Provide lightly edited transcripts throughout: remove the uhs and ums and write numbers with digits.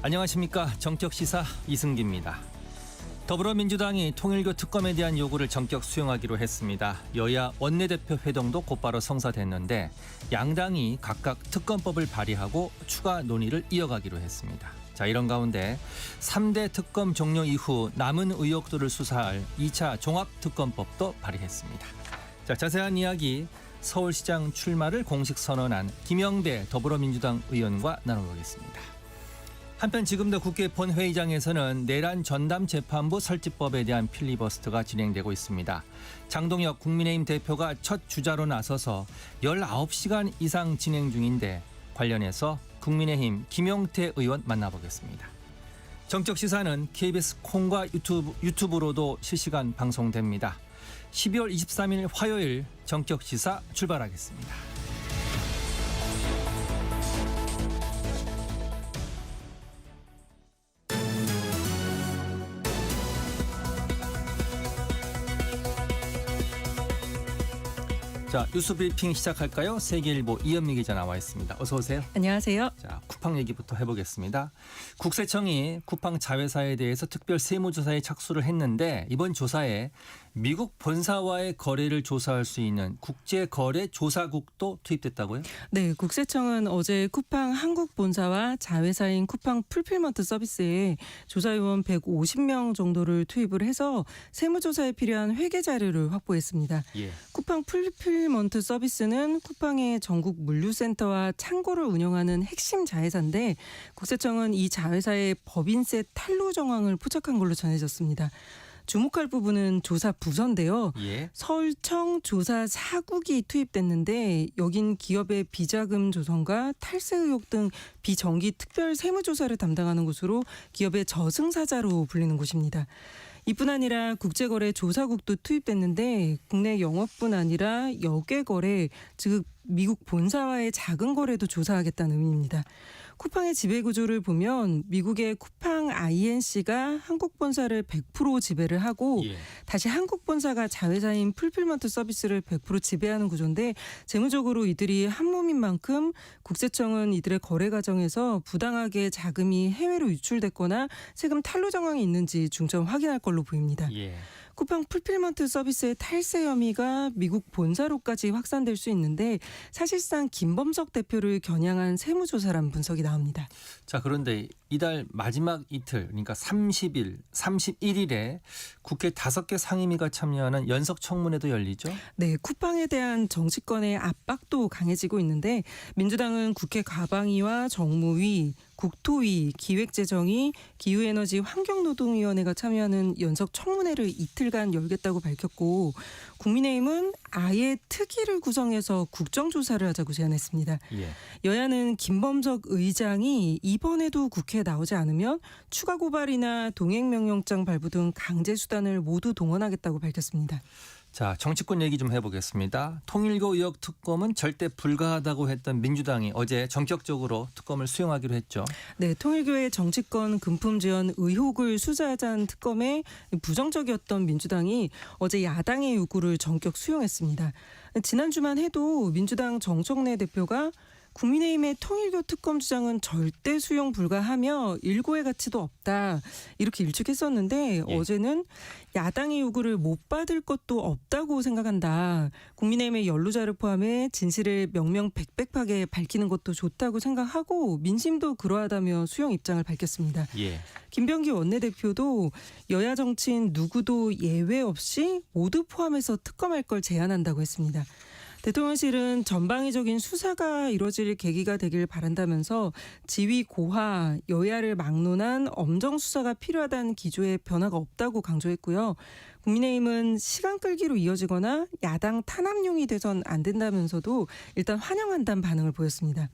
안녕하십니까. 정격시사 이승기입니다. 더불어민주당이 통일교 특검에 대한 요구를 전격 수용하기로 했습니다. 여야 원내대표 회동도 곧바로 성사됐는데 양당이 각각 특검법을 발의하고 추가 논의를 이어가기로 했습니다. 자, 이런 가운데 3대 특검 종료 이후 남은 의혹들을 수사할 2차 종합특검법도 발의했습니다. 자, 자세한 이야기 서울시장 출마를 공식 선언한 김영배 더불어민주당 의원과 나눠보겠습니다. 한편 지금도 국회 본회의장에서는 내란 전담재판부 설치법에 대한 필리버스터가 진행되고 있습니다. 장동혁 국민의힘 대표가 첫 주자로 나서서 19시간 이상 진행 중인데 관련해서 국민의힘 김용태 의원 만나보겠습니다. 정적 시사는 KBS 콩과 유튜브로도 실시간 방송됩니다. 12월 23일 화요일 정적 시사 출발하겠습니다. 자, 뉴스 브리핑 시작할까요? 세계일보 이현미 기자 나와 있습니다. 어서 오세요. 안녕하세요. 자, 쿠팡 얘기부터 해보겠습니다. 국세청이 쿠팡 자회사에 대해서 특별 세무조사에 착수를 했는데 이번 조사에 미국 본사와의 거래를 조사할 수 있는 국제거래조사국도 투입됐다고요? 네, 국세청은 어제 쿠팡 한국 본사와 자회사인 쿠팡 풀필먼트 서비스에 조사요원 150명 정도를 투입을 해서 세무조사에 필요한 회계 자료를 확보했습니다. 예. 쿠팡 풀필먼트 서비스는 쿠팡의 전국 물류센터와 창고를 운영하는 핵심 자회사인데 국세청은 이 자회사의 법인세 탈루 정황을 포착한 걸로 전해졌습니다. 주목할 부분은 조사 부서인데요. 예. 서울청 조사 4국이 투입됐는데 여긴 기업의 비자금 조성과 탈세 의혹 등 비정기 특별 세무조사를 담당하는 곳으로 기업의 저승사자로 불리는 곳입니다. 이뿐 아니라 국제거래조사국도 투입됐는데 국내 영업뿐 아니라 역외거래, 즉 미국 본사와의 작은 거래도 조사하겠다는 의미입니다. 쿠팡의 지배구조를 보면 미국의 쿠팡 INC가 한국 본사를 100% 지배를 하고 예. 다시 한국 본사가 자회사인 풀필먼트 서비스를 100% 지배하는 구조인데 재무적으로 이들이 한 몸인 만큼 국세청은 이들의 거래 과정에서 부당하게 자금이 해외로 유출됐거나 세금 탈루 정황이 있는지 중점 확인할 걸로 보입니다. 예. 쿠팡 풀필먼트 서비스의 탈세 혐의가 미국 본사로까지 확산될 수 있는데 사실상 김범석 대표를 겨냥한 세무조사란 분석이 나옵니다. 자, 그런데 이달 마지막 이틀, 그러니까 30일, 31일에 국회 5개 상임위가 참여하는 연석청문회도 열리죠? 네, 쿠팡에 대한 정치권의 압박도 강해지고 있는데 민주당은 국회 과방위와 정무위, 국토위, 기획재정위, 기후에너지 환경노동위원회가 참여하는 연석청문회를 이틀간 열겠다고 밝혔고 국민의힘은 아예 특위를 구성해서 국정조사를 하자고 제안했습니다. 예. 여야는 김범석 의장이 이번에도 국회에 나오지 않으면 추가 고발이나 동행명령장 발부 등 강제 수단을 모두 동원하겠다고 밝혔습니다. 자, 정치권 얘기 좀 해보겠습니다. 통일교 의혹 특검은 절대 불가하다고 했던 민주당이 어제 전격적으로 특검을 수용하기로 했죠. 네, 통일교의 정치권 금품 지원 의혹을 수사하자는 특검에 부정적이었던 민주당이 어제 야당의 요구를 전격 수용했습니다. 지난주만 해도 민주당 정청래 대표가 국민의힘의 통일교 특검 주장은 절대 수용 불가하며 일고의 가치도 없다 이렇게 일축했었는데 예. 어제는 야당의 요구를 못 받을 것도 없다고 생각한다. 국민의힘의 연루자를 포함해 진실을 명명백백하게 밝히는 것도 좋다고 생각하고 민심도 그러하다며 수용 입장을 밝혔습니다. 예. 김병기 원내대표도 여야 정치인 누구도 예외 없이 모두 포함해서 특검할 걸 제안한다고 했습니다. 대통령실은 전방위적인 수사가 이뤄질 계기가 되길 바란다면서 지위 고하, 여야를 막론한 엄정 수사가 필요하다는 기조에 변화가 없다고 강조했고요. 국민의힘은 시간 끌기로 이어지거나 야당 탄압용이 돼선 안 된다면서도 일단 환영한다는 반응을 보였습니다.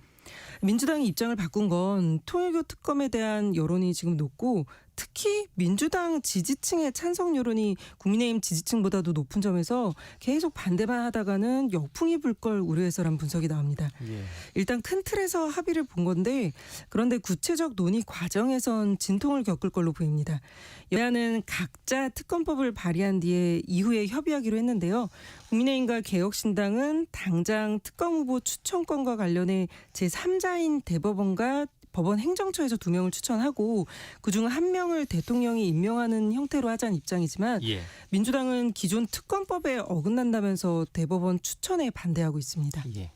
민주당이 입장을 바꾼 건 통일교 특검에 대한 여론이 지금 높고 특히 민주당 지지층의 찬성 여론이 국민의힘 지지층보다도 높은 점에서 계속 반대만 하다가는 역풍이 불 걸 우려해서란 분석이 나옵니다. 예. 일단 큰 틀에서 합의를 본 건데 그런데 구체적 논의 과정에선 진통을 겪을 걸로 보입니다. 여야는 각자 특검법을 발의한 뒤에 이후에 협의하기로 했는데요. 국민의힘과 개혁신당은 당장 특검 후보 추천권과 관련해 제3자인 대법원과 법원 행정처에서 2명을 추천하고 그중 1명을 대통령이 임명하는 형태로 하자는 입장이지만 예. 민주당은 기존 특검법에 어긋난다면서 대법원 추천에 반대하고 있습니다. 예.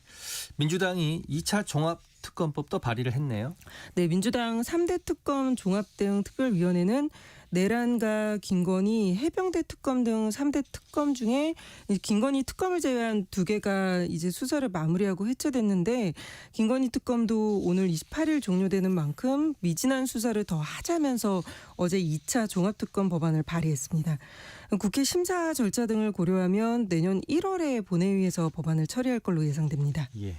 민주당이 2차 종합특검법도 발의를 했네요. 네, 민주당 3대 특검 종합대응 특별위원회는 내란과 김건희, 해병대 특검 등 3대 특검 중에 김건희 특검을 제외한 2개가 이제 수사를 마무리하고 해체됐는데 김건희 특검도 오늘 28일 종료되는 만큼 미진한 수사를 더 하자면서 어제 2차 종합특검 법안을 발의했습니다. 국회 심사 절차 등을 고려하면 내년 1월에 본회의에서 법안을 처리할 걸로 예상됩니다. 예.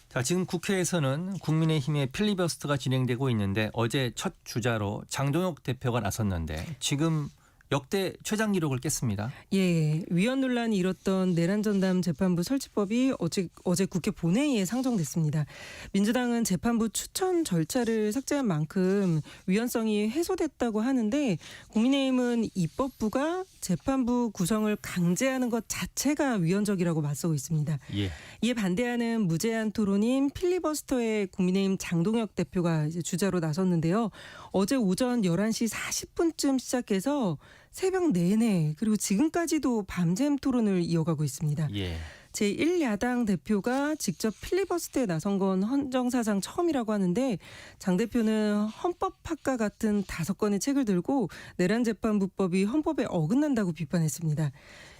자, 지금 국회에서는 국민의힘의 필리버스터가 진행되고 있는데 어제 첫 주자로 장동혁 대표가 나섰는데 지금 역대 최장 기록을 깼습니다. 예, 위헌 논란이 일었던 내란 전담 재판부 설치법이 어제 국회 본회의에 상정됐습니다. 민주당은 재판부 추천 절차를 삭제한 만큼 위헌성이 해소됐다고 하는데 국민의힘은 입법부가 재판부 구성을 강제하는 것 자체가 위헌적이라고 맞서고 있습니다. 예. 이에 반대하는 무제한 토론인 필리버스터의 국민의힘 장동혁 대표가 이제 주자로 나섰는데요. 어제 오전 11시 40분쯤 시작해서 새벽 내내 그리고 지금까지도 밤샘 토론을 이어가고 있습니다. 예. 제1야당 대표가 직접 필리버스터에 나선 건 헌정사상 처음이라고 하는데 장 대표는 헌법학과 같은 5권의 책을 들고 내란재판부법이 헌법에 어긋난다고 비판했습니다.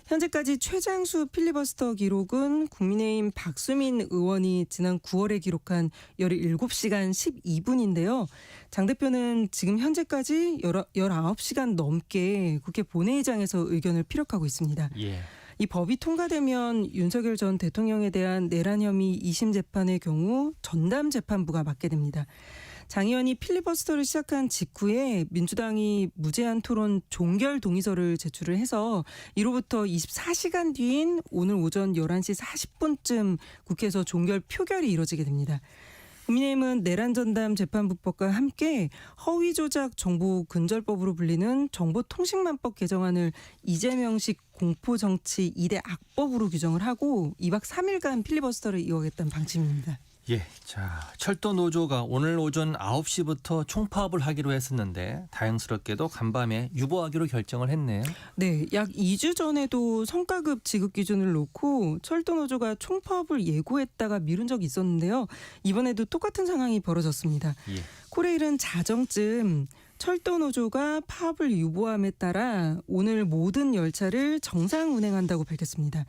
현재까지 최장수 필리버스터 기록은 국민의힘 박수민 의원이 지난 9월에 기록한 17시간 12분인데요. 장 대표는 지금 현재까지 19시간 넘게 국회 본회의장에서 의견을 피력하고 있습니다. 예. 이 법이 통과되면 윤석열 전 대통령에 대한 내란 혐의 2심 재판의 경우 전담 재판부가 맡게 됩니다. 장 의원이 필리버스터를 시작한 직후에 민주당이 무제한 토론 종결 동의서를 제출을 해서 이로부터 24시간 뒤인 오늘 오전 11시 40분쯤 국회에서 종결 표결이 이뤄지게 됩니다. 국민의힘은 내란전담 재판부법과 함께 허위조작 정보근절법으로 불리는 정보통신망법 개정안을 이재명식 공포정치 2대 악법으로 규정을 하고 2박 3일간 필리버스터를 이어가겠다는 방침입니다. 예. 자, 철도 노조가 오늘 오전 9시부터 총파업을 하기로 했었는데 다행스럽게도 간밤에 유보하기로 결정을 했네요. 네, 약 2주 전에도 성과급 지급 기준을 놓고 철도 노조가 총파업을 예고했다가 미룬 적이 있었는데요. 이번에도 똑같은 상황이 벌어졌습니다. 예. 코레일은 자정쯤 철도 노조가 파업을 유보함에 따라 오늘 모든 열차를 정상 운행한다고 밝혔습니다.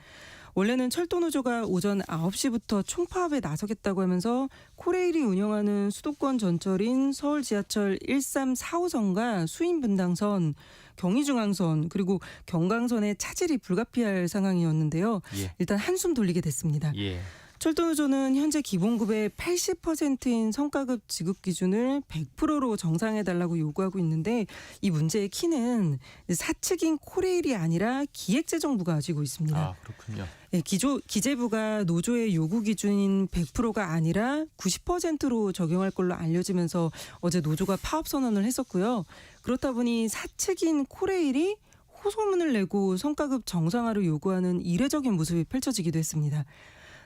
원래는 철도 노조가 오전 9시부터 총파업에 나서겠다고 하면서 코레일이 운영하는 수도권 전철인 서울 지하철 1345선과 수인분당선, 경의중앙선 그리고 경강선의 차질이 불가피할 상황이었는데요. 예. 일단 한숨 돌리게 됐습니다. 예. 철도노조는 현재 기본급의 80%인 성과급 지급 기준을 100%로 정상해달라고 요구하고 있는데 이 문제의 키는 사측인 코레일이 아니라 기획재정부가 쥐고 있습니다. 아, 그렇군요. 네, 기재부가 노조의 요구 기준인 100%가 아니라 90%로 적용할 걸로 알려지면서 어제 노조가 파업 선언을 했었고요. 그렇다 보니 사측인 코레일이 호소문을 내고 성과급 정상화를 요구하는 이례적인 모습이 펼쳐지기도 했습니다.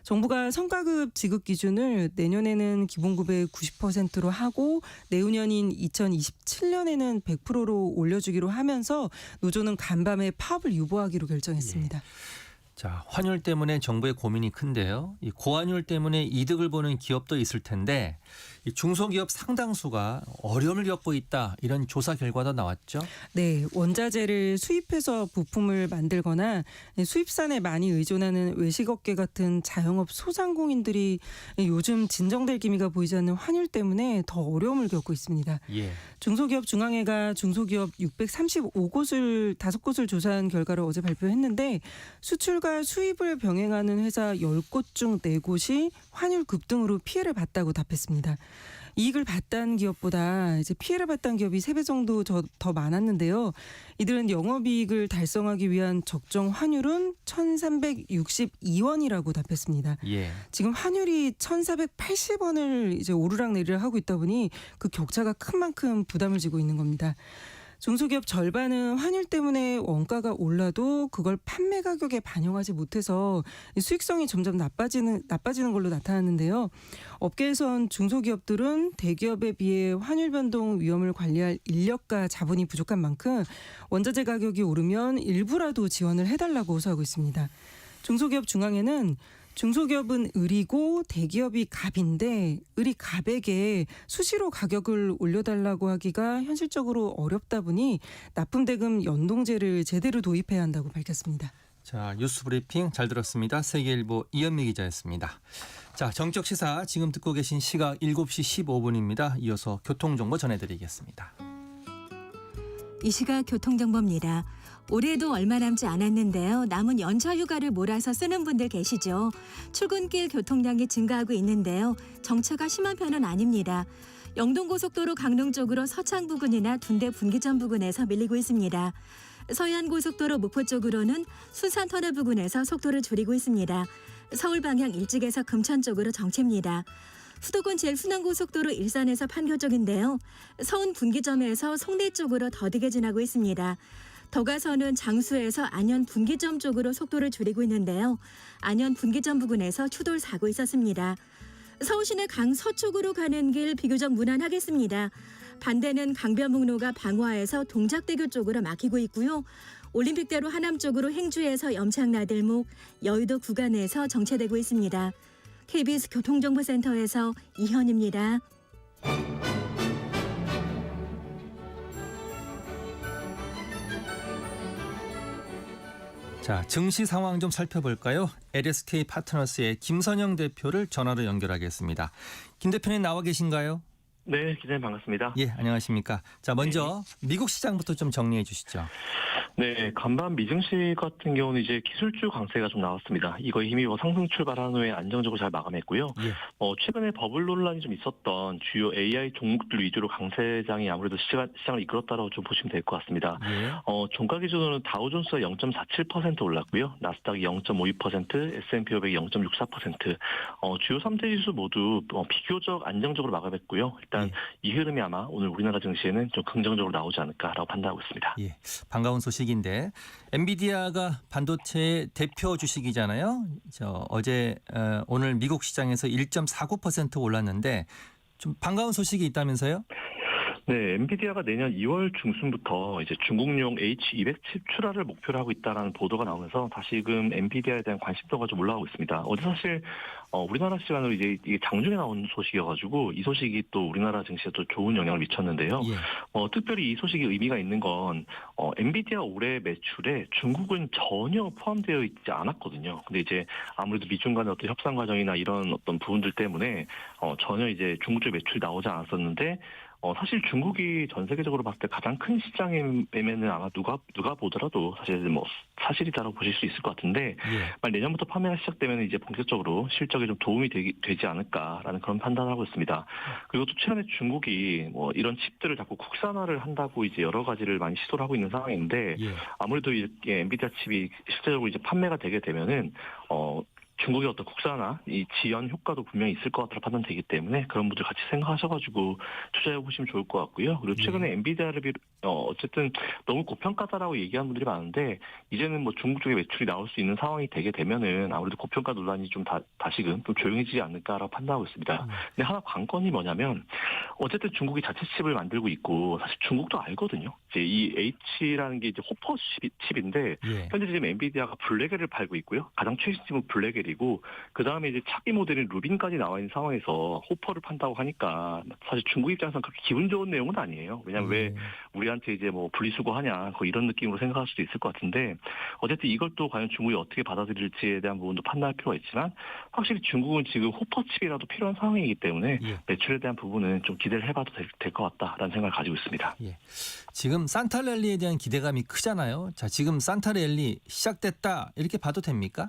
정부가 성과급 지급 기준을 내년에는 기본급의 90%로 하고 내후년인 2027년에는 100%로 올려주기로 하면서 노조는 간밤에 파업을 유보하기로 결정했습니다. 예. 자, 환율 때문에 정부의 고민이 큰데요. 이 고환율 때문에 이득을 보는 기업도 있을 텐데 이 중소기업 상당수가 어려움을 겪고 있다. 이런 조사 결과도 나왔죠. 네, 원자재를 수입해서 부품을 만들거나 수입산에 많이 의존하는 외식업계 같은 자영업 소상공인들이 요즘 진정될 기미가 보이지 않는 환율 때문에 더 어려움을 겪고 있습니다. 예. 중소기업 중앙회가 중소기업 635곳을 5곳을 조사한 결과를 어제 발표했는데 수출과 수입을 병행하는 회사 10곳 중 4곳이 환율 급등으로 피해를 봤다고 답했습니다. 이익을 봤다는 기업보다 이제 피해를 봤다는 기업이 3배 정도 더 많았는데요. 이들은 영업이익을 달성하기 위한 적정 환율은 1,362원이라고 답했습니다. 예. 지금 환율이 1,480원을 이제 오르락내리락 하고 있다 보니 그 격차가 큰 만큼 부담을 지고 있는 겁니다. 중소기업 절반은 환율 때문에 원가가 올라도 그걸 판매 가격에 반영하지 못해서 수익성이 점점 나빠지는 걸로 나타났는데요. 업계에선 중소기업들은 대기업에 비해 환율 변동 위험을 관리할 인력과 자본이 부족한 만큼 원자재 가격이 오르면 일부라도 지원을 해달라고 호소하고 있습니다. 중소기업 중앙회는 중소기업은 을이고 대기업이 갑인데 을이 갑에게 수시로 가격을 올려달라고 하기가 현실적으로 어렵다 보니 납품대금 연동제를 제대로 도입해야 한다고 밝혔습니다. 자, 뉴스 브리핑 잘 들었습니다. 세계일보 이현미 기자였습니다. 자, 정적 시사 지금 듣고 계신 시각 7시 15분입니다. 이어서 교통정보 전해드리겠습니다. 이 시각 교통정보입니다. 올해도 얼마 남지 않았는데요. 남은 연차 휴가를 몰아서 쓰는 분들 계시죠. 출근길 교통량이 증가하고 있는데요. 정체가 심한 편은 아닙니다. 영동고속도로 강릉 쪽으로 서창 부근이나 둔대 분기점 부근에서 밀리고 있습니다. 서해안고속도로 목포 쪽으로는 수산터널 부근에서 속도를 줄이고 있습니다. 서울 방향 일찍에서 금천 쪽으로 정체입니다. 수도권 제일순환고속도로 일산에서 판교 쪽인데요. 서운 분기점에서 송내 쪽으로 더디게 지나고 있습니다. 더 가서는 장수에서 안현 분기점 쪽으로 속도를 줄이고 있는데요. 안현 분기점 부근에서 추돌 사고 있었습니다. 서울시내 강서쪽으로 가는 길 비교적 무난하겠습니다. 반대는 강변북로가 방화에서 동작대교 쪽으로 막히고 있고요. 올림픽대로 하남 쪽으로 행주에서 염창나들목, 여의도 구간에서 정체되고 있습니다. KBS 교통정보센터에서 이현입니다. 자, 증시 상황 좀 살펴볼까요? LSK 파트너스의 김선영 대표를 전화로 연결하겠습니다. 김 대표님 나와 계신가요? 네, 기자님 반갑습니다. 예, 안녕하십니까. 자, 먼저 미국 시장부터 좀 정리해 주시죠. 네, 간밤 미증시 같은 경우는 이제 기술주 강세가 좀 나왔습니다. 이거에 힘입어 상승 출발한 후에 안정적으로 잘 마감했고요. 예. 최근에 버블 논란이 좀 있었던 주요 AI 종목들 위주로 강세장이 아무래도 시장을 이끌었다고 좀 보시면 될 것 같습니다. 예. 종가 기준으로는 다우존스가 0.47% 올랐고요. 나스닥이 0.52%, S&P 500이 0.64%. 주요 3대 지수 모두 비교적 안정적으로 마감했고요. 일단 이 흐름이 아마 오늘 우리나라 증시에는 좀 긍정적으로 나오지 않을까라고 판단하고 있습니다. 예, 반가운 소식인데 엔비디아가 반도체 대표 주식이잖아요. 오늘 미국 시장에서 1.49% 올랐는데 좀 반가운 소식이 있다면서요? 네, 엔비디아가 내년 2월 중순부터 이제 중국용 H200 칩 출하를 목표로 하고 있다라는 보도가 나오면서 다시금 엔비디아에 대한 관심도가 좀 올라가고 있습니다. 어제 사실 우리나라 시간으로 이제 이게 장중에 나온 소식이어가지고 이 소식이 또 우리나라 증시에 또 좋은 영향을 미쳤는데요. 예. 특별히 이 소식이 의미가 있는 건 엔비디아 올해 매출에 중국은 전혀 포함되어 있지 않았거든요. 근데 이제 아무래도 미중 간의 어떤 협상 과정이나 이런 어떤 부분들 때문에 전혀 이제 중국 쪽 매출이 나오지 않았었는데. 사실 중국이 전 세계적으로 봤을 때 가장 큰 시장임에는 아마 누가 보더라도 사실 뭐 사실이다라고 보실 수 있을 것 같은데 만약 내년부터 판매가 시작되면 이제 본격적으로 실적에 좀 도움이 되지 않을까라는 그런 판단을 하고 있습니다. 그리고 또 최근에 중국이 뭐 이런 칩들을 자꾸 국산화를 한다고 이제 여러 가지를 많이 시도를 하고 있는 상황인데 아무래도 이렇게 엔비디아 칩이 실제적으로 이제 판매가 되게 되면은 중국의 어떤 국산화, 이 지연 효과도 분명히 있을 것 같다고 판단되기 때문에 그런 분들 같이 생각하셔가지고 투자해 보시면 좋을 것 같고요. 그리고 최근에 엔비디아를 어쨌든 너무 고평가다라고 얘기하는 분들이 많은데 이제는 뭐 중국 쪽에 매출이 나올 수 있는 상황이 되게 되면은 아무래도 고평가 논란이 좀 다시금 좀 조용해지지 않을까라고 판단하고 있습니다. 근데 하나 관건이 뭐냐면 어쨌든 중국이 자체 칩을 만들고 있고 사실 중국도 알거든요. 이제 이 H라는 게 이제 호퍼 칩인데 현재 지금 엔비디아가 블랙엘을 팔고 있고요. 가장 최신 칩은 블랙엘이고 그 다음에 이제 차기 모델인 루빈까지 나와 있는 상황에서 호퍼를 판다고 하니까 사실 중국 입장에서는 그렇게 기분 좋은 내용은 아니에요. 왜냐하면 왜 우리한테 이제 뭐 분리수거하냐 이런 느낌으로 생각할 수도 있을 것 같은데 어쨌든 이걸 또 과연 중국이 어떻게 받아들일지에 대한 부분도 판단할 필요가 있지만 확실히 중국은 지금 호퍼 칩이라도 필요한 상황이기 때문에 매출에 대한 부분은 좀 기대를 해봐도 될 것 같다라는 생각을 가지고 있습니다. 예. 지금 산타랠리에 대한 기대감이 크잖아요. 자, 지금 산타랠리 시작됐다 이렇게 봐도 됩니까?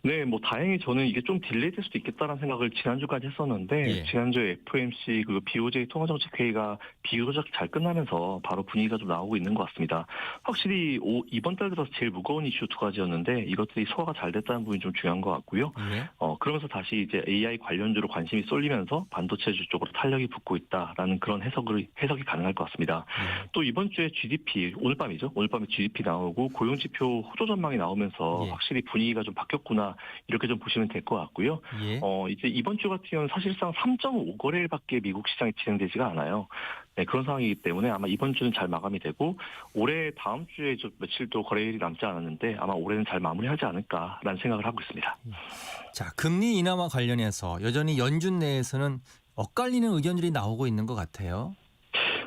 네, 뭐 다행히 저는 이게 좀 딜레이될 수도 있겠다라는 생각을 지난주까지 했었는데 예. 지난주에 FOMC 그 BOJ 통화정책회의가 비교적 잘 끝나면서 바로 분위기가 좀 나오고 있는 것 같습니다. 확실히 이번 달 들어서 제일 무거운 이슈 두 가지였는데 이것들이 소화가 잘 됐다는 부분이 좀 중요한 것 같고요. 예. 그러면서 다시 이제 AI 관련주로 관심이 쏠리면서 반도체주 쪽으로 탄력이 붙고 있다라는 그런 해석이 가능할 것 같습니다. 예. 또 이번 주에 GDP 오늘 밤이죠. 오늘 밤에 GDP 나오고 고용지표 호조 전망이 나오면서 예. 확실히 분위기가 좀 바뀌었구나 이렇게 좀 보시면 될 것 같고요. 예. 이제 이번 주 같은 경우는 사실상 3.5거래일밖에 미국 시장이 진행되지가 않아요. 네, 그런 상황이기 때문에 아마 이번 주는 잘 마감이 되고 올해 다음 주에 좀 며칠도 거래일이 남지 않았는데 아마 올해는 잘 마무리하지 않을까라는 생각을 하고 있습니다. 자, 금리 인하와 관련해서 여전히 연준 내에서는 엇갈리는 의견들이 나오고 있는 것 같아요.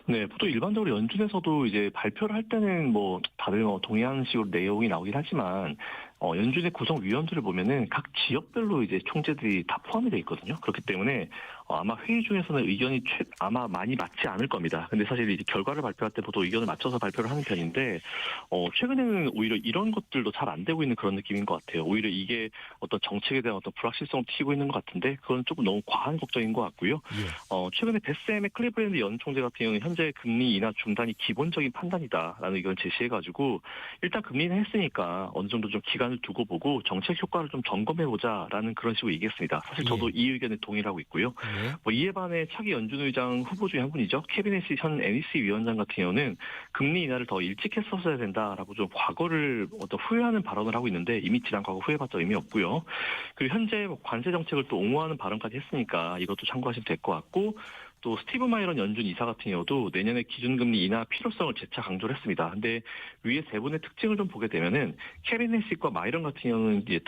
네, 보통 일반적으로 연준에서도 이제 발표를 할 때는 뭐 다들 뭐 동의하는 식으로 내용이 나오긴 하지만 연준의 구성위원들을 보면은 각 지역별로 이제 총재들이 다 포함이 돼 있거든요. 그렇기 때문에 아마 회의 중에서는 의견이 아마 많이 맞지 않을 겁니다. 근데 사실 이제 결과를 발표할 때 보통 의견을 맞춰서 발표를 하는 편인데 최근에는 오히려 이런 것들도 잘 안 되고 있는 그런 느낌인 것 같아요. 오히려 이게 어떤 정책에 대한 어떤 불확실성을 튀고 있는 것 같은데 그건 조금 너무 과한 걱정인 것 같고요. 예. 최근에 베스엠의 클리브랜드 연 총재 같은 경우는 현재 금리 인하 중단이 기본적인 판단이다라는 의견을 제시해가지고 일단 금리 인하 했으니까 어느 정도 좀 기간을 두고 보고 정책 효과를 좀 점검해보자라는 그런 식으로 얘기했습니다. 사실 저도 이 의견에 동의를 하고 있고요. 예. 이에 반해 차기 연준 의장 후보 중에 한 분이죠. 케빈 해시 현 NEC 위원장 같은 경우는 금리 인하를 더 일찍 했었어야 된다라고 좀 과거를 어떤 후회하는 발언을 하고 있는데 이미 지난 과거 후회봤자 의미 없고요. 그리고 현재 관세 정책을 또 옹호하는 발언까지 했으니까 이것도 참고하시면 될 것 같고 또 스티브 마이런 연준 이사 같은 경우도 내년에 기준금리 인하 필요성을 재차 강조를 했습니다. 근데 위에 세 분의 특징을 좀 보게 되면은 케빈 해시과 마이런 같은 경우는 이제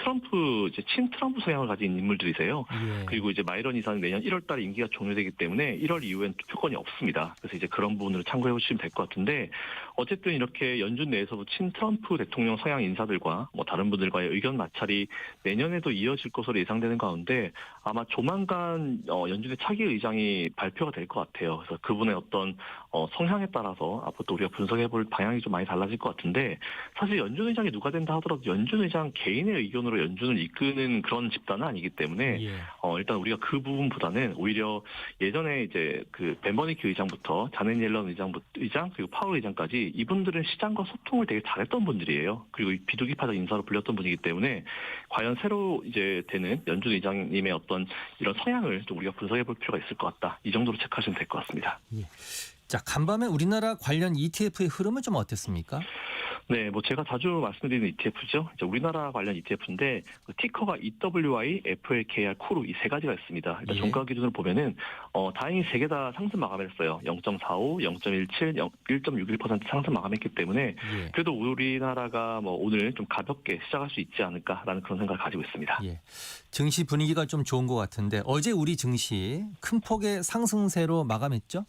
친트럼프 성향을 가진 인물들이세요. 예. 그리고 이제 마이런 이사는 내년 1월달에 임기가 종료되기 때문에 1월 이후엔 투표권이 없습니다. 그래서 이제 그런 부분을 참고해 보시면 될 것 같은데 어쨌든 이렇게 연준 내에서도 친트럼프 대통령 성향 인사들과 뭐 다른 분들과의 의견 마찰이 내년에도 이어질 것으로 예상되는 가운데 아마 조만간 연준의 차기 의장이 발표가 될 것 같아요. 그래서 그분의 어떤 성향에 따라서 앞으로 또 우리가 분석해볼 방향이 좀 많이 달라질 것 같은데 사실 연준 의장이 누가 된다 하더라도 연준 의장 개인의 의견으로 연준을 이끄는 그런 집단은 아니기 때문에 예. 일단 우리가 그 부분보다는 오히려 예전에 이제 그 벤 버니키 의장부터 자넷 옐런 의장 그리고 파월 의장까지 이분들은 시장과 소통을 되게 잘했던 분들이에요. 그리고 비둘기파적 인사로 불렸던 분이기 때문에 과연 새로 이제 되는 연준 의장님의 어떤 이런 성향을 좀 우리가 분석해볼 필요가 있을 것 같다. 이 정도로 체크하시면 될 것 같습니다. 예. 자, 간밤에 우리나라 관련 ETF의 흐름은 좀 어땠습니까? 네, 뭐 제가 자주 말씀드리는 ETF죠. 우리나라 관련 ETF인데 티커가 EWI, FLKR, 코루 이 세 가지가 있습니다. 일단 예. 종가 기준으로 보면은 다행히 세 개 다 상승 마감했어요. 0.45, 0.17, 1.61% 상승 마감했기 때문에 예. 그래도 우리나라가 뭐 오늘 좀 가볍게 시작할 수 있지 않을까라는 그런 생각을 가지고 있습니다. 예. 증시 분위기가 좀 좋은 것 같은데 어제 우리 증시 큰 폭의 상승세로 마감했죠?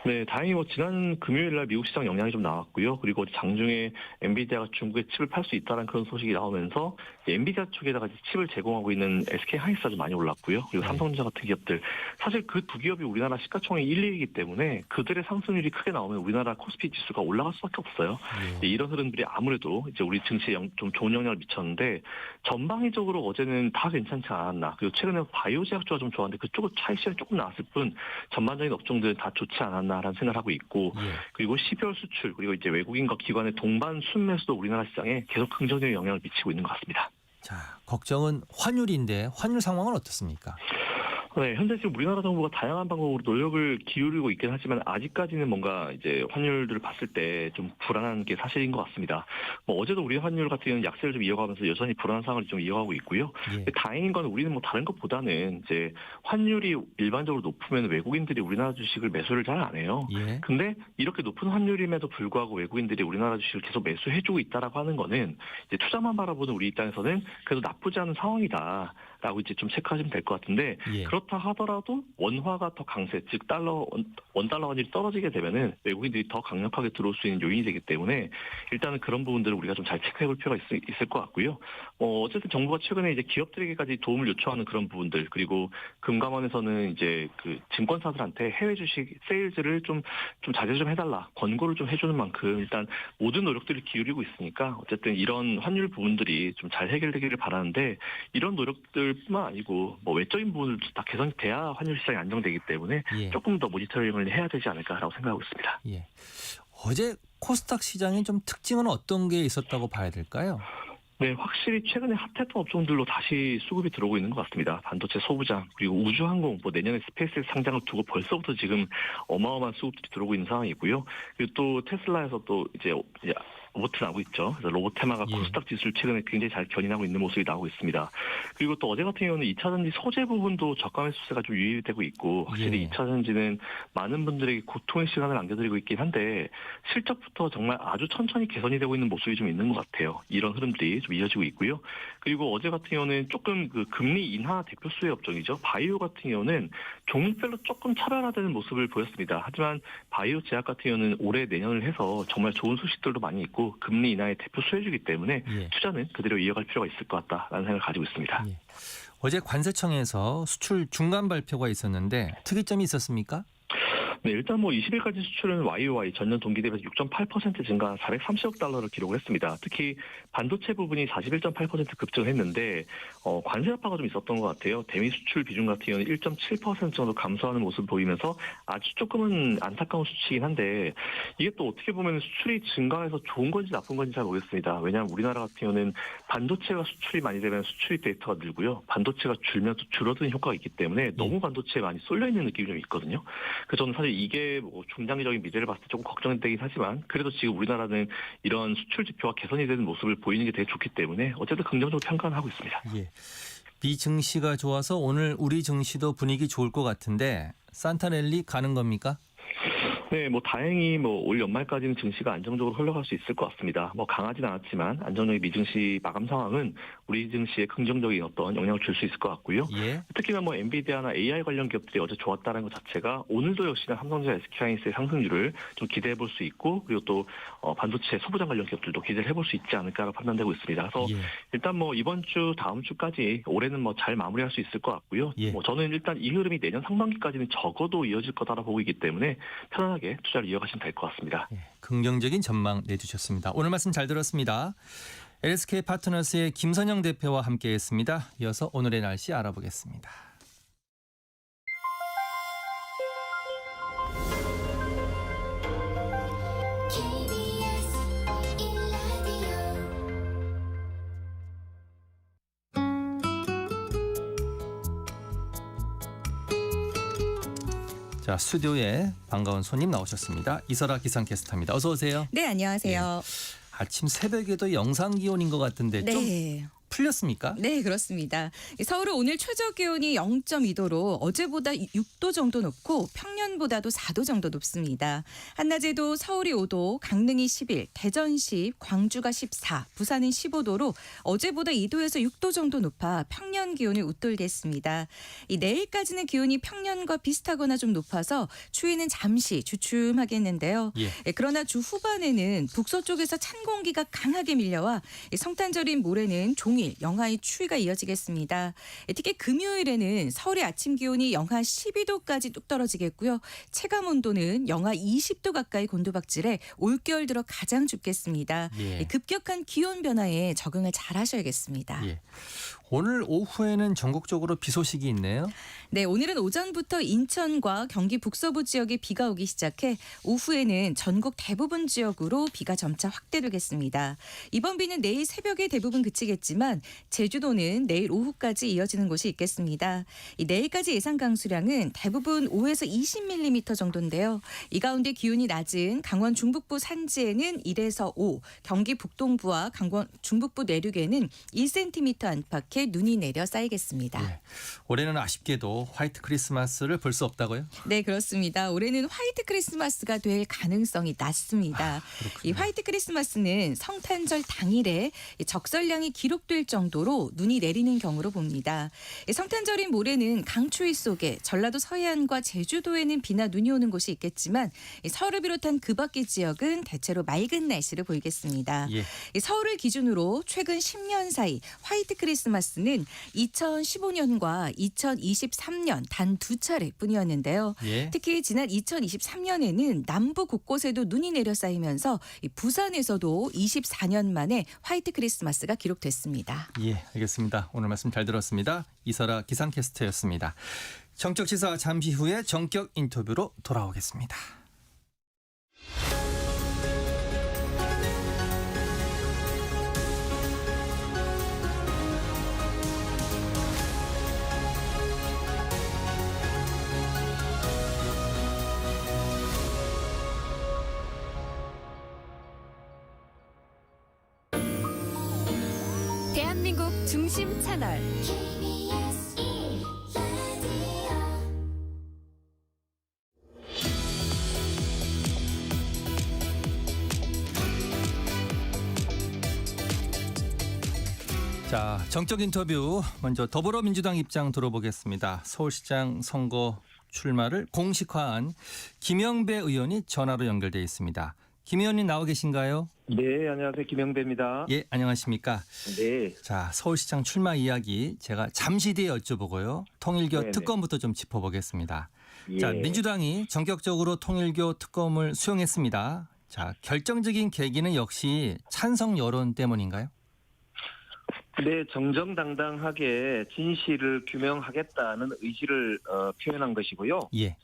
네, 다행히 뭐 지난 금요일 날 미국 시장 영향이 좀 나왔고요. 그리고 장중에 엔비디아가 중국에 칩을 팔 수 있다는 그런 소식이 나오면서 엔비디아 쪽에다가 칩을 제공하고 있는 SK 하이닉스가 좀 많이 올랐고요. 그리고 삼성전자 같은 기업들 사실 그 두 기업이 우리나라 시가총액 1, 2위이기 때문에 그들의 상승률이 크게 나오면 우리나라 코스피 지수가 올라갈 수밖에 없어요. 예. 이런 흐름들이 아무래도 이제 우리 증시에 좀 좋은 영향을 미쳤는데 전방위적으로 어제는 다 괜찮지 않았나. 그리고 최근에 바이오 제약주가 좀 좋았는데 그쪽은 차익 시장이 조금 나왔을 뿐 전반적인 업종들은 다 좋지 않았나라는 생각을 하고 있고 예. 그리고 12월 수출 그리고 이제 외국인과 기관의 동반 순매수도 우리나라 시장에 계속 긍정적인 영향을 미치고 있는 것 같습니다. 자, 걱정은 환율인데 환율 상황은 어떻습니까? 네, 현재 지금 우리나라 정부가 다양한 방법으로 노력을 기울이고 있긴 하지만 아직까지는 뭔가 이제 환율들을 봤을 때 좀 불안한 게 사실인 것 같습니다. 뭐 어제도 우리 환율 같은 경우는 약세를 좀 이어가면서 여전히 불안한 상황을 좀 이어가고 있고요. 예. 다행인 건 우리는 뭐 다른 것보다는 이제 환율이 일반적으로 높으면 외국인들이 우리나라 주식을 매수를 잘 안 해요. 예. 근데 이렇게 높은 환율임에도 불구하고 외국인들이 우리나라 주식을 계속 매수해주고 있다라고 하는 거는 이제 투자만 바라보는 우리 입장에서는 그래도 나쁘지 않은 상황이다. 있는가라고 이제 좀 체크하시면 될 것 같은데 예. 그렇다 하더라도 원화가 더 강세, 즉 원달러 환율이 떨어지게 되면은 외국인들이 더 강력하게 들어올 수 있는 요인이 되기 때문에 일단은 그런 부분들을 우리가 좀 잘 체크해볼 필요가 있을 것 같고요. 어쨌든 정부가 최근에 이제 기업들에게까지 도움을 요청하는 그런 부분들 그리고 금감원에서는 이제 그 증권사들한테 해외 주식 세일즈를 좀 자제 좀 해달라 권고를 좀 해주는 만큼 일단 모든 노력들을 기울이고 있으니까 어쨌든 이런 환율 부분들이 좀 잘 해결되기를 바라는데 이런 노력들뿐만 아니고 뭐 외적인 부분들도 다 개선이 돼야 환율 시장이 안정되기 때문에 예. 조금 더 모니터링을 해야 되지 않을까라고 생각하고 있습니다. 예. 어제 코스닥 시장의 좀 특징은 어떤 게 있었다고 봐야 될까요? 네, 확실히 최근에 핫했던 업종들로 다시 수급이 들어오고 있는 것 같습니다. 반도체 소부장 그리고 우주항공, 뭐 내년에 스페이스X 상장을 두고 벌써부터 지금 어마어마한 수급들이 들어오고 있는 상황이고요. 그리고 또 테슬라에서 또 이제 로봇 나오고 있죠. 그래서 로봇 테마가 예. 코스닥 지수를 최근에 굉장히 잘 견인하고 있는 모습이 나오고 있습니다. 그리고 또 어제 같은 경우는 2차전지 소재 부분도 저가 매수세가 좀 유입되고 있고 확실히 예. 2차전지는 많은 분들에게 고통의 시간을 안겨드리고 있긴 한데 실적부터 정말 아주 천천히 개선이 되고 있는 모습이 좀 있는 것 같아요. 이런 흐름들이 좀 이어지고 있고요. 그리고 어제 같은 경우는 조금 그 금리 인하 대표수의 업종이죠. 바이오 같은 경우는 종목별로 조금 차별화되는 모습을 보였습니다. 하지만 바이오 제약 같은 경우는 올해 내년을 해서 정말 좋은 소식들도 많이 있고 금리 인하의 대표 수혜주기 때문에 예. 투자는 그대로 이어갈 필요가 있을 것 같다라는 생각을 가지고 있습니다. 예. 어제 관세청에서 수출 중간 발표가 있었는데 특이점이 있었습니까? 네, 일단 뭐 20일까지 수출은 YOY 전년 동기 대비 6.8% 증가한 430억 달러를 기록을 했습니다. 특히 반도체 부분이 41.8% 급증했는데 관세 여파가 좀 있었던 것 같아요. 대미 수출 비중 같은 경우는 1.7% 정도 감소하는 모습을 보이면서 아주 조금은 안타까운 수치이긴 한데 이게 또 어떻게 보면 수출이 증가해서 좋은 건지 나쁜 건지 잘 모르겠습니다. 왜냐하면 우리나라 같은 경우는 반도체가 수출이 많이 되면 수출입 데이터가 늘고요. 반도체가 줄면 또 줄어드는 효과가 있기 때문에 너무 반도체에 많이 쏠려 있는 느낌이 좀 있거든요. 그래서 저는 사실 이게 뭐 중장기적인 미래를 봤을 때 조금 걱정되긴 하지만 그래도 지금 우리나라는 이런 수출 지표가 개선이 되는 모습을 보이는 게 되게 좋기 때문에 어쨌든 긍정적으로 평가는 하고 있습니다. 예. 미 증시가 좋아서 오늘 우리 증시도 분위기 좋을 것 같은데 산타랠리 가는 겁니까? 네, 뭐 다행히 뭐 올 연말까지는 증시가 안정적으로 흘러갈 수 있을 것 같습니다. 뭐 강하진 않았지만 안정적인 미증시 마감 상황은 우리 증시에 긍정적인 어떤 영향을 줄 수 있을 것 같고요. 예. 특히나 뭐 엔비디아나 AI 관련 기업들이 어제 좋았다는 것 자체가 오늘도 역시나 삼성전자, SK하이닉스의 상승률을 좀 기대해 볼 수 있고 그리고 또 반도체 소부장 관련 기업들도 기대를 해볼 수 있지 않을까라고 판단되고 있습니다. 그래서 예. 일단 뭐 이번 주 다음 주까지 올해는 뭐 잘 마무리할 수 있을 것 같고요. 예. 뭐 저는 일단 이 흐름이 내년 상반기까지는 적어도 이어질 거다라고 보고 있기 때문에 편안하게 투자를 이어가시면 될 것 같습니다. 예. 긍정적인 전망 내주셨습니다. 오늘 말씀 잘 들었습니다. LSK 파트너스의 김선영 대표와 함께했습니다. 이어서 오늘의 날씨 알아보겠습니다. 자, 스튜디오에 반가운 손님 나오셨습니다. 이설아 기상캐스터입니다. 어서 오세요. 네, 안녕하세요. 아침 새벽에도 영상 기온인 것 같은데 좀 네. 풀렸습니까? 네, 그렇습니다. 서울은 오늘 최저 기온이 0.2도로 어제보다 6도 정도 높고 평년보다도 4도 정도 높습니다. 한낮에도 서울이 5도, 강릉이 11, 대전 10, 광주가 14, 부산은 15도로 어제보다 2도에서 6도 정도 높아 평년 기온을 웃돌겠습니다. 내일까지는 기온이 평년과 비슷하거나 좀 높아서 추위는 잠시 주춤하겠는데요. 예. 그러나 주 후반에는 북서쪽에서 찬 공기가 강하게 밀려와 성탄절인 모레는 종일 영하의 추위가 이어지겠습니다. 특히 금요일에는 서울의 아침 기온이 영하 12도까지 뚝 떨어지겠고요. 체감 온도는 영하 20도 가까이 곤두박질해 올겨울 들어 가장 춥겠습니다. 예. 급격한 기온 변화에 적응을 잘 하셔야겠습니다. 예. 오늘 오후에는 전국적으로 비 소식이 있네요. 네, 오늘은 오전부터 인천과 경기 북서부 지역에 비가 오기 시작해 오후에는 전국 대부분 지역으로 비가 점차 확대되겠습니다. 이번 비는 내일 새벽에 대부분 그치겠지만 제주도는 내일 오후까지 이어지는 곳이 있겠습니다. 내일까지 예상 강수량은 대부분 5에서 20mm 정도인데요. 이 가운데 기온이 낮은 강원 중북부 산지에는 1에서 5, 경기 북동부와 강원 중북부 내륙에는 1cm 안팎의 눈이 내려 쌓이겠습니다. 예. 올해는 아쉽게도 화이트 크리스마스를 볼 수 없다고요? 네, 그렇습니다. 올해는 화이트 크리스마스가 될 가능성이 낮습니다. 이 화이트 크리스마스는 성탄절 당일에 적설량이 기록될 떨어질 정도로 눈이 내리는 경우로 봅니다. 성탄절인 모레는 강추위 속에 전라도 서해안과 제주도에는 비나 눈이 오는 곳이 있겠지만 서울을 비롯한 그 밖의 지역은 대체로 맑은 날씨를 보이겠습니다. 예. 서울을 기준으로 최근 10년 사이 화이트 크리스마스는 2015년과 2023년 단 2차례뿐이었는데요. 예. 특히 지난 2023년에는 남부 곳곳에도 눈이 내려 쌓이면서 이 부산에서도 24년 만에 화이트 크리스마스가 기록됐습니다. 예, 알겠습니다. 오늘 말씀 잘 들었습니다. 이설아 기상캐스터였습니다. 정적시사 잠시 후에 정격 인터뷰로 돌아오겠습니다. 대한민국 중심 채널 자, 정적 인터뷰 먼저 더불어민주당 입장 들어보겠습니다. 서울시장 선거 출마를 공식화한 김영배 의원이 전화로 연결돼 있습니다. 김 의원님 나와 계신가요? 네, 안녕하세요. 김영배입니다. 예, 안녕하십니까? 네. 자, 서울시장 출마 이야기 제가 잠시 뒤에 여쭤보고요. 통일교 네네. 특검부터 좀 짚어보겠습니다. 예. 자, 민주당이 전격적으로 통일교 특검을 수용했습니다. 자, 결정적인 계기는 역시 찬성 여론 때문인가요? 네, 정정당당하게 진실을 규명하겠다는 의지를 표현한 것이고요. 예,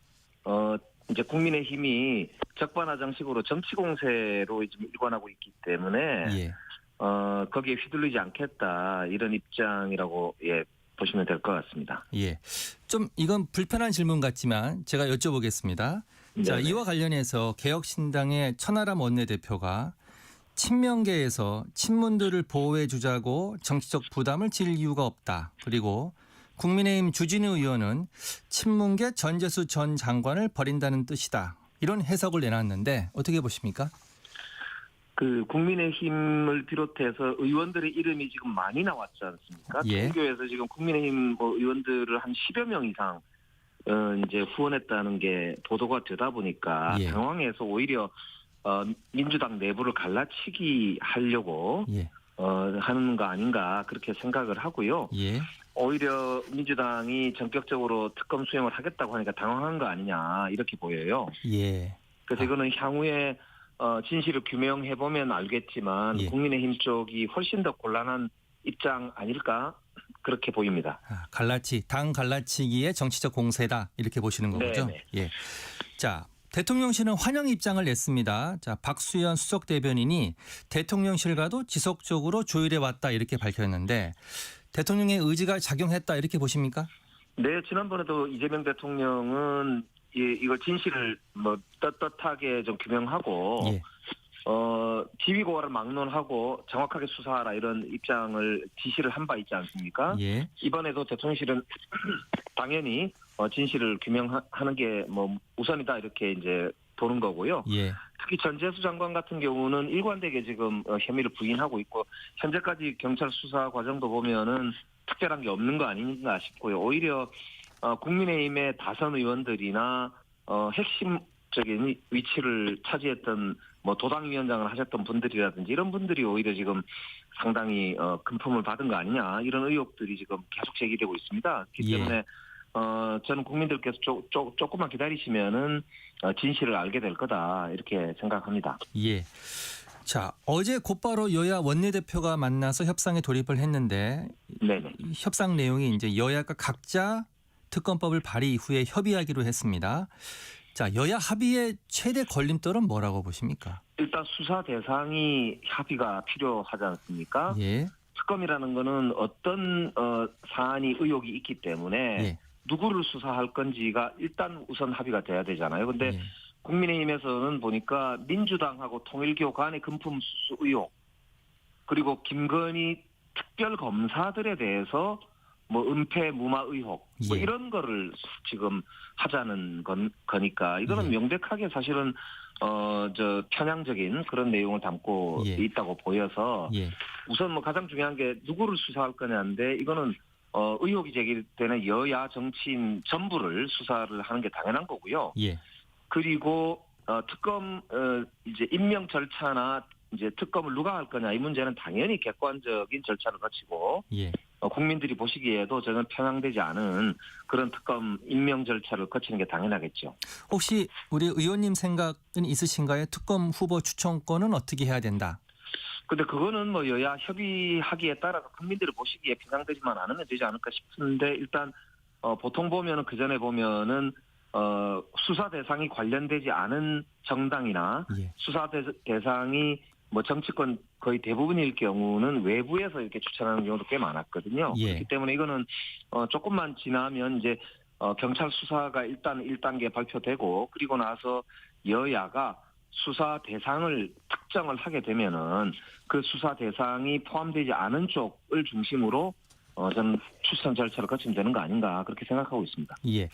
이제 국민의힘이 적반하장식으로 정치 공세로 지금 일관하고 있기 때문에 예, 거기에 휘둘리지 않겠다 이런 입장이라고 보시면 될 것 같습니다. 예. 좀 이건 불편한 질문 같지만 제가 여쭤보겠습니다. 자, 네네. 이와 관련해서 개혁신당의 천하람 원내대표가 친명계에서 친문들을 보호해 주자고 정치적 부담을 질 이유가 없다. 그리고 국민의힘 주진우 의원은 친문계 전재수 전 장관을 버린다는 뜻이다. 이런 해석을 내놨는데 어떻게 보십니까? 그 국민의힘을 비롯해서 의원들의 이름이 지금 많이 나왔지 않습니까? 예. 통교에서 지금 국민의힘 의원들을 한 10여 명 이상 이제 후원했다는 게 보도가 되다 보니까 예. 당황해서 오히려 민주당 내부를 갈라치기 하려고 예, 하는 거 아닌가 그렇게 생각을 하고요. 예, 오히려 민주당이 전격적으로 특검 수용을 하겠다고 하니까 당황한 거 아니냐 이렇게 보여요. 예. 그래서 이거는 향후에 진실을 규명해 보면 알겠지만 예. 국민의힘 쪽이 훨씬 더 곤란한 입장 아닐까 그렇게 보입니다. 당 갈라치기의 정치적 공세다 이렇게 보시는 거죠? 네네. 예. 자, 대통령실은 환영 입장을 냈습니다. 자, 박수현 수석 대변인이 대통령실과도 지속적으로 조율해 왔다 이렇게 밝혔는데 대통령의 의지가 작용했다 이렇게 보십니까? 네, 지난번에도 이재명 대통령은 이걸 진실을 떳떳하게 좀 규명하고 예. 지위고하를 막론하고 정확하게 수사하라 이런 입장을 지시를 한 바 있지 않습니까? 예. 이번에도 대통령실은 당연히 진실을 규명하는 게 우선이다 이렇게 이제 보는 거고요. 예. 특히 전재수 장관 같은 경우는 일관되게 지금 혐의를 부인하고 있고 현재까지 경찰 수사 과정도 보면은 특별한 게 없는 거 아닌가 싶고요. 오히려 국민의힘의 다선 의원들이나 핵심적인 위치를 차지했던 도당위원장을 하셨던 분들이라든지 이런 분들이 오히려 지금 상당히 금품을 받은 거 아니냐 이런 의혹들이 지금 계속 제기되고 있습니다. 그렇기 예. 때문에 저는 국민들께서 조금만 기다리시면은 진실을 알게 될 거다 이렇게 생각합니다. 예. 자, 어제 곧바로 여야 원내대표가 만나서 협상에 돌입을 했는데 네네. 이 협상 내용이 이제 여야가 각자 특검법을 발의 이후에 협의하기로 했습니다. 자, 여야 합의의 최대 걸림돌은 뭐라고 보십니까? 일단 수사 대상이 협의가 필요하지 않습니까? 예. 특검이라는 거는 어떤 사안이 의혹이 있기 때문에 예. 누구를 수사할 건지가 일단 우선 합의가 돼야 되잖아요. 근데 예. 국민의힘에서는 보니까 민주당하고 통일교 간의 금품 수수 의혹 그리고 김건희 특별 검사들에 대해서 은폐 무마 의혹 예. 이런 거를 지금 하자는 거니까 이거는 예. 명백하게 사실은 편향적인 그런 내용을 담고 예. 있다고 보여서 예. 우선 뭐 가장 중요한 게 누구를 수사할 거냐인데 이거는 의혹이 제기되는 여야 정치인 전부를 수사를 하는 게 당연한 거고요. 예. 그리고 특검 이제 임명 절차나 이제 특검을 누가 할 거냐 이 문제는 당연히 객관적인 절차를 거치고 예. 국민들이 보시기에도 저는 편향되지 않은 그런 특검 임명 절차를 거치는 게 당연하겠죠. 혹시 우리 의원님 생각은 있으신가요? 특검 후보 추천권은 어떻게 해야 된다? 근데 그거는 뭐 여야 협의하기에 따라서 국민들이 보시기에 편향되지만 않으면 되지 않을까 싶은데 일단 보통 보면은 그 전에 보면은 수사 대상이 관련되지 않은 정당이나 예. 수사 대상이 뭐 정치권 거의 대부분일 경우는 외부에서 이렇게 추천하는 경우도 꽤 많았거든요. 예. 그렇기 때문에 이거는 조금만 지나면 이제 경찰 수사가 일단 1단계 발표되고 그리고 나서 여야가 수사 대상을 특정을 하게 되면은 그 수사 대상이 포함되지 않은 쪽을 중심으로 저는 추천 절차를 거치면 되는 거 아닌가 그렇게 생각하고 있습니다. 예.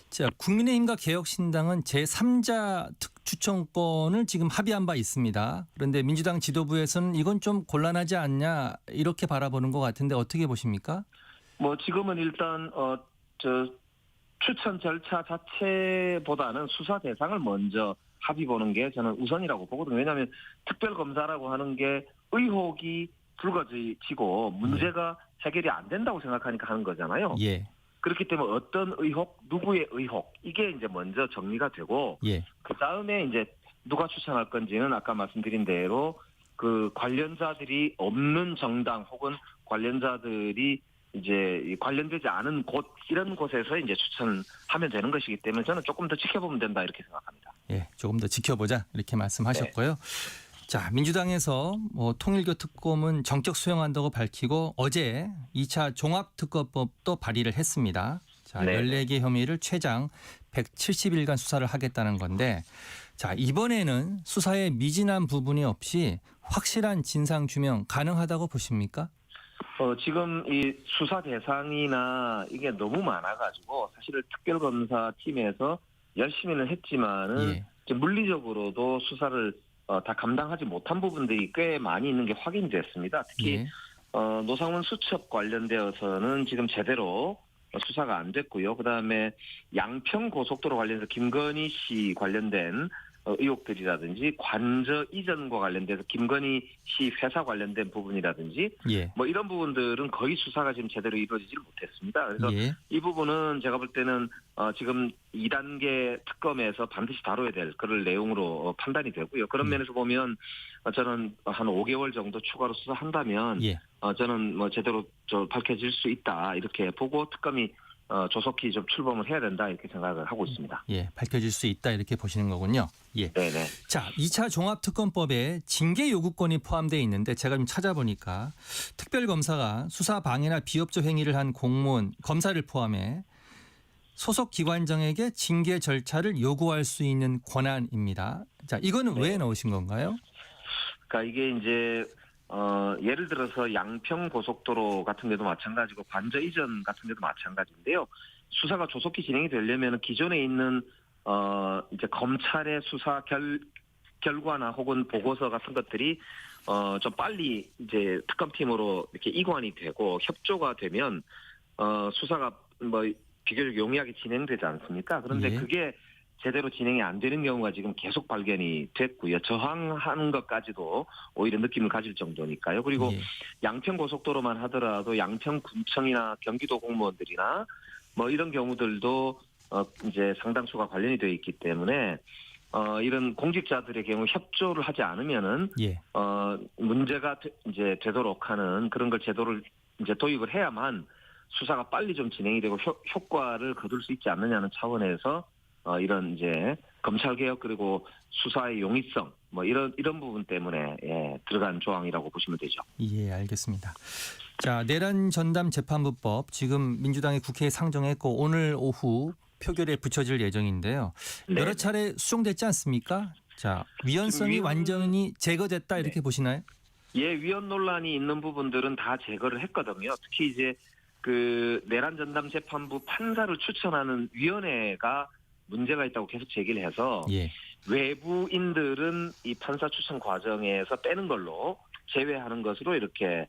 자, 국민의힘과 개혁신당은 제3자 추천권을 지금 합의한 바 있습니다. 그런데 민주당 지도부에서는 이건 좀 곤란하지 않냐 이렇게 바라보는 것 같은데 어떻게 보십니까? 뭐 지금은 일단 추천 절차 자체보다는 수사 대상을 먼저 합의 보는 게 저는 우선이라고 보거든요. 왜냐하면 특별검사라고 하는 게 의혹이 불거지고 문제가 해결이 안 된다고 생각하니까 하는 거잖아요. 예. 그렇기 때문에 어떤 의혹, 누구의 의혹 이게 이제 먼저 정리가 되고 예. 그 다음에 이제 누가 추천할 건지는 아까 말씀드린 대로 그 관련자들이 없는 정당 혹은 관련자들이 이제 관련되지 않은 곳 이런 곳에서 이제 추천하면 되는 것이기 때문에 저는 조금 더 지켜보면 된다 이렇게 생각합니다. 예. 조금 더 지켜보자 이렇게 말씀하셨고요. 자, 민주당에서 통일교 특검은 전격 수용한다고 밝히고 어제 2차 종합특검법도 발의를 했습니다. 자, 네. 14개 혐의를 최장 170일간 수사를 하겠다는 건데 자, 이번에는 수사에 미진한 부분이 없이 확실한 진상 규명 가능하다고 보십니까? 지금 이 수사 대상이나 이게 너무 많아가지고 사실은 특별검사 팀에서 열심히는 했지만은 예. 이제 물리적으로도 수사를 다 감당하지 못한 부분들이 꽤 많이 있는 게 확인됐습니다. 특히 예. 노상원 수첩 관련되어서는 지금 제대로 수사가 안 됐고요. 그다음에 양평 고속도로 관련해서 김건희 씨 관련된 의혹들이라든지 관저 이전과 관련돼서 김건희 씨 회사 관련된 부분이라든지 예. 뭐 이런 부분들은 거의 수사가 지금 제대로 이루어지지 못했습니다. 그래서 예. 이 부분은 제가 볼 때는 지금 2단계 특검에서 반드시 다뤄야 될 그럴 내용으로 판단이 되고요. 그런 면에서 보면 저는 한 5개월 정도 추가로 수사한다면 예. 저는 뭐 제대로 밝혀질 수 있다 이렇게 보고 특검이 조속히 좀 출범을 해야 된다 이렇게 생각을 하고 있습니다. 예. 밝혀질 수 있다 이렇게 보시는 거군요. 예. 네네. 자, 2차 종합특검법에 징계 요구권이 포함되어 있는데 제가 좀 찾아보니까 특별검사가 수사 방해나 비협조 행위를 한 공무원, 검사를 포함해 소속 기관장에게 징계 절차를 요구할 수 있는 권한입니다. 자, 이거는 왜 넣으신 건가요? 그러니까 이게 이제 예를 들어서 양평 고속도로 같은 데도 마찬가지고 관저 이전 같은 데도 마찬가지인데요. 수사가 조속히 진행이 되려면 기존에 있는 이제 검찰의 수사 결과나 혹은 보고서 같은 것들이 좀 빨리 이제 특검팀으로 이렇게 이관이 되고 협조가 되면 수사가 뭐 비교적 용이하게 진행되지 않습니까? 그런데 예. 그게 제대로 진행이 안 되는 경우가 지금 계속 발견이 됐고요. 저항하는 것까지도 오히려 느낌을 가질 정도니까요. 그리고 예. 양평 고속도로만 하더라도 양평군청이나 경기도 공무원들이나 뭐 이런 경우들도 이제 상당수가 관련이 되어 있기 때문에 이런 공직자들의 경우 협조를 하지 않으면은 예. 문제가 이제 되도록 하는 그런 걸 제도를 이제 도입을 해야만 수사가 빨리 좀 진행이 되고 효과를 거둘 수 있지 않느냐는 차원에서 이런 이제 검찰 개혁 그리고 수사의 용이성 뭐 이런 부분 때문에 들어간 조항이라고 보시면 되죠. 예, 알겠습니다. 자, 내란 전담 재판부법 지금 민주당이 국회에 상정했고 오늘 오후 표결에 붙여질 예정인데요. 네. 여러 차례 수정됐지 않습니까? 자, 위헌성이 완전히 제거됐다 이렇게 보시나요? 예, 위헌 논란이 있는 부분들은 다 제거를 했거든요. 특히 이제 그 내란 전담 재판부 판사를 추천하는 위원회가 문제가 있다고 계속 제기를 해서 예. 외부인들은 이 판사 추천 과정에서 빼는 걸로 제외하는 것으로 이렇게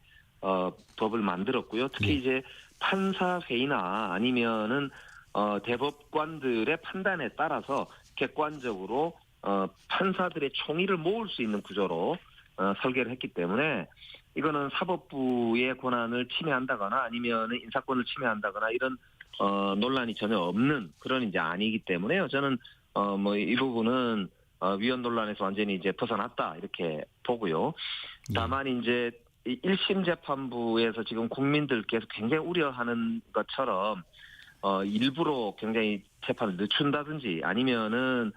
법을 만들었고요. 특히 예. 이제 판사 회의나 아니면은 대법관들의 판단에 따라서 객관적으로 판사들의 총의를 모을 수 있는 구조로 설계를 했기 때문에 이거는 사법부의 권한을 침해한다거나 아니면 인사권을 침해한다거나 이런 논란이 전혀 없는 그런 이제 안이기 때문에요. 저는 뭐 이 부분은 위헌 논란에서 완전히 이제 벗어났다 이렇게 보고요. 다만 이제 1심 재판부에서 지금 국민들께서 굉장히 우려하는 것처럼 일부러 굉장히 재판을 늦춘다든지 아니면은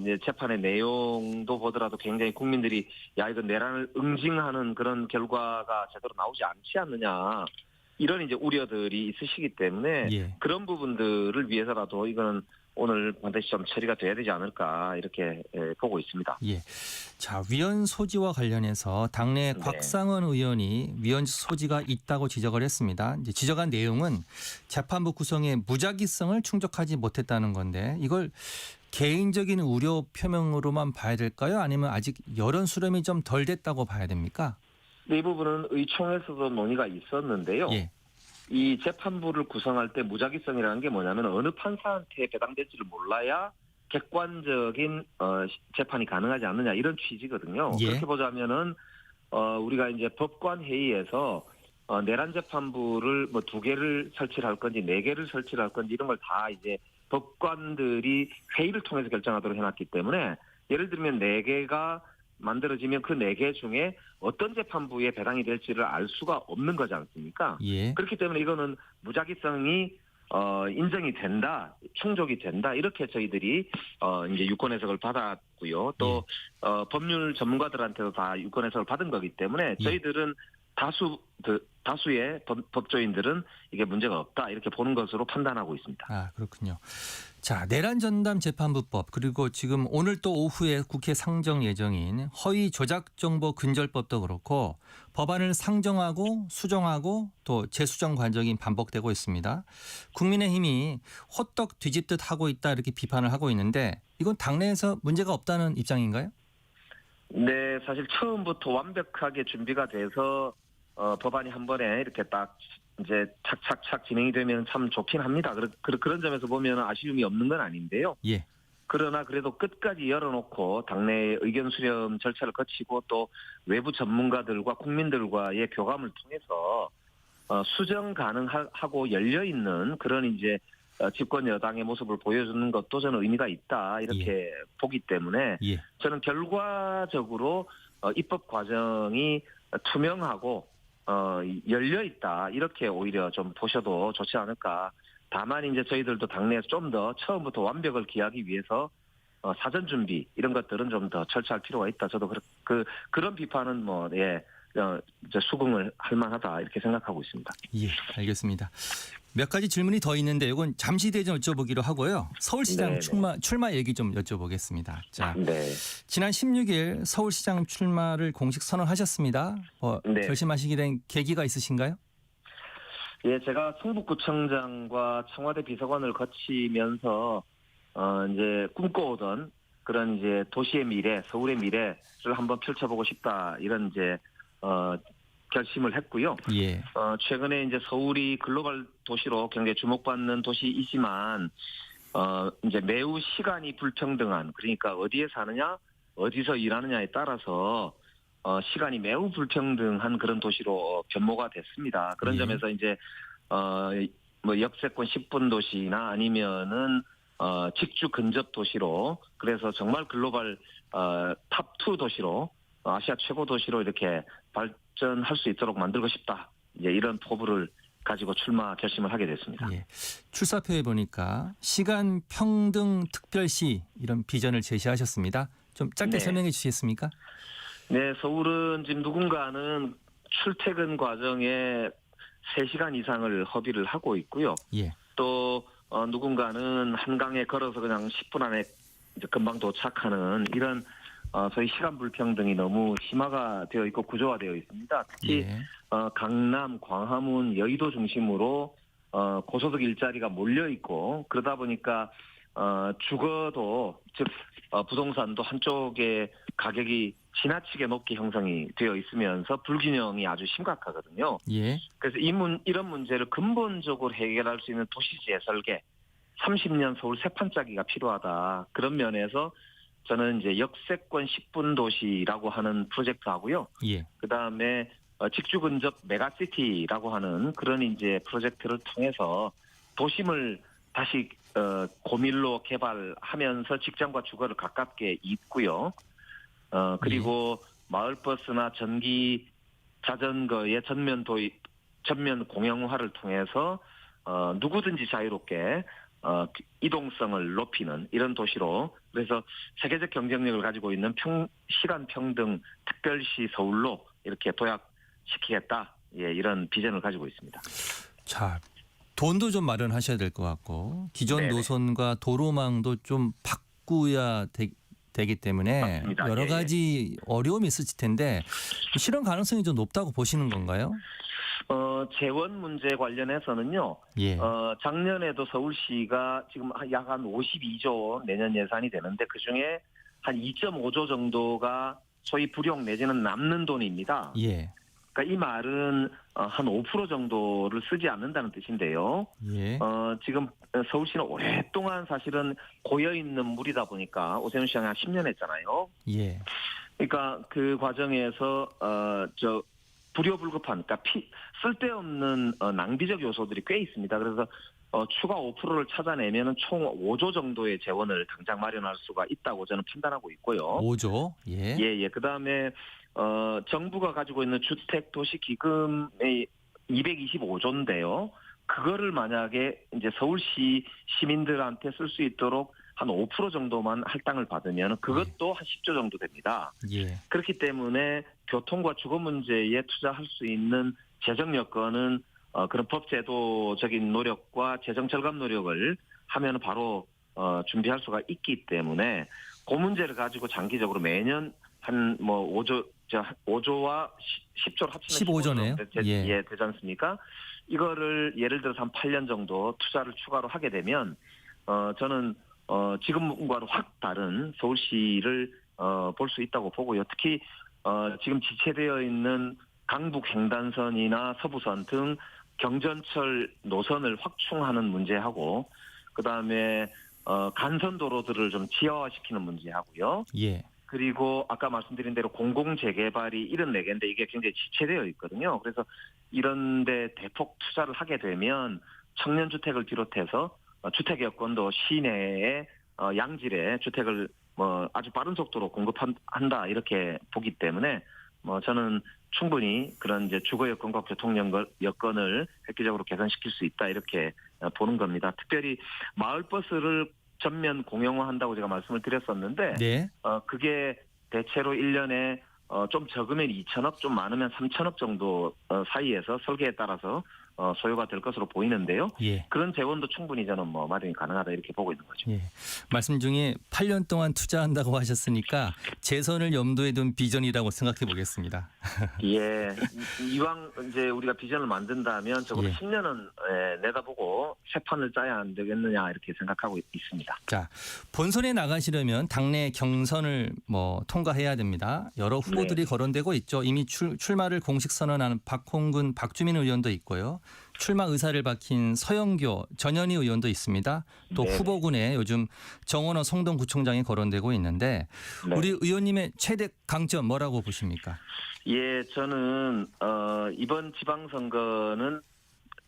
이제 재판의 내용도 보더라도 굉장히 국민들이 야 이건 내란을 응징하는 그런 결과가 제대로 나오지 않지 않느냐 이런 이제 우려들이 있으시기 때문에 예. 그런 부분들을 위해서라도 이거는 오늘 반드시 좀 처리가 돼야 되지 않을까 이렇게 보고 있습니다. 예. 자, 위헌 소지와 관련해서 당내 네. 곽상원 의원이 위헌 소지가 있다고 지적을 했습니다. 이제 지적한 내용은 재판부 구성의 무작위성을 충족하지 못했다는 건데 이걸 개인적인 우려 표명으로만 봐야 될까요? 아니면 아직 여론 수렴이 좀 덜 됐다고 봐야 됩니까? 이 부분은 의총에서도 논의가 있었는데요. 예. 이 재판부를 구성할 때 무작위성이라는 게 뭐냐면 어느 판사한테 배당될지를 몰라야 객관적인 재판이 가능하지 않느냐 이런 취지거든요. 예. 그렇게 보자면은 우리가 이제 법관 회의에서 내란 재판부를 뭐 2개를 설치를 할 건지 4개를 설치를 할 건지 이런 걸 다 이제 법관들이 회의를 통해서 결정하도록 해놨기 때문에 예를 들면 4개가 만들어지면 그 4개 중에 어떤 재판부에 배당이 될지를 알 수가 없는 거지 않습니까? 예. 그렇기 때문에 이거는 무작위성이 인정이 된다, 충족이 된다 이렇게 저희들이 이제 유권 해석을 받았고요. 또 법률 전문가들한테도 다 유권 해석을 받은 거기 때문에 저희들은 다수의 법조인들은 이게 문제가 없다 이렇게 보는 것으로 판단하고 있습니다. 아, 그렇군요. 자, 내란 전담 재판부법 그리고 지금 오늘 또 오후에 국회 상정 예정인 허위 조작 정보 근절법도 그렇고 법안을 상정하고 수정하고 또 재수정 과정이 반복되고 있습니다. 국민의힘이 호떡 뒤집듯 하고 있다 이렇게 비판을 하고 있는데 이건 당내에서 문제가 없다는 입장인가요? 네, 사실 처음부터 완벽하게 준비가 돼서 법안이 한 번에 이렇게 딱 이제 착착착 진행이 되면 참 좋긴 합니다. 그런 점에서 보면 아쉬움이 없는 건 아닌데요. 예. 그러나 그래도 끝까지 열어놓고 당내 의견 수렴 절차를 거치고 또 외부 전문가들과 국민들과의 교감을 통해서 수정 가능하고 열려있는 그런 이제 집권 여당의 모습을 보여주는 것도 저는 의미가 있다 이렇게 보기 때문에 예. 저는 결과적으로 입법 과정이 투명하고 열려 있다 이렇게 오히려 좀 보셔도 좋지 않을까. 다만 이제 저희들도 당내에서 좀 더 처음부터 완벽을 기하기 위해서 사전 준비 이런 것들은 좀 더 철저할 필요가 있다. 저도 그런 비판은 이제 수긍을 할 만하다 이렇게 생각하고 있습니다. 예, 알겠습니다. 몇 가지 질문이 더 있는데 이건 잠시 뒤에 좀 여쭤보기로 하고요. 서울시장 네네. 출마 얘기 좀 여쭤보겠습니다. 자, 네. 지난 16일 서울시장 출마를 공식 선언하셨습니다. 네. 결심하시게 된 계기가 있으신가요? 예, 제가 성북구청장과 청와대 비서관을 거치면서 이제 꿈꿔오던 그런 이제 도시의 미래, 서울의 미래를 한번 펼쳐보고 싶다 이런 이제 결심을 했고요. 예. 최근에 이제 서울이 글로벌 도시로 굉장히 주목받는 도시이지만 이제 매우 시간이 불평등한 그러니까 어디에 사느냐, 어디서 일하느냐에 따라서 시간이 매우 불평등한 그런 도시로 변모가 됐습니다. 그런 예. 점에서 이제 뭐 역세권 10분 도시나 아니면은 직주 근접 도시로 그래서 정말 글로벌 탑2 도시로 아시아 최고 도시로 이렇게 발전할 수 있도록 만들고 싶다. 이제 이런 포부를 가지고 출마 결심을 하게 됐습니다. 예. 출사표에 보니까 시간 평등 특별시 이런 비전을 제시하셨습니다. 좀 짧게 네. 설명해 주시겠습니까? 네, 서울은 지금 누군가는 출퇴근 과정에 3시간 이상을 허비를 하고 있고요. 예. 또 누군가는 한강에 걸어서 그냥 10분 안에 이제 금방 도착하는 이런 소위 시간 불평등이 너무 심화가 되어 있고 구조화되어 있습니다. 특히 예. 강남, 광화문, 여의도 중심으로 고소득 일자리가 몰려 있고 그러다 보니까 주거도 즉 부동산도 한쪽에 가격이 지나치게 높게 형성이 되어 있으면서 불균형이 아주 심각하거든요. 예. 그래서 이런 문제를 근본적으로 해결할 수 있는 도시 재설계, 30년 서울 세 판짜기가 필요하다. 그런 면에서 저는 이제 역세권 10분 도시라고 하는 프로젝트하고요. 예. 그다음에 직주 근접 메가시티라고 하는 그런 이제 프로젝트를 통해서 도심을 다시 고밀로 개발하면서 직장과 주거를 가깝게 잇고요. 그리고 마을버스나 전기 자전거의 전면 공영화를 통해서 누구든지 자유롭게 이동성을 높이는 이런 도시로, 그래서 세계적 경쟁력을 가지고 있는 시간 평등 특별시 서울로 이렇게 도약시키겠다. 예, 이런 비전을 가지고 있습니다. 자, 돈도 좀 마련하셔야 될 것 같고 기존 네네. 노선과 도로망도 좀 바꾸야 되기 때문에 맞습니다. 여러 예, 가지 어려움이 있을 텐데 실현 가능성이 좀 높다고 보시는 건가요? 재원 문제 관련해서는요. 예. 작년에도 서울시가 지금 약 한 52조 내년 예산이 되는데 그중에 한 2.5조 정도가 소위 불용 내지는 남는 돈입니다. 예. 그러니까 이 말은 한 5% 정도를 쓰지 않는다는 뜻인데요. 예. 지금 서울시는 오랫동안 사실은 고여있는 물이다 보니까 오세훈 시장이 한 10년 했잖아요. 예. 그러니까 그 과정에서 불효불급한, 그러니까 쓸데없는 낭비적 요소들이 꽤 있습니다. 그래서 추가 5%를 찾아내면 총 5조 정도의 재원을 당장 마련할 수가 있다고 저는 판단하고 있고요. 5조. 예. 예. 그다음에 정부가 가지고 있는 주택도시기금의 225조인데요. 그거를 만약에 이제 서울시 시민들한테 쓸 수 있도록 한 5% 정도만 할당을 받으면 그것도 한 10조 정도 됩니다. 예. 그렇기 때문에 교통과 주거 문제에 투자할 수 있는 재정 여건은 그런 법제도적인 노력과 재정 절감 노력을 하면 바로 준비할 수가 있기 때문에 그 문제를 가지고 장기적으로 매년 한 5조와 10조를 합치면 15조네요. 예, 되지 않습니까? 이거를 예를 들어서 한 8년 정도 투자를 추가로 하게 되면 저는 지금과는 확 다른 서울시를 볼 수 있다고 보고요. 특히 지금 지체되어 있는 강북 횡단선이나 서부선 등 경전철 노선을 확충하는 문제하고 그다음에 간선도로들을 좀 지하화시키는 문제하고요. 예. 그리고 아까 말씀드린 대로 공공재개발이 74개인데 이게 굉장히 지체되어 있거든요. 그래서 이런 데 대폭 투자를 하게 되면 청년주택을 비롯해서 주택 여건도 시내에 양질의 주택을 아주 빠른 속도로 공급한다 이렇게 보기 때문에 저는 충분히 그런 이제 주거 여건과 교통 여건을 획기적으로 개선시킬 수 있다 이렇게 보는 겁니다. 특별히 마을버스를 전면 공영화한다고 제가 말씀을 드렸었는데 네. 그게 대체로 1년에 좀 적으면 2천억, 좀 많으면 3천억 정도 사이에서 설계에 따라서 소요가 될 것으로 보이는데요. 예. 그런 재원도 충분히 저는 마련이 가능하다 이렇게 보고 있는 거죠. 예. 말씀 중에 8년 동안 투자한다고 하셨으니까 재선을 염두에 둔 비전이라고 생각해 보겠습니다. 예. 이왕 이제 우리가 비전을 만든다면 적어도 예. 10년은 내다보고 새 판을 짜야 안 되겠느냐 이렇게 생각하고 있습니다. 자, 본선에 나가시려면 당내 경선을 통과해야 됩니다. 여러 후보들이 거론되고 있죠. 이미 출마를 공식 선언한 박홍근, 박주민 의원도 있고요. 출마 의사를 밝힌 서영교, 전현희 의원도 있습니다. 또 네네. 후보군에 요즘 정원호 성동구청장이 거론되고 있는데 네. 우리 의원님의 최대 강점 뭐라고 보십니까? 예, 저는 이번 지방선거는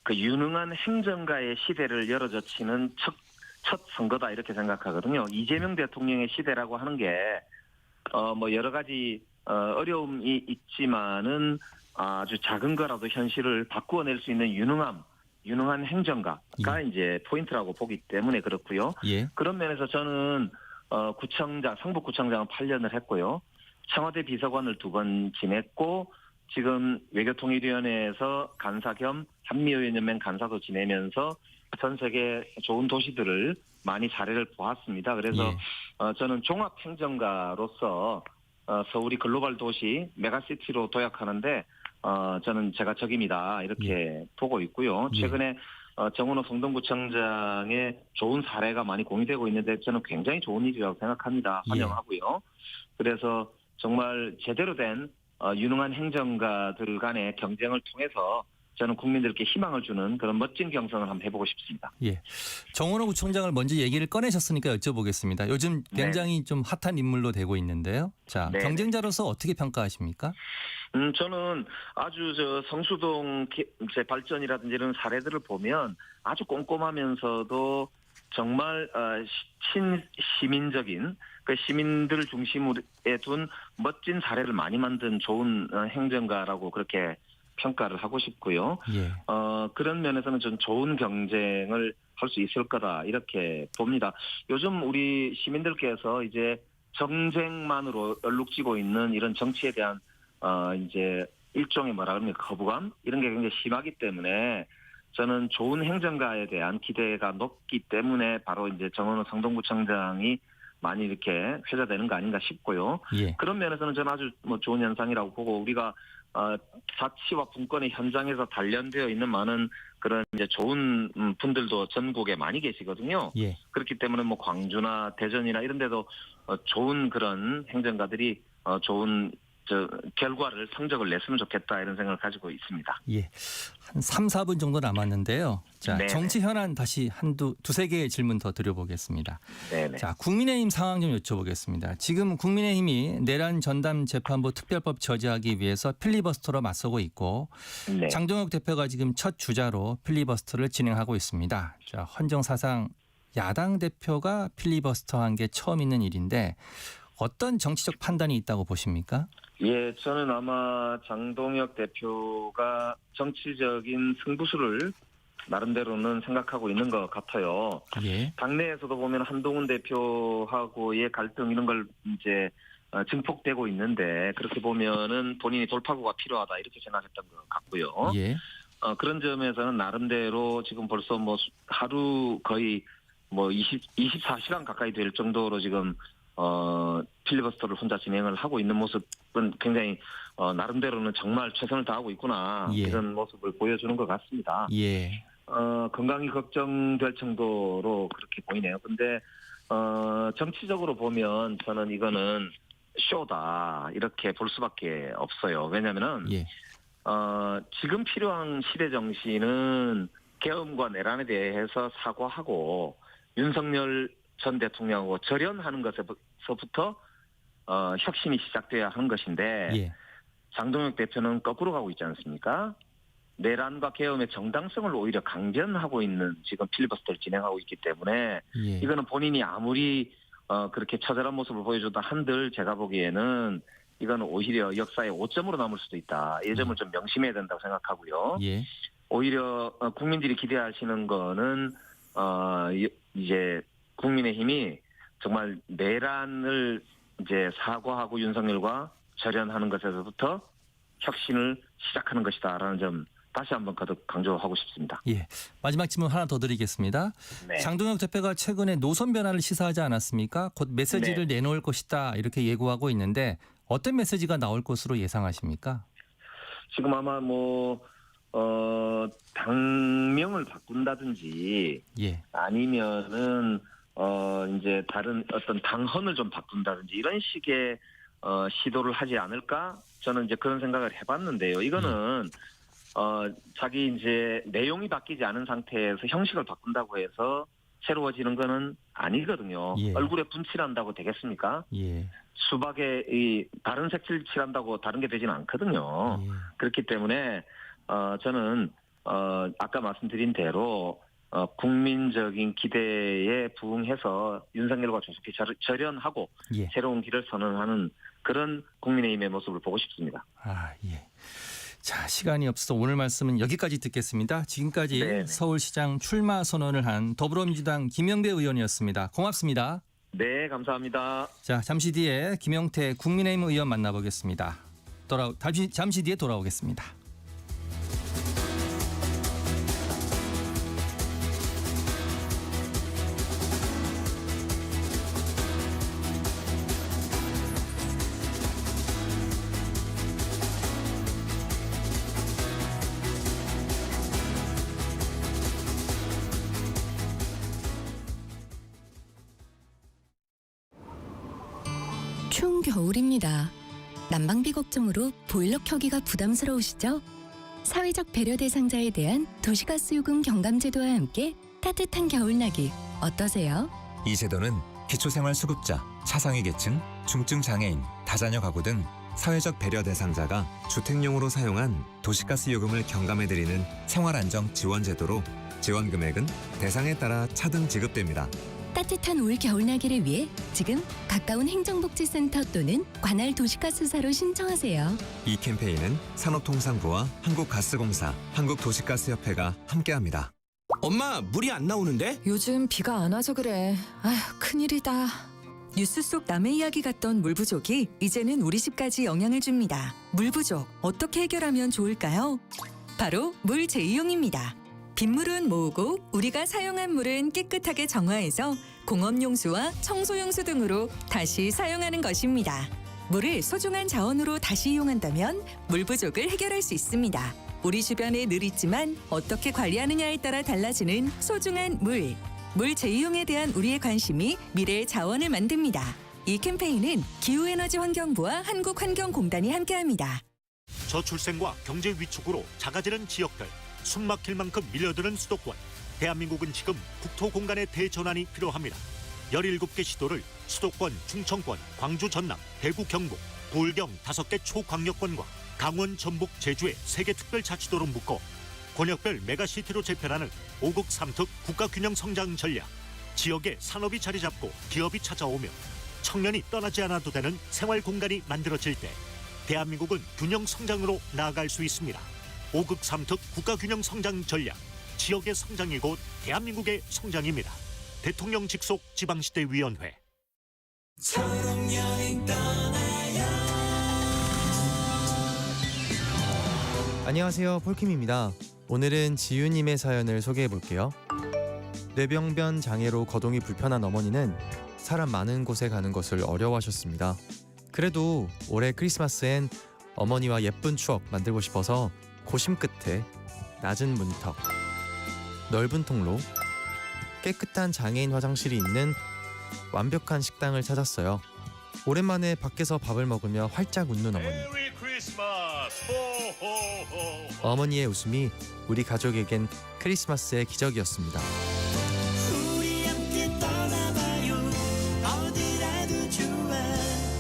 그 유능한 행정가의 시대를 열어젖히는 첫 선거다 이렇게 생각하거든요. 이재명 대통령의 시대라고 하는 게 여러 가지 어려움이 있지만은 아주 작은 거라도 현실을 바꾸어낼 수 있는 유능한 행정가가 이제 포인트라고 보기 때문에 그렇고요. 예. 그런 면에서 저는 성북구청장은 8년을 했고요. 청와대 비서관을 2번 지냈고 지금 외교통일위원회에서 간사 겸 한미의원연맹 간사도 지내면서 전 세계 좋은 도시들을 많이 사례를 보았습니다. 그래서 저는 종합행정가로서 서울이 글로벌 도시 메가시티로 도약하는데 저는 제가 적임이다 이렇게 보고 있고요. 최근에 정원호 성동구청장의 좋은 사례가 많이 공유되고 있는데 저는 굉장히 좋은 일이라고 생각합니다. 환영하고요. 그래서 정말 제대로 된 유능한 행정가들 간의 경쟁을 통해서 저는 국민들께 희망을 주는 그런 멋진 경선을 한번 해보고 싶습니다. 예. 정원호 구청장을 먼저 얘기를 꺼내셨으니까 여쭤보겠습니다. 요즘 굉장히 좀 핫한 인물로 되고 있는데요. 자, 네. 경쟁자로서 어떻게 평가하십니까? 저는 아주 성수동 이제 발전이라든지 이런 사례들을 보면 아주 꼼꼼하면서도 정말 시민적인 그 시민들을 중심으로 둔 멋진 사례를 많이 만든 좋은 행정가라고 그렇게 평가를 하고 싶고요. 예. 그런 면에서는 좀 좋은 경쟁을 할 수 있을 거다 이렇게 봅니다. 요즘 우리 시민들께서 이제 정쟁만으로 얼룩지고 있는 이런 정치에 대한 이제 일종의 거부감 이런 게 굉장히 심하기 때문에 저는 좋은 행정가에 대한 기대가 높기 때문에 바로 이제 정원호 성동구청장이 많이 이렇게 회자되는 거 아닌가 싶고요. 예. 그런 면에서는 저는 아주 좋은 현상이라고 보고 우리가 자치와 분권의 현장에서 단련되어 있는 많은 그런 이제 좋은 분들도 전국에 많이 계시거든요. 예. 그렇기 때문에 광주나 대전이나 이런 데도 좋은 그런 행정가들이 좋은 결과를 성적을 냈으면 좋겠다 이런 생각을 가지고 있습니다. 예. 한 3, 4분 정도 남았는데요. 자, 네네. 정치 현안 다시 두세 개의 질문 더 드려보겠습니다. 네네. 자, 국민의힘 상황 좀 여쭤보겠습니다. 지금 국민의힘이 내란 전담 재판부 특별법 저지하기 위해서 필리버스터로 맞서고 있고 네. 장동혁 대표가 지금 첫 주자로 필리버스터를 진행하고 있습니다. 자, 헌정사상 야당 대표가 필리버스터한 게 처음 있는 일인데 어떤 정치적 판단이 있다고 보십니까? 예, 저는 아마 장동혁 대표가 정치적인 승부수를 나름대로는 생각하고 있는 것 같아요. 예. 당내에서도 보면 한동훈 대표하고의 갈등 이런 걸 이제 증폭되고 있는데 그렇게 보면은 본인이 돌파구가 필요하다 이렇게 생각했던 것 같고요. 예. 그런 점에서는 나름대로 지금 벌써 하루 거의 24시간 가까이 될 정도로 지금 필리버스터를 혼자 진행을 하고 있는 모습은 굉장히 나름대로는 정말 최선을 다하고 있구나 예. 이런 모습을 보여주는 것 같습니다. 예. 건강이 걱정될 정도로 그렇게 보이네요. 근데 정치적으로 보면 저는 이거는 쇼다 이렇게 볼 수밖에 없어요. 왜냐하면은 예. 지금 필요한 시대 정신은 계엄과 내란에 대해서 사과하고 윤석열 전 대통령하고 절연하는 것에서부터 혁신이 시작돼야 하는 것인데 예. 장동혁 대표는 거꾸로 가고 있지 않습니까? 내란과 계엄의 정당성을 오히려 강변하고 있는 지금 필리버스터를 진행하고 있기 때문에 예. 이거는 본인이 아무리 그렇게 처절한 모습을 보여주다 한들 제가 보기에는 이거는 오히려 역사의 오점으로 남을 수도 있다. 이 점을 좀 명심해야 된다고 생각하고요. 예. 오히려 국민들이 기대하시는 거는 이제 국민의힘이 정말 내란을 이제 사과하고 윤석열과 절연하는 것에서부터 혁신을 시작하는 것이다라는 점 다시 한번 거듭 강조하고 싶습니다. 예. 마지막 질문 하나 더 드리겠습니다. 네. 장동혁 대표가 최근에 노선 변화를 시사하지 않았습니까? 곧 메시지를 내놓을 것이다 이렇게 예고하고 있는데 어떤 메시지가 나올 것으로 예상하십니까? 지금 아마 당명을 바꾼다든지 예. 아니면은 이제 다른 어떤 당헌을 좀 바꾼다든지 이런 식의 시도를 하지 않을까? 저는 이제 그런 생각을 해봤는데요. 이거는 자기 이제 내용이 바뀌지 않은 상태에서 형식을 바꾼다고 해서 새로워지는 거는 아니거든요. 예. 얼굴에 분칠한다고 되겠습니까? 예. 수박에 이 다른 색칠 칠한다고 다른 게 되지는 않거든요. 예. 그렇기 때문에 저는 아까 말씀드린 대로 국민적인 기대에 부응해서 윤석열과 조속히 절연하고 예. 새로운 길을 선언하는 그런 국민의힘의 모습을 보고 싶습니다. 아, 예. 자, 시간이 없어서 오늘 말씀은 여기까지 듣겠습니다. 지금까지 네네. 서울시장 출마 선언을 한 더불어민주당 김영대 의원이었습니다. 고맙습니다. 네, 감사합니다. 자, 잠시 뒤에 김영태 국민의힘 의원 만나보겠습니다. 잠시 뒤에 돌아오겠습니다. 추운 겨울입니다. 난방비 걱정으로 보일러 켜기가 부담스러우시죠? 사회적 배려 대상자에 대한 도시가스 요금 경감제도와 함께 따뜻한 겨울나기 어떠세요? 이 제도는 기초생활수급자, 차상위 계층, 중증 장애인, 다자녀 가구 등 사회적 배려 대상자가 주택용으로 사용한 도시가스 요금을 경감해드리는 생활안정 지원제도로 지원 금액은 대상에 따라 차등 지급됩니다. 따뜻한 올 겨울나기를 위해 지금 가까운 행정복지센터 또는 관할 도시가스사로 신청하세요. 이 캠페인은 산업통상부와 한국가스공사, 한국도시가스협회가 함께합니다. 엄마, 물이 안 나오는데? 요즘 비가 안 와서 그래. 아휴, 큰일이다. 뉴스 속 남의 이야기 같던 물 부족이 이제는 우리 집까지 영향을 줍니다. 물 부족 어떻게 해결하면 좋을까요? 바로 물 재이용입니다. 빗물은 모으고 우리가 사용한 물은 깨끗하게 정화해서 공업용수와 청소용수 등으로 다시 사용하는 것입니다. 물을 소중한 자원으로 다시 이용한다면 물 부족을 해결할 수 있습니다. 우리 주변에 늘 있지만 어떻게 관리하느냐에 따라 달라지는 소중한 물. 물 재이용에 대한 우리의 관심이 미래의 자원을 만듭니다. 이 캠페인은 기후에너지환경부와 한국환경공단이 함께합니다. 저출생과 경제 위축으로 작아지는 지역들, 숨막힐 만큼 밀려드는 수도권. 대한민국은 지금 국토 공간의 대전환이 필요합니다. 17개 시도를 수도권, 충청권, 광주, 전남, 대구, 경북, 부울경 5개 초광역권과 강원, 전북, 제주의 3개 특별자치도로 묶어 권역별 메가시티로 재편하는 5국 3특 국가균형 성장 전략. 지역에 산업이 자리 잡고 기업이 찾아오며 청년이 떠나지 않아도 되는 생활 공간이 만들어질 때 대한민국은 균형 성장으로 나아갈 수 있습니다. 5국 3특 국가균형 성장 전략. 지역의 성장이 곧 대한민국의 성장입니다. 대통령 직속 지방시대위원회. 안녕하세요, 폴킴입니다. 오늘은 지유님의 사연을 소개해볼게요. 뇌병변 장애로 거동이 불편한 어머니는 사람 많은 곳에 가는 것을 어려워하셨습니다. 그래도 올해 크리스마스엔 어머니와 예쁜 추억 만들고 싶어서 고심 끝에 낮은 문턱, 넓은 통로, 깨끗한 장애인 화장실이 있는 완벽한 식당을 찾았어요. 오랜만에 밖에서 밥을 먹으며 활짝 웃는 어머니. 어머니의 웃음이 우리 가족에겐 크리스마스의 기적이었습니다. 우리 함께 떠나봐요. 어디라도 좋아,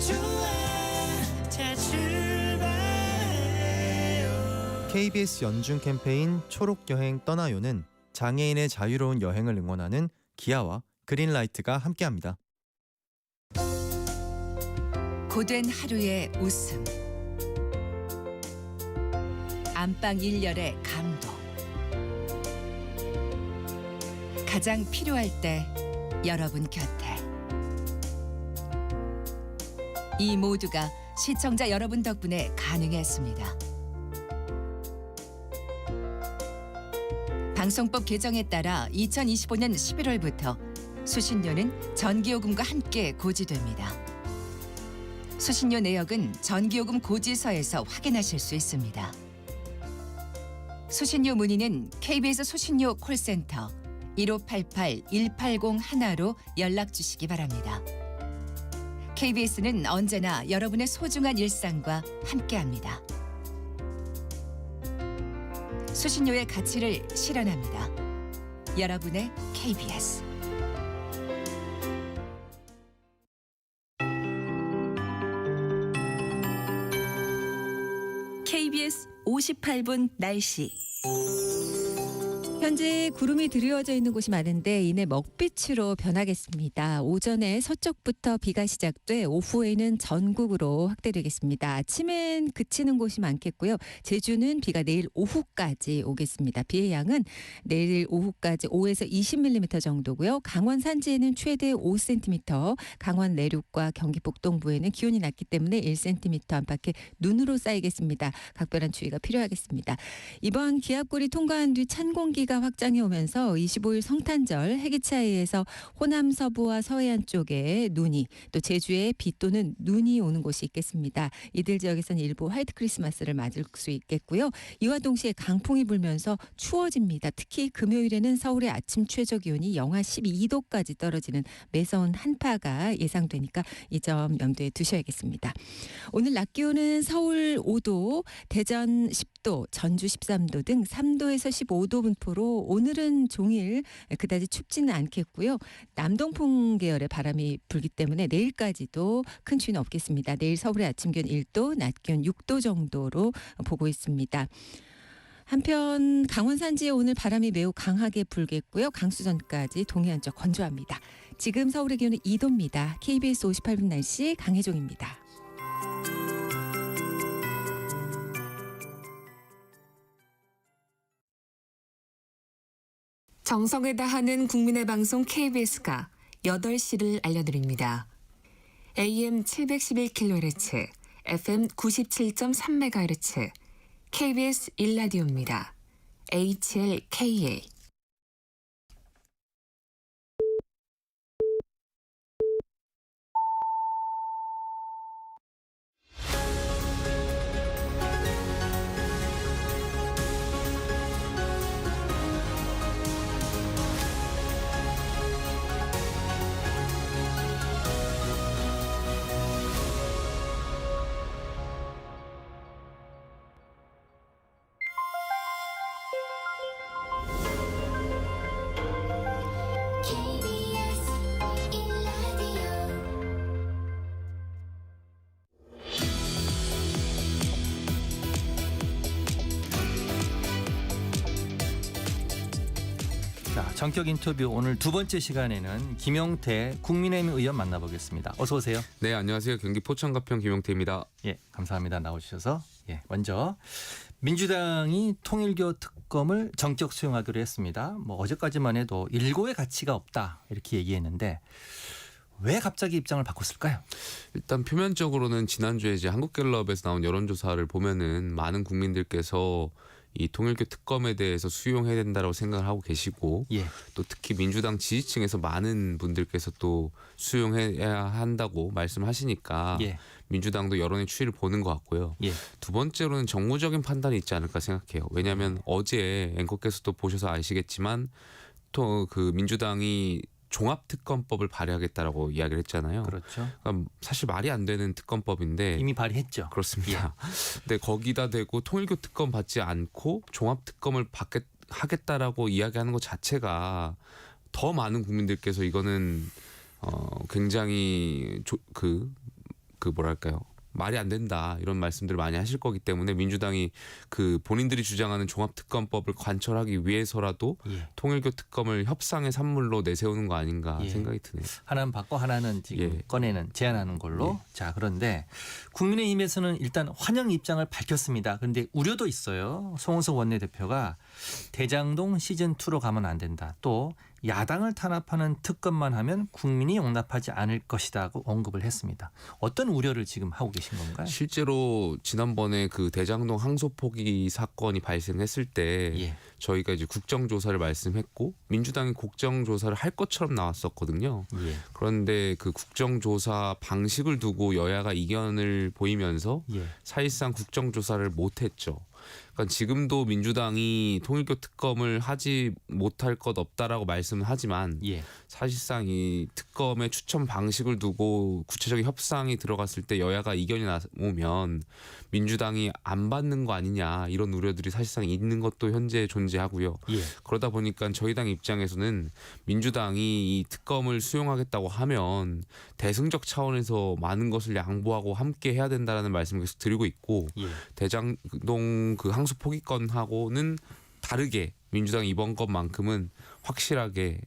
좋아. 자, 출발해요. KBS 연중 캠페인 초록여행 떠나요는 장애인의 자유로운 여행을 응원하는 기아와 그린라이트가 함께합니다. 고된 하루의 웃음, 안방 일렬의 감동, 가장 필요할 때 여러분 곁에. 이 모두가 시청자 여러분 덕분에 가능했습니다. 방송법 개정에 따라 2025년 11월부터 수신료는 전기요금과 함께 고지됩니다. 수신료 내역은 전기요금 고지서에서 확인하실 수 있습니다. 수신료 문의는 KBS 수신료 콜센터 1588-1801로 연락 주시기 바랍니다. KBS는 언제나 여러분의 소중한 일상과 함께합니다. 수신료의 가치를 실현합니다. 여러분의 KBS. KBS 58분 날씨. 현재 구름이 드리워져 있는 곳이 많은데 이내 먹빛으로 변하겠습니다. 오전에 서쪽부터 비가 시작돼 오후에는 전국으로 확대되겠습니다. 아침엔 그치는 곳이 많겠고요. 제주는 비가 내일 오후까지 오겠습니다. 비의 양은 내일 오후까지 5에서 20mm 정도고요. 강원 산지에는 최대 5cm, 강원 내륙과 경기 북동부에는 기온이 낮기 때문에 1cm 안팎의 눈으로 쌓이겠습니다. 각별한 주의가 필요하겠습니다. 이번 기압골이 통과한 뒤 찬 공기가 태풍기가 확장해 오면서 25일 성탄절 해기차이에서 호남 서부와 서해안 쪽에 눈이, 또 제주에 비 또는 눈이 오는 곳이 있겠습니다. 이들 지역에서는 일부 화이트 크리스마스를 맞을 수 있겠고요. 이와 동시에 강풍이 불면서 추워집니다. 특히 금요일에는 서울의 아침 최저 기온이 영하 12도까지 떨어지는 매서운 한파가 예상되니까 이 점 염두에 두셔야겠습니다. 오늘 낮 기온은 서울 5도, 대전 10도, 전주 13도 등 3도에서 15도 분포로 오늘은 종일 그다지 춥지는 않겠고요. 남동풍 계열의 바람이 불기 때문에 내일까지도 큰 추위는 없겠습니다. 내일 서울의 아침 기온 1도, 낮 기온 6도 정도로 보고 있습니다. 한편 강원 산지에 오늘 바람이 매우 강하게 불겠고요. 강수전까지 동해안 쪽 건조합니다. 지금 서울의 기온은 2도입니다. KBS 58분 날씨 강혜종입니다. 정성을 다하는 국민의 방송 KBS가 8시를 알려드립니다. AM 711kHz, FM 97.3MHz, KBS 1라디오입니다. HLKA. 자, 전격 인터뷰 오늘 두 번째 시간에는 김용태 국민의힘 의원 만나보겠습니다. 어서 오세요. 네, 안녕하세요. 경기 포천가평 김용태입니다. 예, 감사합니다. 나오셔서. 예, 먼저 민주당이 통일교 특검을 전격 수용하기로 했습니다. 뭐 어제까지만 해도 일고의 가치가 없다 이렇게 얘기했는데 왜 갑자기 입장을 바꿨을까요? 일단 표면적으로는 지난주에 이제 한국갤럽에서 나온 여론조사를 보면은 많은 국민들께서 이 통일교 특검에 대해서 수용해야 된다고 생각을 하고 계시고 예. 또 특히 민주당 지지층에서 많은 분들께서 또 수용해야 한다고 말씀하시니까 예. 민주당도 여론의 추이를 보는 것 같고요. 예. 두 번째로는 정무적인 판단이 있지 않을까 생각해요. 왜냐하면 어제 앵커께서도 보셔서 아시겠지만 또 그 민주당이 종합특검법을 발의하겠다라고 이야기를 했잖아요. 그렇죠. 그러니까 사실 말이 안 되는 특검법인데 이미 발의했죠. 그렇습니다. 근데 거기다 대고 통일교 특검 받지 않고 종합특검을 하겠다라고 이야기하는 것 자체가 더 많은 국민들께서 이거는 굉장히 뭐랄까요? 말이 안 된다 이런 말씀들을 많이 하실 거기 때문에 민주당이 그 본인들이 주장하는 종합특검법을 관철하기 위해서라도 예. 통일교 특검을 협상의 산물로 내세우는 거 아닌가 예. 생각이 드네요. 하나는 받고 하나는 지금 예. 꺼내는 제안하는 걸로. 자, 그런데 국민의힘에서는 일단 환영 입장을 밝혔습니다. 그런데 우려도 있어요. 송원석 원내대표가 대장동 시즌2로 가면 안 된다. 또 야당을 탄압하는 특검만 하면 국민이 용납하지 않을 것이다고 언급을 했습니다. 어떤 우려를 지금 하고 계신 건가요? 실제로 지난번에 그 대장동 항소 포기 사건이 발생했을 때 예. 저희가 이제 국정조사를 말씀했고 민주당이 국정조사를 할 것처럼 나왔었거든요. 예. 그런데 그 국정조사 방식을 두고 여야가 이견을 보이면서 예. 사실상 국정조사를 못했죠. 그러니까 지금도 민주당이 통일교 특검을 하지 못할 것 없다라고 말씀을 하지만 예. 사실상 이 특검의 추천 방식을 두고 구체적인 협상이 들어갔을 때 여야가 이견이 나오면 민주당이 안 받는 거 아니냐 이런 우려들이 사실상 있는 것도 현재 존재하고요. 예. 그러다 보니까 저희 당 입장에서는 민주당이 이 특검을 수용하겠다고 하면 대승적 차원에서 많은 것을 양보하고 함께 해야 된다라는 말씀을 계속 드리고 있고 예. 대장동 그 항소 포기건하고는 다르게 민주당 이번 것만큼은 확실하게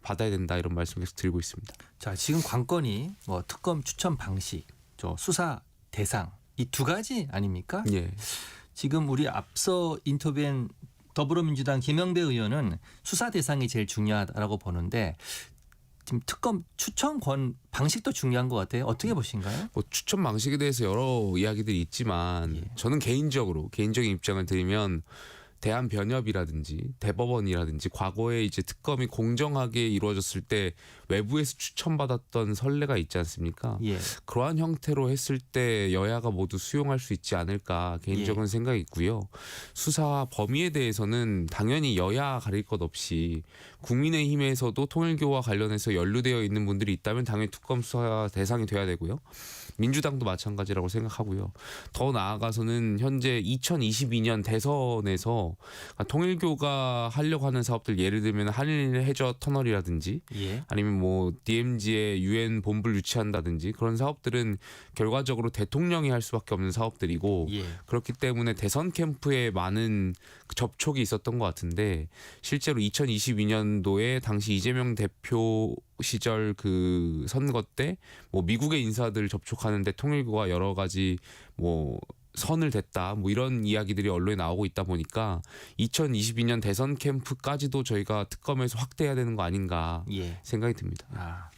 받아야 된다 이런 말씀 계속 드리고 있습니다. 자, 지금 관건이 뭐 특검 추천 방식, 수사 대상 이 두 가지 아닙니까? 예. 지금 우리 앞서 인터뷰한 더불어민주당 김영배 의원은 수사 대상이 제일 중요하다고 보는데 지금 특검 추천권 방식도 중요한 것 같아요. 어떻게 보신가요? 뭐 추천 방식에 대해서 여러 이야기들이 있지만 예. 저는 개인적인 입장을 드리면 대한변협이라든지 대법원이라든지 과거에 이제 특검이 공정하게 이루어졌을 때 외부에서 추천받았던 선례가 있지 않습니까? 예. 그러한 형태로 했을 때 여야가 모두 수용할 수 있지 않을까 개인적인 생각이 있고요. 수사 범위에 대해서는 당연히 여야 가릴 것 없이 국민의힘에서도 통일교와 관련해서 연루되어 있는 분들이 있다면 당연히 특검 수사 대상이 돼야 되고요. 민주당도 마찬가지라고 생각하고요. 더 나아가서는 현재 2022년 대선에서 통일교가 하려고 하는 사업들, 예를 들면 한일 해저 터널이라든지 예. 아니면 뭐 DMZ에 UN 본부를 유치한다든지 그런 사업들은 결과적으로 대통령이 할 수밖에 없는 사업들이고 예. 그렇기 때문에 대선 캠프에 많은 접촉이 있었던 것 같은데 실제로 2022년도에 당시 이재명 대표 시절 그 선거 때 뭐 미국의 인사들 접촉하는데 통일교가 여러 가지 뭐 선을 댔다 뭐 이런 이야기들이 언론에 나오고 있다 보니까 2022년 대선 캠프까지도 저희가 특검에서 확대해야 되는 거 아닌가 예. 생각이 듭니다. 아,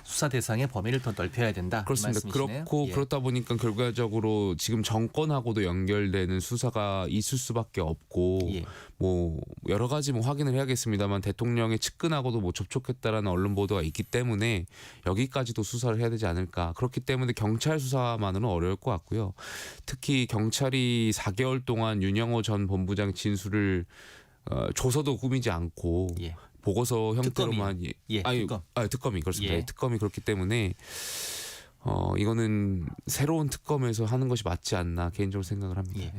수사 대상의 범위를 더 넓혀야 된다. 그렇습니다. 그렇고 예. 그렇다 보니까 결과적으로 지금 정권하고도 연결되는 수사가 있을 수밖에 없고 예. 뭐 여러 가지 뭐 확인을 해야겠습니다만 대통령의 측근하고도 뭐 접촉했다라는 언론 보도가 있기 때문에 여기까지도 수사를 해야 되지 않을까. 그렇기 때문에 경찰 수사만으로는 어려울 것 같고요. 특히 경찰이 4개월 동안 윤영호 전 본부장 진술을 조서도 꾸미지 않고 예. 보고서 형태로만 특검이 그렇습니다. 예. 특검이 그렇기 때문에 이거는 새로운 특검에서 하는 것이 맞지 않나 개인적으로 생각을 합니다. 예.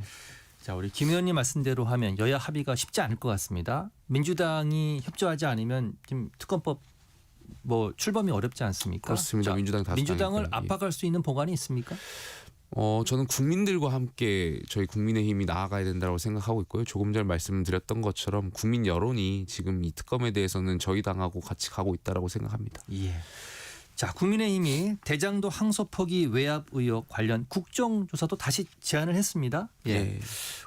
자, 우리 김 의원님 말씀대로 하면 여야 합의가 쉽지 않을 것 같습니다. 민주당이 협조하지 않으면 지금 특검법 뭐 출범이 어렵지 않습니까? 그렇습니다. 자, 민주당이 민주당을 다수당이니까요. 압박할 수 있는 보관이 있습니까? 저는 국민들과 함께 저희 국민의힘이 나아가야 된다고 생각하고 있고요. 조금 전에 말씀드렸던 것처럼 국민 여론이 지금 이 특검에 대해서는 저희 당하고 같이 가고 있다라고 생각합니다. 예. 자, 국민의힘이 대장도 항소 포기 외압 의혹 관련 국정조사도 다시 제안을 했습니다. 예. 네.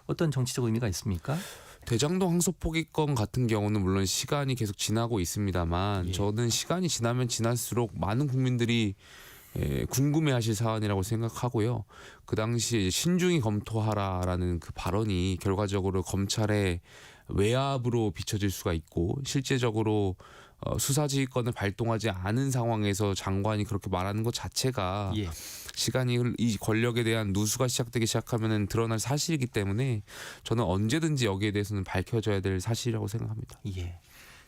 어떤 정치적 의미가 있습니까? 대장동 항소 포기권 같은 경우는 물론 시간이 계속 지나고 있습니다만 예. 저는 시간이 지나면 지날수록 많은 국민들이 궁금해하실 사안이라고 생각하고요. 그 당시에 신중히 검토하라라는 그 발언이 결과적으로 검찰의 외압으로 비춰질 수가 있고 실제적으로 수사지휘권을 발동하지 않은 상황에서 장관이 그렇게 말하는 것 자체가 예. 시간이 이 권력에 대한 누수가 시작되기 시작하면 드러날 사실이기 때문에 저는 언제든지 여기에 대해서는 밝혀져야 될 사실이라고 생각합니다. 예.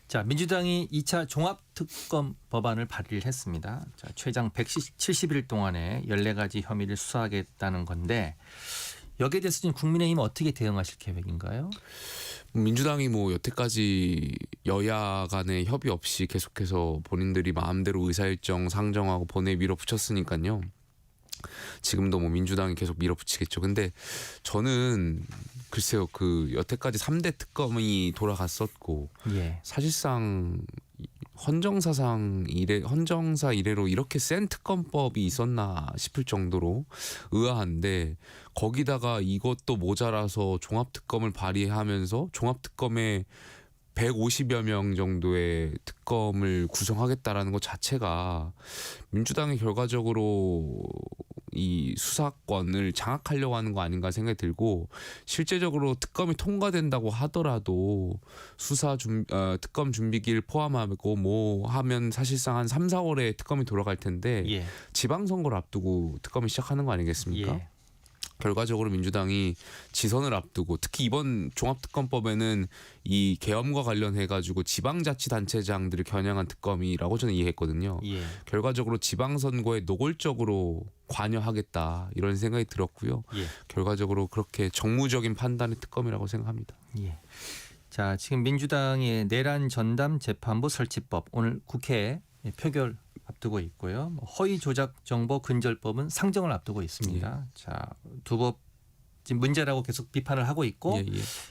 자, 민주당이 2차 종합특검 법안을 발의를 했습니다. 자, 최장 170일 동안에 14가지 혐의를 수사하겠다는 건데 여기에 대해서 지금 국민의힘은 어떻게 대응하실 계획인가요? 민주당이 뭐 여태까지 여야 간의 협의 없이 계속해서 본인들이 마음대로 의사일정 상정하고 본회의 밀어붙였으니까요. 지금도 뭐 민주당이 계속 밀어붙이겠죠. 근데 저는 글쎄요, 그 여태까지 3대 특검이 돌아갔었고 예. 사실상 헌정사 이래로 이렇게 센 특검법이 있었나 싶을 정도로 의아한데 거기다가 이것도 모자라서 종합특검을 발의하면서 종합특검에 150여 명 정도의 특검을 구성하겠다라는 것 자체가 민주당이 결과적으로 이 수사권을 장악하려고 하는 거 아닌가 생각이 들고 실제적으로 특검이 통과된다고 하더라도 특검 준비기를 포함하고 뭐 하면 사실상 한 3, 4월에 특검이 돌아갈 텐데 예. 지방선거를 앞두고 특검이 시작하는 거 아니겠습니까? 예. 결과적으로 민주당이 지선을 앞두고 특히 이번 종합특검법에는 이 계엄과 관련해가지고 지방자치단체장들을 겨냥한 특검이라고 저는 이해했거든요. 예. 결과적으로 지방선거에 노골적으로 관여하겠다 이런 생각이 들었고요. 예. 결과적으로 그렇게 정무적인 판단의 특검이라고 생각합니다. 예. 자, 지금 민주당의 내란 전담 재판부 설치법 오늘 국회에 표결 앞두고 있고요. 허위 조작 정보 근절법은 상정을 앞두고 있습니다. 자, 두 법 지금 문제라고 계속 비판을 하고 있고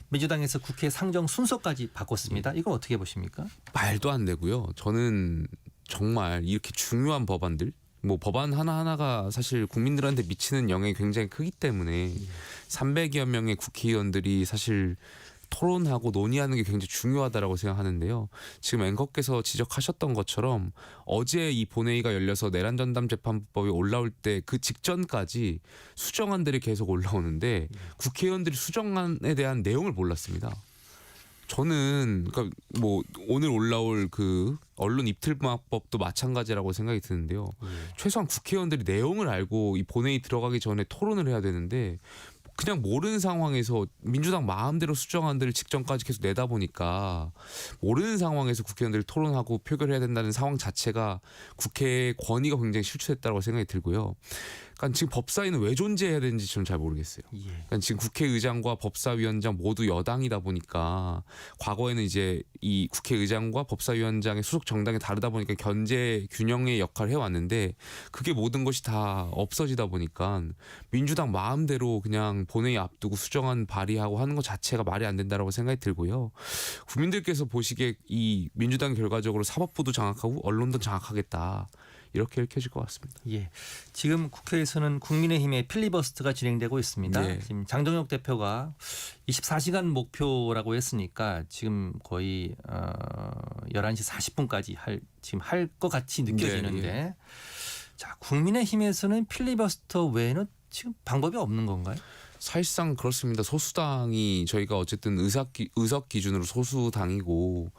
민주당에서 국회 상정 순서까지 바꿨습니다. 이걸 어떻게 보십니까? 말도 안 되고요. 저는 정말 이렇게 중요한 법안들 뭐 법안 하나하나가 사실 국민들한테 미치는 영향이 굉장히 크기 때문에 300여 명의 국회의원들이 사실 토론하고 논의하는 게 굉장히 중요하다라고 생각하는데요. 지금 앵커께서 지적하셨던 것처럼 어제 이 본회의가 열려서 내란 전담 재판법이 올라올 때 그 직전까지 수정안들이 계속 올라오는데 국회의원들이 수정안에 대한 내용을 몰랐습니다. 저는 그러니까 뭐 오늘 올라올 그 언론 입틀막법도 마찬가지라고 생각이 드는데요. 최소한 국회의원들이 내용을 알고 이 본회의 들어가기 전에 토론을 해야 되는데 그냥 모르는 상황에서 민주당 마음대로 수정안들을 직전까지 계속 내다 보니까 모르는 상황에서 국회의원들이 토론하고 표결해야 된다는 상황 자체가 국회의 권위가 굉장히 실추됐다고 생각이 들고요. 그러니까 지금 법사위는 왜 존재해야 되는지 저는 잘 모르겠어요. 그러니까 지금 국회의장과 법사위원장 모두 여당이다 보니까 과거에는 이제 이 국회의장과 법사위원장의 소속 정당이 다르다 보니까 견제 균형의 역할을 해왔는데 그게 모든 것이 다 없어지다 보니까 민주당 마음대로 그냥 본회의 앞두고 수정안 발의하고 하는 것 자체가 말이 안 된다라고 생각이 들고요. 국민들께서 보시기에 이 민주당 결과적으로 사법부도 장악하고 언론도 장악하겠다. 이렇게 읽혀질 것 같습니다. 예, 지금 국회에서는 국민의힘의 필리버스터가 진행되고 있습니다. 예. 지금 장동혁 대표가 24시간 목표라고 했으니까 지금 거의 11시 40분까지 지금 할 것 같이 느껴지는데, 예. 자, 국민의힘에서는 필리버스터 외에는 지금 방법이 없는 건가요? 사실상 그렇습니다. 소수당이 저희가 어쨌든 의석 기준으로 소수당이고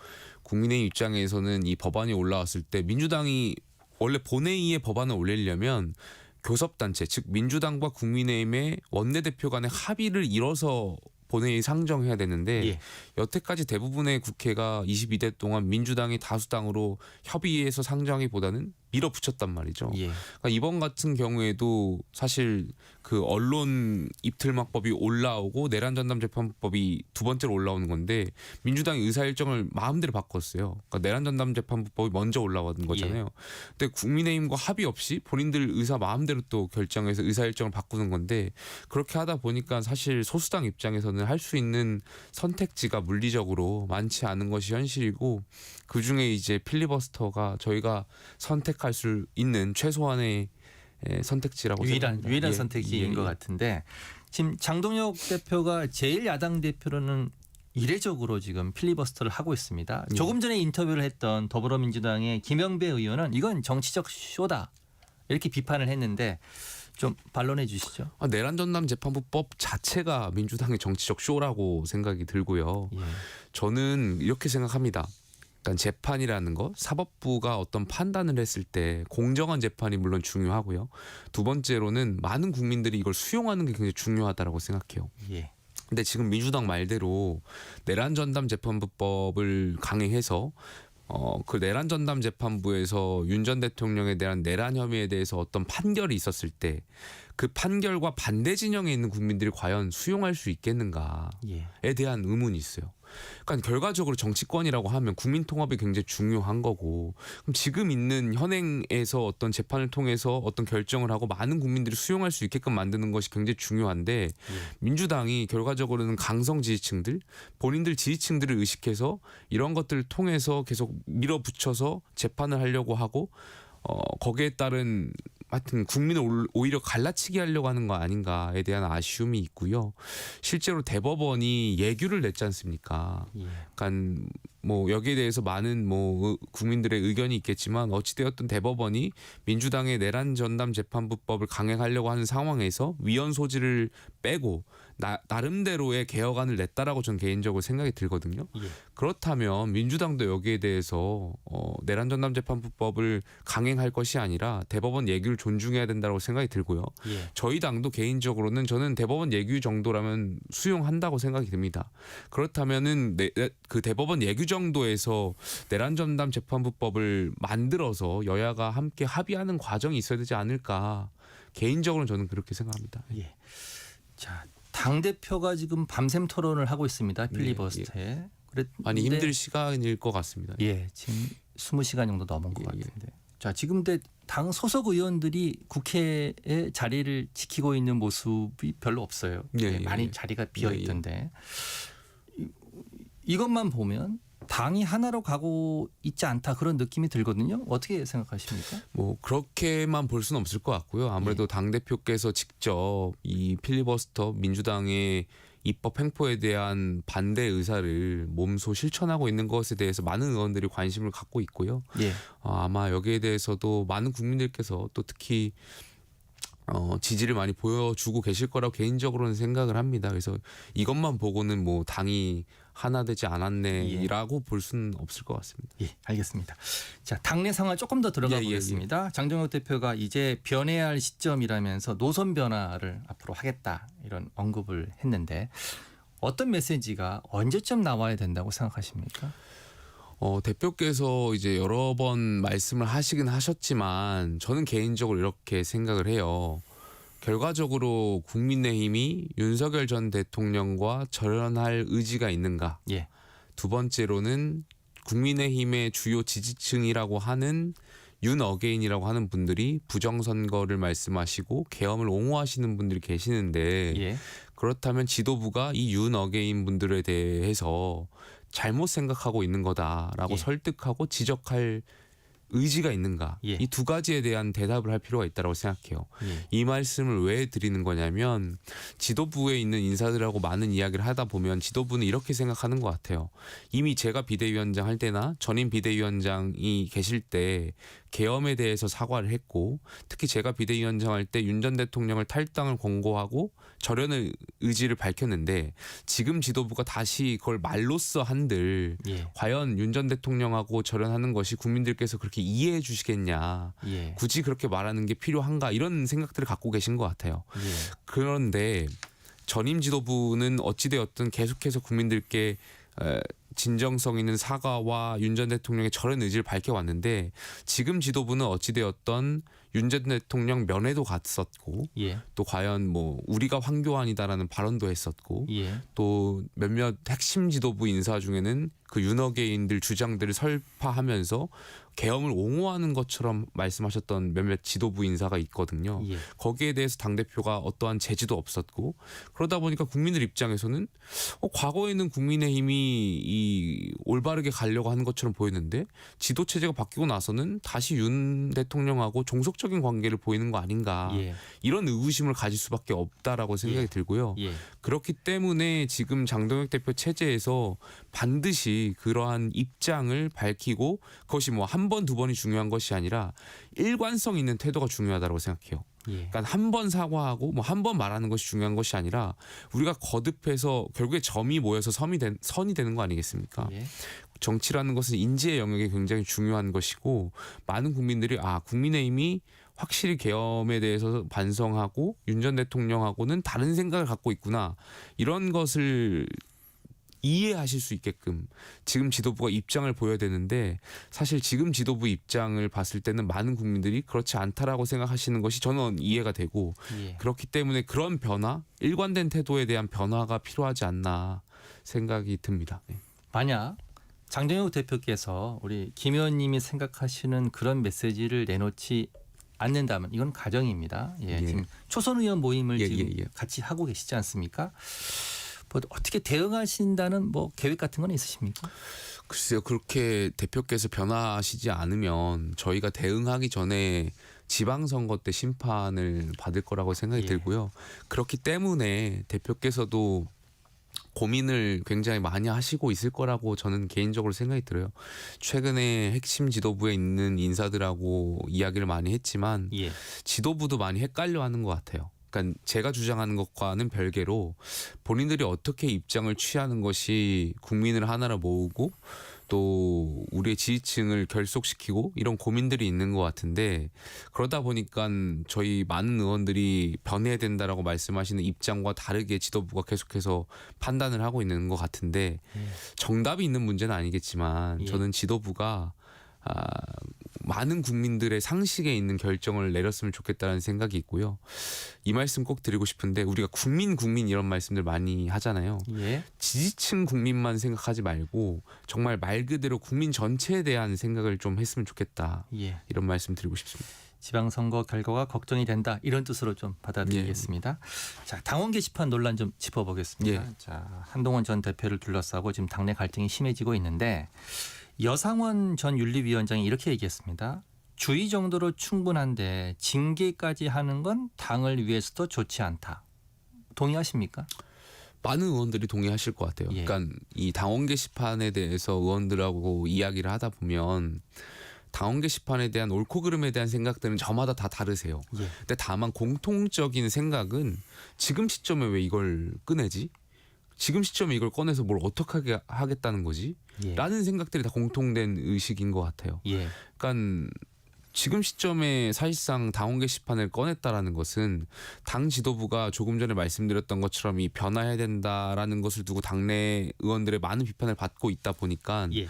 국민의힘 입장에서는 이 법안이 올라왔을 때 민주당이 원래 본회의에 법안을 올리려면 교섭단체 즉 민주당과 국민의힘의 원내대표 간의 합의를 이뤄서 본회의 상정해야 되는데 예. 여태까지 대부분의 국회가 22대 동안 민주당이 다수당으로 협의해서 상정하기보다는 밀어붙였단 말이죠. 예. 그러니까 이번 같은 경우에도 사실 그 언론 입틀막법이 올라오고 내란 전담 재판법이 두 번째로 올라오는 건데 민주당이 의사 일정을 마음대로 바꿨어요. 그러니까 내란 전담 재판법이 먼저 올라온 거잖아요. 근데 국민의힘과 합의 없이 본인들 의사 마음대로 또 결정해서 의사 일정을 바꾸는 건데 그렇게 하다 보니까 사실 소수당 입장에서는 할 수 있는 선택지가 물리적으로 많지 않은 것이 현실이고 그 중에 이제 필리버스터가 저희가 선택할 수 있는 최소한의 선택지라고 생각합니다. 유일한 선택지인 것 같은데 지금 장동혁 대표가 제1야당 대표로는 이례적으로 지금 필리버스터를 하고 있습니다. 조금 전에 인터뷰를 했던 더불어민주당의 김영배 의원은 이건 정치적 쇼다 이렇게 비판을 했는데 좀 반론해 주시죠. 내란 전담 재판부법 자체가 민주당의 정치적 쇼라고 생각이 들고요. 저는 이렇게 생각합니다. 그러니까 재판이라는 거 사법부가 어떤 판단을 했을 때 공정한 재판이 물론 중요하고요. 두 번째로는 많은 국민들이 이걸 수용하는 게 굉장히 중요하다고 생각해요. 예. 근데 지금 민주당 말대로 내란 전담 재판부법을 강행해서 그 내란 전담 재판부에서 윤 전 대통령에 대한 내란 혐의에 대해서 어떤 판결이 있었을 때 그 판결과 반대 진영에 있는 국민들이 과연 수용할 수 있겠는가에 대한 의문이 있어요. 그러니까 결과적으로 정치권이라고 하면 국민 통합이 굉장히 중요한 거고 그럼 지금 있는 현행에서 어떤 재판을 통해서 어떤 결정을 하고 많은 국민들이 수용할 수 있게끔 만드는 것이 굉장히 중요한데 민주당이 결과적으로는 강성 지지층들 본인들 지지층들을 의식해서 이런 것들을 통해서 계속 밀어붙여서 재판을 하려고 하고 거기에 따른 하여튼 국민을 오히려 갈라치게 하려고 하는 거 아닌가에 대한 아쉬움이 있고요. 실제로 대법원이 예규를 냈지 않습니까? 그러니까 뭐 여기에 대해서 많은 뭐 국민들의 의견이 있겠지만 어찌되었든 대법원이 민주당의 내란 전담 재판부법을 강행하려고 하는 상황에서 위헌 소지를 빼고 나름대로의 개혁안을 냈다라고 저는 개인적으로 생각이 들거든요. 그렇다면 민주당도 여기에 대해서 내란 전담 재판부법을 강행할 것이 아니라 대법원 예규를 존중해야 된다고 생각이 들고요. 저희 당도 개인적으로는 저는 대법원 예규 정도라면 수용한다고 생각이 듭니다. 그렇다면은 그 대법원 예규 정도에서 내란 전담 재판부법을 만들어서 여야가 함께 합의하는 과정이 있어야 되지 않을까. 개인적으로는 저는 그렇게 생각합니다. 예. 자, 당 대표가 지금 밤샘 토론을 하고 있습니다. 필리버스터에. 많이 힘들 시간일 것 같습니다. 예, 지금 20시간 정도 넘은 것 같은데. 자, 지금 당 소속 의원들이 국회의 자리를 지키고 있는 모습이 별로 없어요. 많이 자리가 비어 있던데. 이것만 보면 당이 하나로 가고 있지 않다 그런 느낌이 들거든요. 어떻게 생각하십니까? 뭐 그렇게만 볼 수는 없을 것 같고요. 아무래도 당 대표께서 직접 이 필리버스터 민주당의 입법 횡포에 대한 반대 의사를 몸소 실천하고 있는 것에 대해서 많은 의원들이 관심을 갖고 있고요. 예. 아마 여기에 대해서도 많은 국민들께서 또 특히 지지를 많이 보여주고 계실 거라고 개인적으로는 생각을 합니다. 그래서 이것만 보고는 뭐 당이 하나 되지 않았네라고 볼 수는 없을 것 같습니다. 예, 알겠습니다. 자, 당내 상황 조금 더 들어가 보겠습니다. 장정혁 대표가 이제 변해야 할 시점이라면서 노선 변화를 앞으로 하겠다 이런 언급을 했는데 어떤 메시지가 언제쯤 나와야 된다고 생각하십니까? 대표께서 이제 여러 번 말씀을 하시긴 하셨지만 저는 개인적으로 이렇게 생각을 해요. 결과적으로 국민의힘이 윤석열 전 대통령과 절연할 의지가 있는가? 예. 두 번째로는 국민의힘의 주요 지지층이라고 하는 윤어게인이라고 하는 분들이 부정선거를 말씀하시고 계엄을 옹호하시는 분들이 계시는데 예. 그렇다면 지도부가 이 윤어게인 분들에 대해서 잘못 생각하고 있는 거다라고 예. 설득하고 지적할 의지가 있는가? 예. 이 두 가지에 대한 대답을 할 필요가 있다고 생각해요. 예. 이 말씀을 왜 드리는 거냐면 지도부에 있는 인사들하고 많은 이야기를 하다 보면 지도부는 이렇게 생각하는 것 같아요. 이미 제가 비대위원장 할 때나 전임 비대위원장이 계실 때 계엄에 대해서 사과를 했고 특히 제가 비대위원장 할 때 윤 전 대통령을 탈당을 권고하고 절연의 의지를 밝혔는데 지금 지도부가 다시 그걸 말로써 한들 예. 과연 윤 전 대통령하고 절연하는 것이 국민들께서 그렇게 이해해 주시겠냐. 예. 굳이 그렇게 말하는 게 필요한가 이런 생각들을 갖고 계신 것 같아요. 예. 그런데 전임 지도부는 어찌되었든 계속해서 국민들께 진정성 있는 사과와 윤 전 대통령의 절연 의지를 밝혀왔는데 지금 지도부는 어찌되었던 윤 전 대통령 면회도 갔었고 예. 또 과연 뭐 우리가 황교안이다라는 발언도 했었고 예. 또 몇몇 핵심 지도부 인사 중에는 그 윤어게인들 주장들을 설파하면서 계엄을 옹호하는 것처럼 말씀하셨던 몇몇 지도부 인사가 있거든요. 예. 거기에 대해서 당대표가 어떠한 제지도 없었고 그러다 보니까 국민들 입장에서는 과거에는 국민의힘이 이 올바르게 가려고 하는 것처럼 보였는데 지도체제가 바뀌고 나서는 다시 윤 대통령하고 종속적인 관계를 보이는 거 아닌가. 예. 이런 의구심을 가질 수밖에 없다라고 생각이 들고요. 예. 그렇기 때문에 지금 장동혁 대표 체제에서 반드시 그러한 입장을 밝히고 그것이 뭐 한 번, 두 번이 중요한 것이 아니라 일관성 있는 태도가 중요하다고 생각해요. 예. 그러니까 한 번 사과하고 뭐 한 번 말하는 것이 중요한 것이 아니라 우리가 거듭해서 결국에 점이 모여서 선이 되는 거 아니겠습니까? 예. 정치라는 것은 인지의 영역이 굉장히 중요한 것이고 많은 국민들이 국민의힘이 확실히 계엄에 대해서 반성하고 윤 전 대통령하고는 다른 생각을 갖고 있구나 이런 것을 이해하실 수 있게끔 지금 지도부가 입장을 보여야 되는데 사실 지금 지도부 입장을 봤을 때는 많은 국민들이 그렇지 않다라고 생각하시는 것이 저는 이해가 되고 예. 그렇기 때문에 그런 변화, 일관된 태도에 대한 변화가 필요하지 않나 생각이 듭니다. 네. 만약 장정혁 대표께서 우리 김 의원님이 생각하시는 그런 메시지를 내놓지 않는다면 이건 가정입니다. 예, 예. 지금 초선 의원 모임을 예, 지금 예, 예. 같이 하고 계시지 않습니까? 뭐 어떻게 대응하신다는 뭐 계획 같은 건 있으십니까? 글쎄요, 그렇게 대표께서 변화하시지 않으면 저희가 대응하기 전에 지방선거 때 심판을 받을 거라고 생각이 예. 들고요. 그렇기 때문에 대표께서도 고민을 굉장히 많이 하시고 있을 거라고 저는 개인적으로 생각이 들어요. 최근에 핵심 지도부에 있는 인사들하고 이야기를 많이 했지만 예. 지도부도 많이 헷갈려하는 것 같아요. 그러니까 제가 주장하는 것과는 별개로 본인들이 어떻게 입장을 취하는 것이 국민을 하나로 모으고 또 우리의 지지층을 결속시키고 이런 고민들이 있는 것 같은데 그러다 보니까 저희 많은 의원들이 변해야 된다라고 말씀하시는 입장과 다르게 지도부가 계속해서 판단을 하고 있는 것 같은데 정답이 있는 문제는 아니겠지만 저는 지도부가 많은 국민들의 상식에 있는 결정을 내렸으면 좋겠다는 생각이 있고요. 이 말씀 꼭 드리고 싶은데 우리가 국민 이런 말씀들 많이 하잖아요. 예. 지지층 국민만 생각하지 말고 정말 말 그대로 국민 전체에 대한 생각을 좀 했으면 좋겠다. 예. 이런 말씀 드리고 싶습니다. 지방선거 결과가 걱정이 된다 이런 뜻으로 좀 받아들이겠습니다. 자, 당원 게시판 논란 좀 짚어보겠습니다. 자, 한동훈 전 대표를 둘러싸고 지금 당내 갈등이 심해지고 있는데 여상원 전 윤리위원장이 이렇게 얘기했습니다. 주의 정도로 충분한데 징계까지 하는 건 당을 위해서도 좋지 않다. 동의하십니까? 많은 의원들이 동의하실 것 같아요. 예. 그러니까 이 당원 게시판에 대해서 의원들하고 이야기를 하다 보면 당원 게시판에 대한 옳고 그름에 대한 생각들은 저마다 다 다르세요. 예. 근데 다만 공통적인 생각은 지금 시점에 왜 이걸 꺼내지? 지금 시점에 이걸 꺼내서 뭘 어떻게 하겠다는 거지? 예. 라는 생각들이 다 공통된 의식인 것 같아요. 예. 그러니까 지금 시점에 사실상 당원 게시판을 꺼냈다라는 것은 당 지도부가 조금 전에 말씀드렸던 것처럼 이 변화해야 된다라는 것을 두고 당내 의원들의 많은 비판을 받고 있다 보니까 예.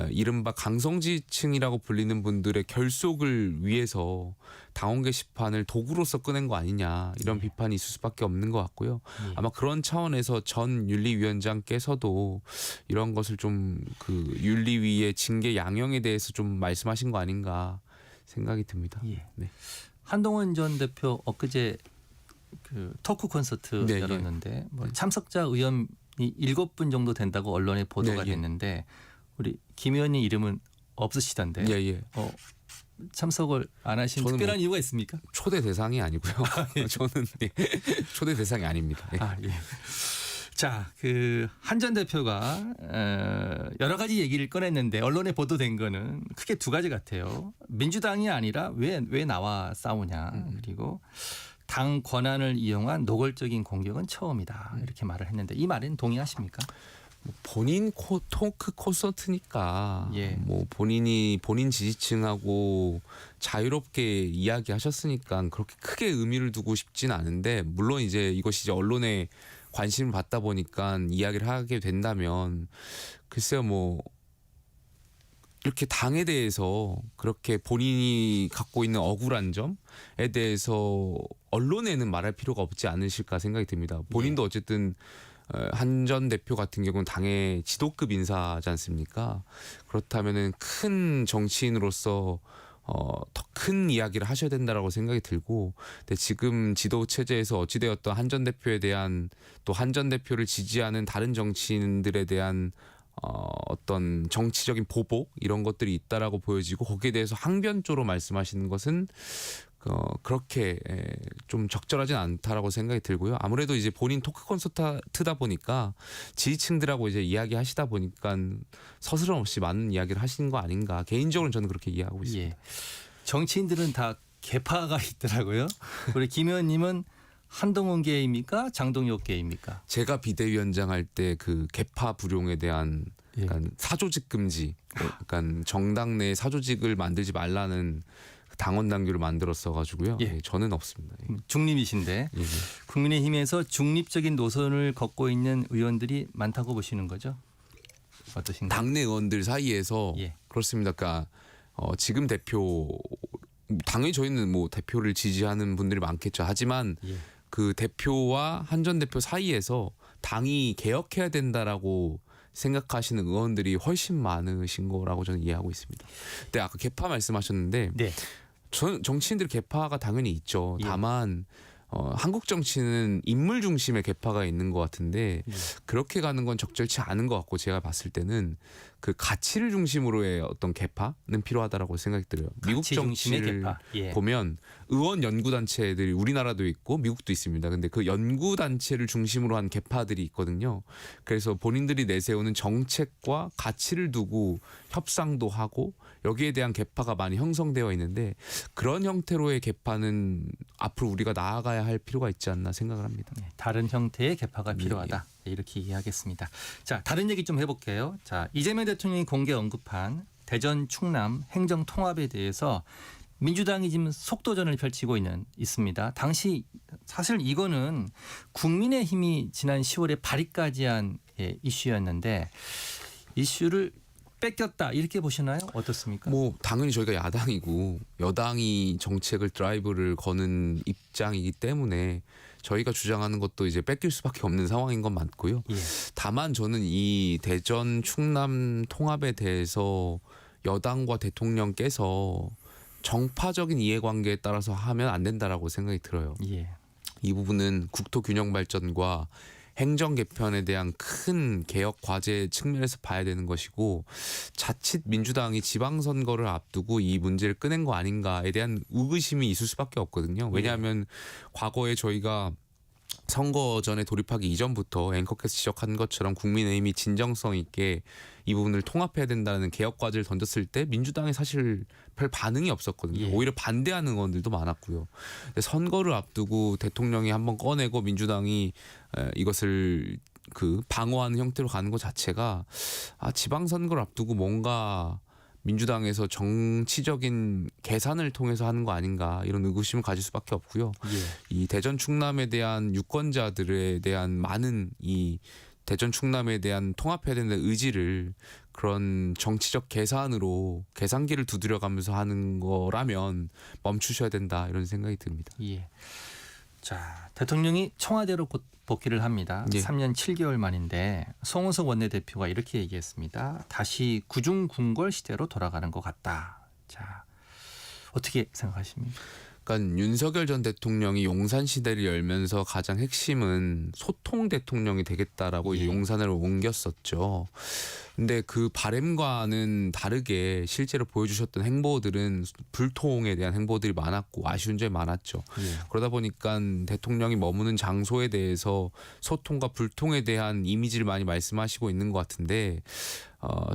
이른바 강성지층이라고 불리는 분들의 결속을 위해서 당원 게시판을 도구로서 꺼낸 거 아니냐 이런 비판이 있을 수밖에 없는 것 같고요. 아마 그런 차원에서 전 윤리위원장께서도 이런 것을 좀 그 윤리위의 징계 양형에 대해서 좀 말씀하신 거 아닌가 생각이 듭니다. 예. 네. 한동훈 전 대표 엊그제 그 토크 콘서트 네, 열었는데 뭐 참석자 의원이 7분 정도 된다고 언론에 보도가 네, 예. 됐는데 우리 김 의원님 이름은 없으시던데 예. 참석을 안 하신 저는 특별한 이유가 있습니까? 초대 대상이 아니고요. 저는 초대 대상이 아닙니다. 예. 아, 예. 자, 그 한 전 대표가 여러 가지 얘기를 꺼냈는데 언론에 보도된 거는 크게 두 가지 같아요. 민주당이 아니라 왜 나와 싸우냐. 그리고 당 권한을 이용한 노골적인 공격은 처음이다. 이렇게 말을 했는데 이 말에는 동의하십니까? 본인 토크 콘서트니까 예. 뭐 본인이 본인 지지층하고 자유롭게 이야기하셨으니까 그렇게 크게 의미를 두고 싶진 않은데 물론 이제 이것이 이제 언론에 관심을 받다 보니까 이야기를 하게 된다면 글쎄요 뭐 이렇게 당에 대해서 그렇게 본인이 갖고 있는 억울한 점에 대해서 언론에는 말할 필요가 없지 않으실까 생각이 듭니다. 본인도 어쨌든 한 전 대표 같은 경우는 당의 지도급 인사지 않습니까? 그렇다면은 큰 정치인으로서 더 큰 이야기를 하셔야 된다라고 생각이 들고, 근데 지금 지도 체제에서 어찌되었던 한 전 대표에 대한 또 한 전 대표를 지지하는 다른 정치인들에 대한 어떤 정치적인 보복 이런 것들이 있다라고 보여지고 거기에 대해서 항변조로 말씀하시는 것은 그렇게 좀 적절하진 않다라고 생각이 들고요. 아무래도 이제 본인 토크 콘서트다 보니까 지지층들하고 이제 이야기하시다 보니까 서스럼 없이 많은 이야기를 하시는 거 아닌가. 개인적으로는 저는 그렇게 이해하고 있습니다. 예. 정치인들은 다 개파가 있더라고요. 우리 김 의원님은 한동훈계입니까? 장동혁계입니까? 제가 비대위원장 할 때 그 개파 불용에 대한 약간 사조직 금지, 약간 정당 내 사조직을 만들지 말라는 당원 당규를 만들었어 가지고요. 예. 저는 없습니다. 중립이신데 예. 국민의힘에서 중립적인 노선을 걷고 있는 의원들이 많다고 보시는 거죠? 어떠신가요? 당내 의원들 사이에서 예. 그렇습니다. 그러니까 지금 대표 당연히 저희는 뭐 대표를 지지하는 분들이 많겠죠. 하지만 예. 그 대표와 한 전 대표 사이에서 당이 개혁해야 된다라고 생각하시는 의원들이 훨씬 많으신 거라고 저는 이해하고 있습니다. 근데 아까 개파 말씀하셨는데 네. 저는 정치인들 개파가 당연히 있죠. 예. 다만 한국 정치는 인물 중심의 개파가 있는 것 같은데 그렇게 가는 건 적절치 않은 것 같고 제가 봤을 때는 그 가치를 중심으로의 어떤 개파는 필요하다라고 생각이 들어요. 미국 가치 중심의 정치를 개파. 예. 보면 의원 연구단체들이 우리나라도 있고 미국도 있습니다. 근데 그 연구단체를 중심으로 한 개파들이 있거든요. 그래서 본인들이 내세우는 정책과 가치를 두고 협상도 하고 여기에 대한 개파가 많이 형성되어 있는데 그런 형태로의 개파는 앞으로 우리가 나아가야 할 필요가 있지 않나 생각을 합니다. 네, 다른 형태의 개파가 필요하다. 네, 이렇게 이해하겠습니다. 자, 다른 얘기 좀 해볼게요. 자, 이재명 대통령이 공개 언급한 대전 충남 행정 통합에 대해서 민주당이 지금 속도전을 펼치고 있습니다. 당시 사실 이거는 국민의힘이 지난 10월에 발의까지 한 이슈였는데 이슈를 뺏겼다 이렇게 보시나요? 어떻습니까? 뭐 당연히 저희가 야당이고 여당이 정책을 드라이브를 거는 입장이기 때문에 저희가 주장하는 것도 이제 뺏길 수밖에 없는 상황인 건 맞고요. 예. 다만 저는 이 대전 충남 통합에 대해서 여당과 대통령께서 정파적인 이해관계에 따라서 하면 안 된다라고 생각이 들어요. 예. 이 부분은 국토 균형 발전과 행정 개편에 대한 큰 개혁 과제 측면에서 봐야 되는 것이고 자칫 민주당이 지방선거를 앞두고 이 문제를 꺼낸 거 아닌가에 대한 의구심이 있을 수밖에 없거든요. 왜냐하면 과거에 저희가 선거 전에 돌입하기 이전부터 앵커께서 지적한 것처럼 국민의힘이 진정성 있게 이 부분을 통합해야 된다는 개혁 과제를 던졌을 때 민주당이 사실 별 반응이 없었거든요. 오히려 반대하는 의원들도 많았고요. 근데 선거를 앞두고 대통령이 한번 꺼내고 민주당이 이것을 그 방어하는 형태로 가는 것 자체가 지방선거를 앞두고 뭔가 민주당에서 정치적인 계산을 통해서 하는 거 아닌가 이런 의구심을 가질 수밖에 없고요. 이 대전 충남에 대한 유권자들에 대한 많은 이 대전 충남에 대한 통합해야 된다는 의지를 그런 정치적 계산으로 계산기를 두드려가면서 하는 거라면 멈추셔야 된다 이런 생각이 듭니다. 예. 자, 대통령이 청와대로 곧 복귀를 합니다. 3년 7개월 만인데 송은석 원내대표가 이렇게 얘기했습니다. 다시 구중궁궐 시대로 돌아가는 것 같다. 자, 어떻게 생각하십니까? 그러니까 윤석열 전 대통령이 용산 시대를 열면서 가장 핵심은 소통 대통령이 되겠다라고 이제 용산을 옮겼었죠. 근데 그 바람과는 다르게 실제로 보여주셨던 행보들은 불통에 대한 행보들이 많았고 아쉬운 점이 많았죠. 그러다 보니까 대통령이 머무는 장소에 대해서 소통과 불통에 대한 이미지를 많이 말씀하시고 있는 것 같은데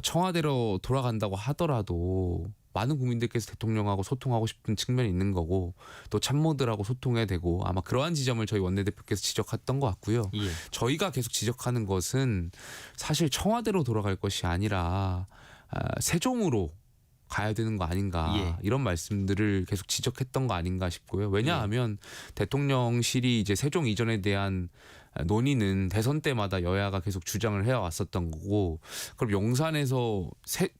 청와대로 돌아간다고 하더라도 많은 국민들께서 대통령하고 소통하고 싶은 측면이 있는 거고 또 참모들하고 소통해야 되고 아마 그러한 지점을 저희 원내대표께서 지적했던 것 같고요. 저희가 계속 지적하는 것은 사실 청와대로 돌아갈 것이 아니라 세종으로 가야 되는 거 아닌가 이런 말씀들을 계속 지적했던 거 아닌가 싶고요. 왜냐하면 대통령실이 이제 세종 이전에 대한 논의는 대선 때마다 여야가 계속 주장을 해왔었던 거고 그럼 용산에서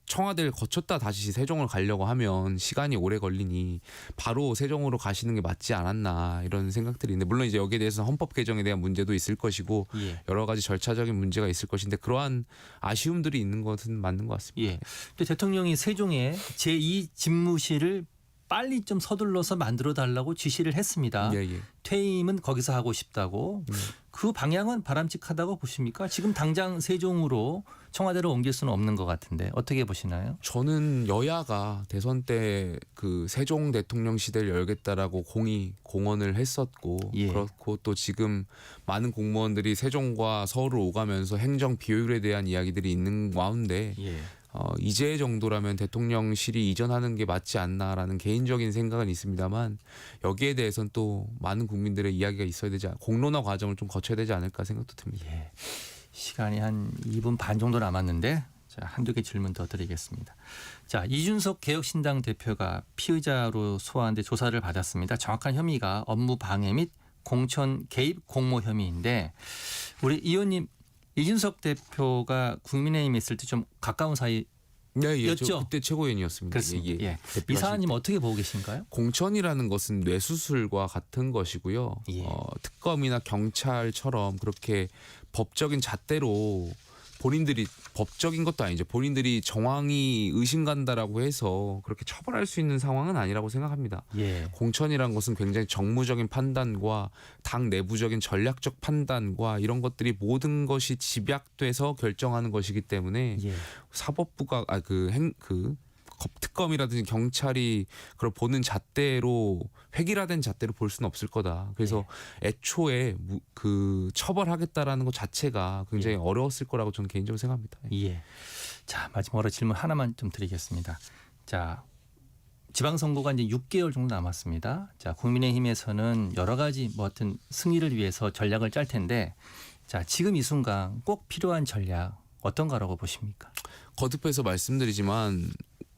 청와대를 거쳤다 다시 세종을 가려고 하면 시간이 오래 걸리니 바로 세종으로 가시는 게 맞지 않았나 이런 생각들이 있는데 물론 이제 여기에 대해서는 헌법 개정에 대한 문제도 있을 것이고 여러 가지 절차적인 문제가 있을 것인데 그러한 아쉬움들이 있는 것은 맞는 것 같습니다. 근데 대통령이 세종에 제2 집무실을 빨리 좀 서둘러서 만들어 달라고 지시를 했습니다. 퇴임은 거기서 하고 싶다고. 그 방향은 바람직하다고 보십니까? 지금 당장 세종으로 청와대로 옮길 수는 없는 것 같은데 어떻게 보시나요? 저는 여야가 대선 때 그 세종 대통령 시대를 열겠다라고 공언을 했었고 그렇고 또 지금 많은 공무원들이 세종과 서울을 오가면서 행정 비효율에 대한 이야기들이 있는 가운데 이제 정도라면 대통령실이 이전하는 게 맞지 않나라는 개인적인 생각은 있습니다만 여기에 대해서는 또 많은 국민들의 이야기가 있어야 되지 공론화 과정을 좀 거쳐야 되지 않을까 생각도 듭니다. 시간이 한 2분 반 정도 남았는데 자, 한두 개 질문 더 드리겠습니다. 자, 이준석 개혁신당 대표가 피의자로 소환돼 조사를 받았습니다. 정확한 혐의가 업무 방해 및 공천 개입 공모 혐의인데 우리 이 의원님 이준석 대표가 국민의힘에 있을 때 좀 가까운 사이였죠? 저 그때 최고위원이었습니다. 그렇습니다. 이 사안님 어떻게 보고 계신가요? 공천이라는 것은 뇌수술과 같은 것이고요. 특검이나 경찰처럼 그렇게 법적인 잣대로 본인들이 법적인 것도 아니죠. 본인들이 정황이 의심간다라고 해서 그렇게 처벌할 수 있는 상황은 아니라고 생각합니다. 공천이란 것은 굉장히 정무적인 판단과 당 내부적인 전략적 판단과 이런 것들이 모든 것이 집약돼서 결정하는 것이기 때문에 사법부가 특검이라든지 경찰이 그걸 보는 잣대로 획일화된 잣대로 볼 수는 없을 거다. 그래서 애초에 그 처벌하겠다라는 것 자체가 굉장히 어려웠을 거라고 저는 개인적으로 생각합니다. 자, 마지막으로 질문 하나만 좀 드리겠습니다. 자, 지방선거가 이제 6개월 정도 남았습니다. 자, 국민의힘에서는 여러 가지 뭐 어떤 승리를 위해서 전략을 짤 텐데 자, 지금 이 순간 꼭 필요한 전략 어떤 거라고 보십니까? 거듭해서 말씀드리지만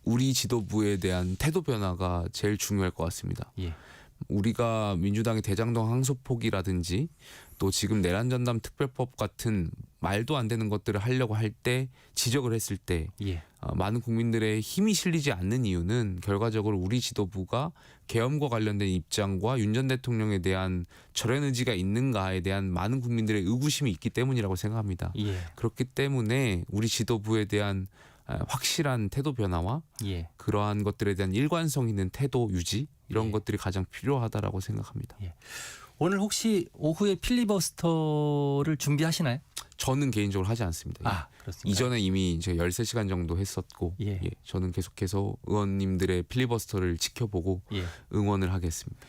우리 지도부에 대한 태도 변화가 제일 중요할 것 같습니다. 우리가 민주당의 대장동 항소포기라든지 또 지금 내란전담 특별법 같은 말도 안 되는 것들을 하려고 할 때 지적을 했을 때 많은 국민들의 힘이 실리지 않는 이유는 결과적으로 우리 지도부가 계엄과 관련된 입장과 윤 전 대통령에 대한 절연 의지가 있는가에 대한 많은 국민들의 의구심이 있기 때문이라고 생각합니다. 그렇기 때문에 우리 지도부에 대한 확실한 태도 변화와 그러한 것들에 대한 일관성 있는 태도 유지 이런 것들이 가장 필요하다라고 생각합니다. 오늘 혹시 오후에 필리버스터를 준비하시나요? 저는 개인적으로 하지 않습니다. 그렇습니까? 이전에 이미 제가 13시간 정도 했었고 저는 계속해서 의원님들의 필리버스터를 지켜보고 응원을 하겠습니다.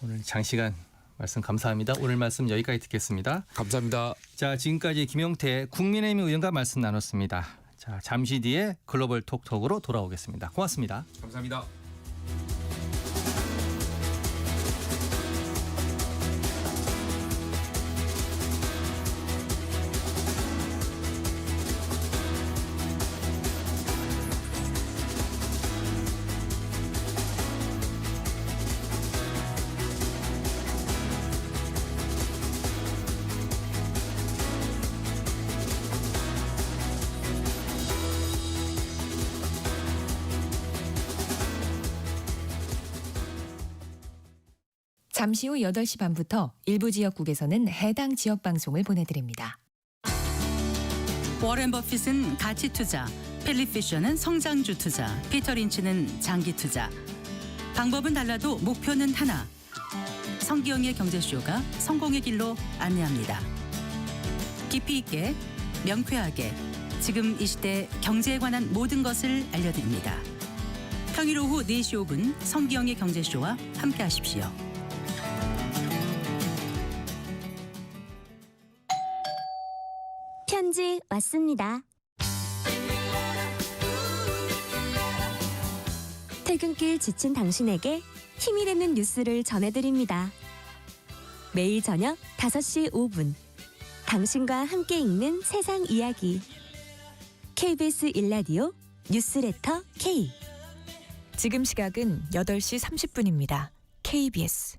오늘 장시간 말씀 감사합니다. 오늘 말씀 여기까지 듣겠습니다. 감사합니다. 자, 지금까지 김용태 국민의힘 의원과 말씀 나눴습니다. 자, 잠시 뒤에 글로벌 톡톡으로 돌아오겠습니다. 고맙습니다. 감사합니다. 잠시 후 8시 반부터 일부 지역국에서는 해당 지역 방송을 보내드립니다. 워렌 버핏은 가치 투자, 필립 피셔는 성장주 투자, 피터 린치는 장기 투자. 방법은 달라도 목표는 하나. 성기영의 경제쇼가 성공의 길로 안내합니다. 깊이 있게, 명쾌하게, 지금 이 시대 경제에 관한 모든 것을 알려드립니다. 평일 오후 4시 5분 성기영의 경제쇼와 함께하십시오. 편지 왔습니다. 퇴근길 지친 당신에게 힘이 되는 뉴스를 전해드립니다. 매일 저녁 5시 5분 당신과 함께 읽는 세상 이야기 KBS 1라디오 뉴스레터 K. 지금 시각은 8시 30분입니다. KBS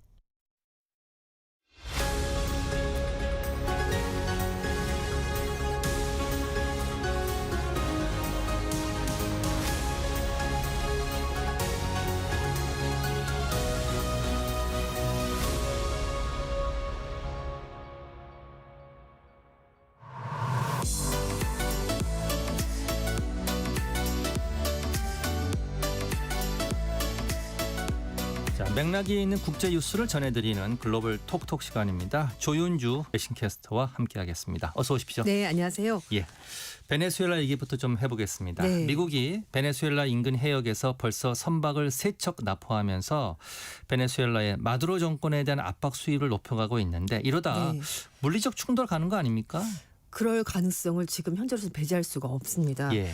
맥락이 있는 국제 뉴스를 전해드리는 글로벌 톡톡 시간입니다. 조윤주 외신캐스터와 함께하겠습니다. 어서 오십시오. 네, 안녕하세요. 예, 베네수엘라 얘기부터 좀 해보겠습니다. 네. 미국이 베네수엘라 인근 해역에서 벌써 선박을 3척 납포하면서 베네수엘라의 마두로 정권에 대한 압박 수위를 높여가고 있는데 이러다 네. 물리적 충돌 가는 거 아닙니까? 그럴 가능성을 지금 현재로서 배제할 수가 없습니다. 예.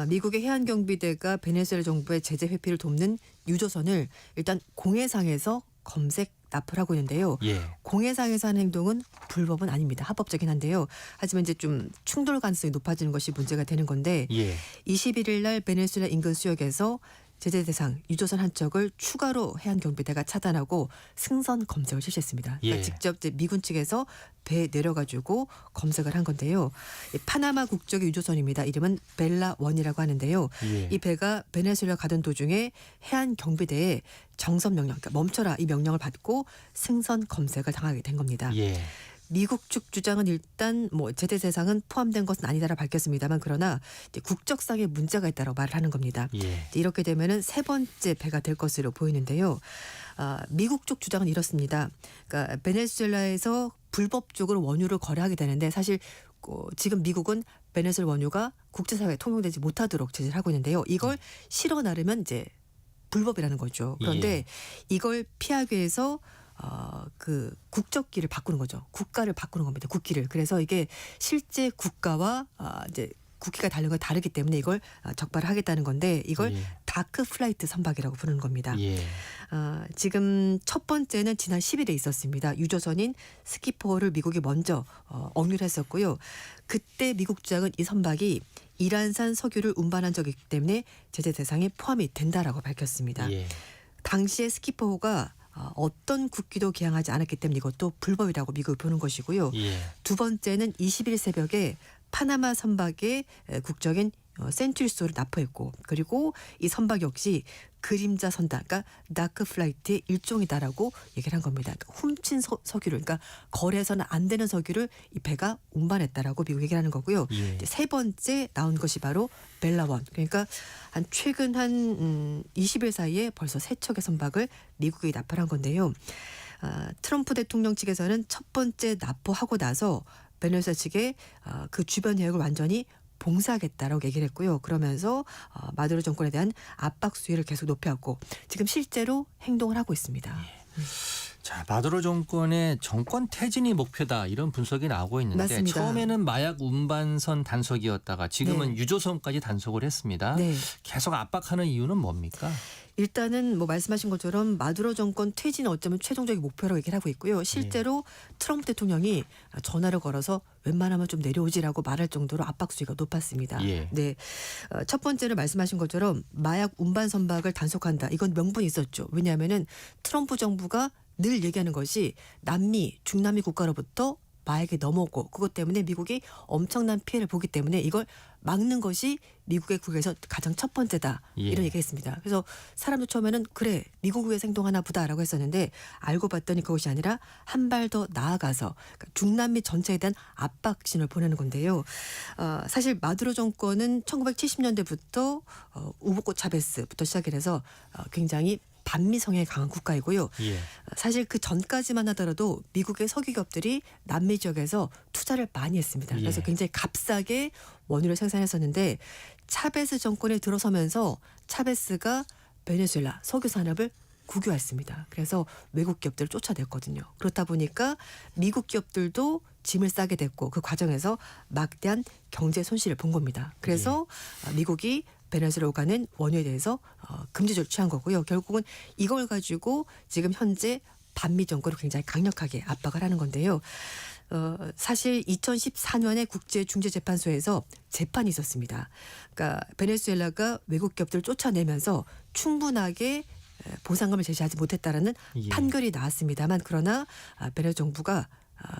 미국의 해안경비대가 베네수엘라 정부의 제재 회피를 돕는 유조선을 일단 공해상에서 검색 납을 하고 있는데요. 예. 공해상에서 하는 행동은 불법은 아닙니다. 합법적인 한데요. 하지만 이제 좀 충돌 가능성이 높아지는 것이 문제가 되는 건데 예. 21일 날 베네수엘라 인근 수역에서 제재 대상 유조선 한 척을 추가로 해안경비대가 차단하고 승선 검색을 실시했습니다. 그러니까 예. 직접 이제 미군 측에서 배에 내려가지고 검색을 한 건데요. 이 파나마 국적의 유조선입니다. 이름은 벨라1이라고 하는데요. 예. 이 배가 베네수엘라 가던 도중에 해안경비대에 정선 명령, 그러니까 멈춰라 이 명령을 받고 승선 검색을 당하게 된 겁니다. 예. 미국 측 주장은 일단 제재 대상은 포함된 것은 아니다라 밝혔습니다만 그러나 이제 국적상의 문제가 있다고 말을 하는 겁니다. 예. 이렇게 되면은 3번째 배가 될 것으로 보이는데요. 미국 쪽 주장은 이렇습니다. 그러니까 베네수엘라에서 불법적으로 원유를 거래하게 되는데 사실 지금 미국은 베네수엘라 원유가 국제사회에 통용되지 못하도록 제재를 하고 있는데요. 이걸 실어 나르면 이제 불법이라는 거죠. 그런데 이걸 피하기 위해서 그 국적기를 바꾸는 거죠. 국가를 바꾸는 겁니다. 국기를. 그래서 이게 실제 국가와 이제 국기가 다른 건 다르기 때문에 이걸 적발을 하겠다는 건데 이걸 예. 다크 플라이트 선박이라고 부르는 겁니다. 예. 지금 첫 번째는 지난 10일에 있었습니다. 유조선인 스키퍼를 미국이 먼저 억류를 했었고요. 그때 미국 주장은 이 선박이 이란산 석유를 운반한 적이 있기 때문에 제재 대상에 포함이 된다라고 밝혔습니다. 예. 당시에 스키퍼호가 어떤 국기도 개항하지 않았기 때문에 이것도 불법이라고 미국이 보는 것이고요. 예. 두 번째는 20일 새벽에 파나마 선박의 국적인 센츄리소를 납포했고 그리고 이 선박 역시 그림자 선단, 그러니까 다크 플라이트의 일종이다라고 얘기를 한 겁니다. 그러니까 훔친 석유를, 그러니까 거래해서는 안 되는 석유를 이 배가 운반했다라고 미국 얘기를 하는 거고요. 예. 이제 세 번째 나온 것이 바로 벨라1. 그러니까 최근 한 20일 사이에 벌써 3척의 선박을 미국이 납포를 한 건데요. 트럼프 대통령 측에서는 첫 번째 납포하고 나서 베네수엘라 측에 그 주변 해역을 완전히 봉사하겠다라고 얘기를 했고요. 그러면서 마두로 정권에 대한 압박 수위를 계속 높여왔고 지금 실제로 행동을 하고 있습니다. 자, 마두로 정권의 정권 퇴진이 목표다 이런 분석이 나오고 있는데 맞습니다. 처음에는 마약 운반선 단속이었다가 지금은 네. 유조선까지 단속을 했습니다. 네. 계속 압박하는 이유는 뭡니까? 일단은 뭐 말씀하신 것처럼 마두로 정권 퇴진 어쩌면 최종적인 목표라고 얘기를 하고 있고요. 실제로 트럼프 대통령이 전화를 걸어서 웬만하면 좀 내려오지라고 말할 정도로 압박 수위가 높았습니다. 예. 네, 첫 번째로 말씀하신 것처럼 마약 운반 선박을 단속한다. 이건 명분이 있었죠. 왜냐하면은 트럼프 정부가 늘 얘기하는 것이 남미, 중남미 국가로부터 마약이 넘어오고 그것 때문에 미국이 엄청난 피해를 보기 때문에 이걸 막는 것이 미국의 국에서 가장 첫 번째다. 예. 이런 얘기했습니다. 그래서 사람들 처음에는 그래 미국 위해서 행동하나 보다라고 했었는데 알고 봤더니 그것이 아니라 한 발 더 나아가서 그러니까 중남미 전체에 대한 압박 신호를 보내는 건데요. 사실 마두로 정권은 1970년대부터 우고코 차베스부터 시작해서 굉장히 반미 성향이 강한 국가이고요. 예. 사실 그 전까지만 하더라도 미국의 석유 기업들이 남미 지역에서 투자를 많이 했습니다. 그래서 예. 굉장히 값싸게 원유를 생산했었는데 차베스 정권에 들어서면서 차베스가 베네수엘라 석유 산업을 국유화했습니다. 그래서 외국 기업들을 쫓아냈거든요. 그렇다 보니까 미국 기업들도 짐을 싸게 됐고 그 과정에서 막대한 경제 손실을 본 겁니다. 그래서 미국이 베네수엘라로 가는 원유에 대해서 금지조를 취한 거고요. 결국은 이걸 가지고 지금 현재 반미 정권을 굉장히 강력하게 압박을 하는 건데요. 사실 2014년에 국제중재재판소에서 재판이 있었습니다. 그러니까 베네수엘라가 외국 기업들을 쫓아내면서 충분하게 보상금을 제시하지 못했다라는 예. 판결이 나왔습니다만 그러나 베네수엘라 정부가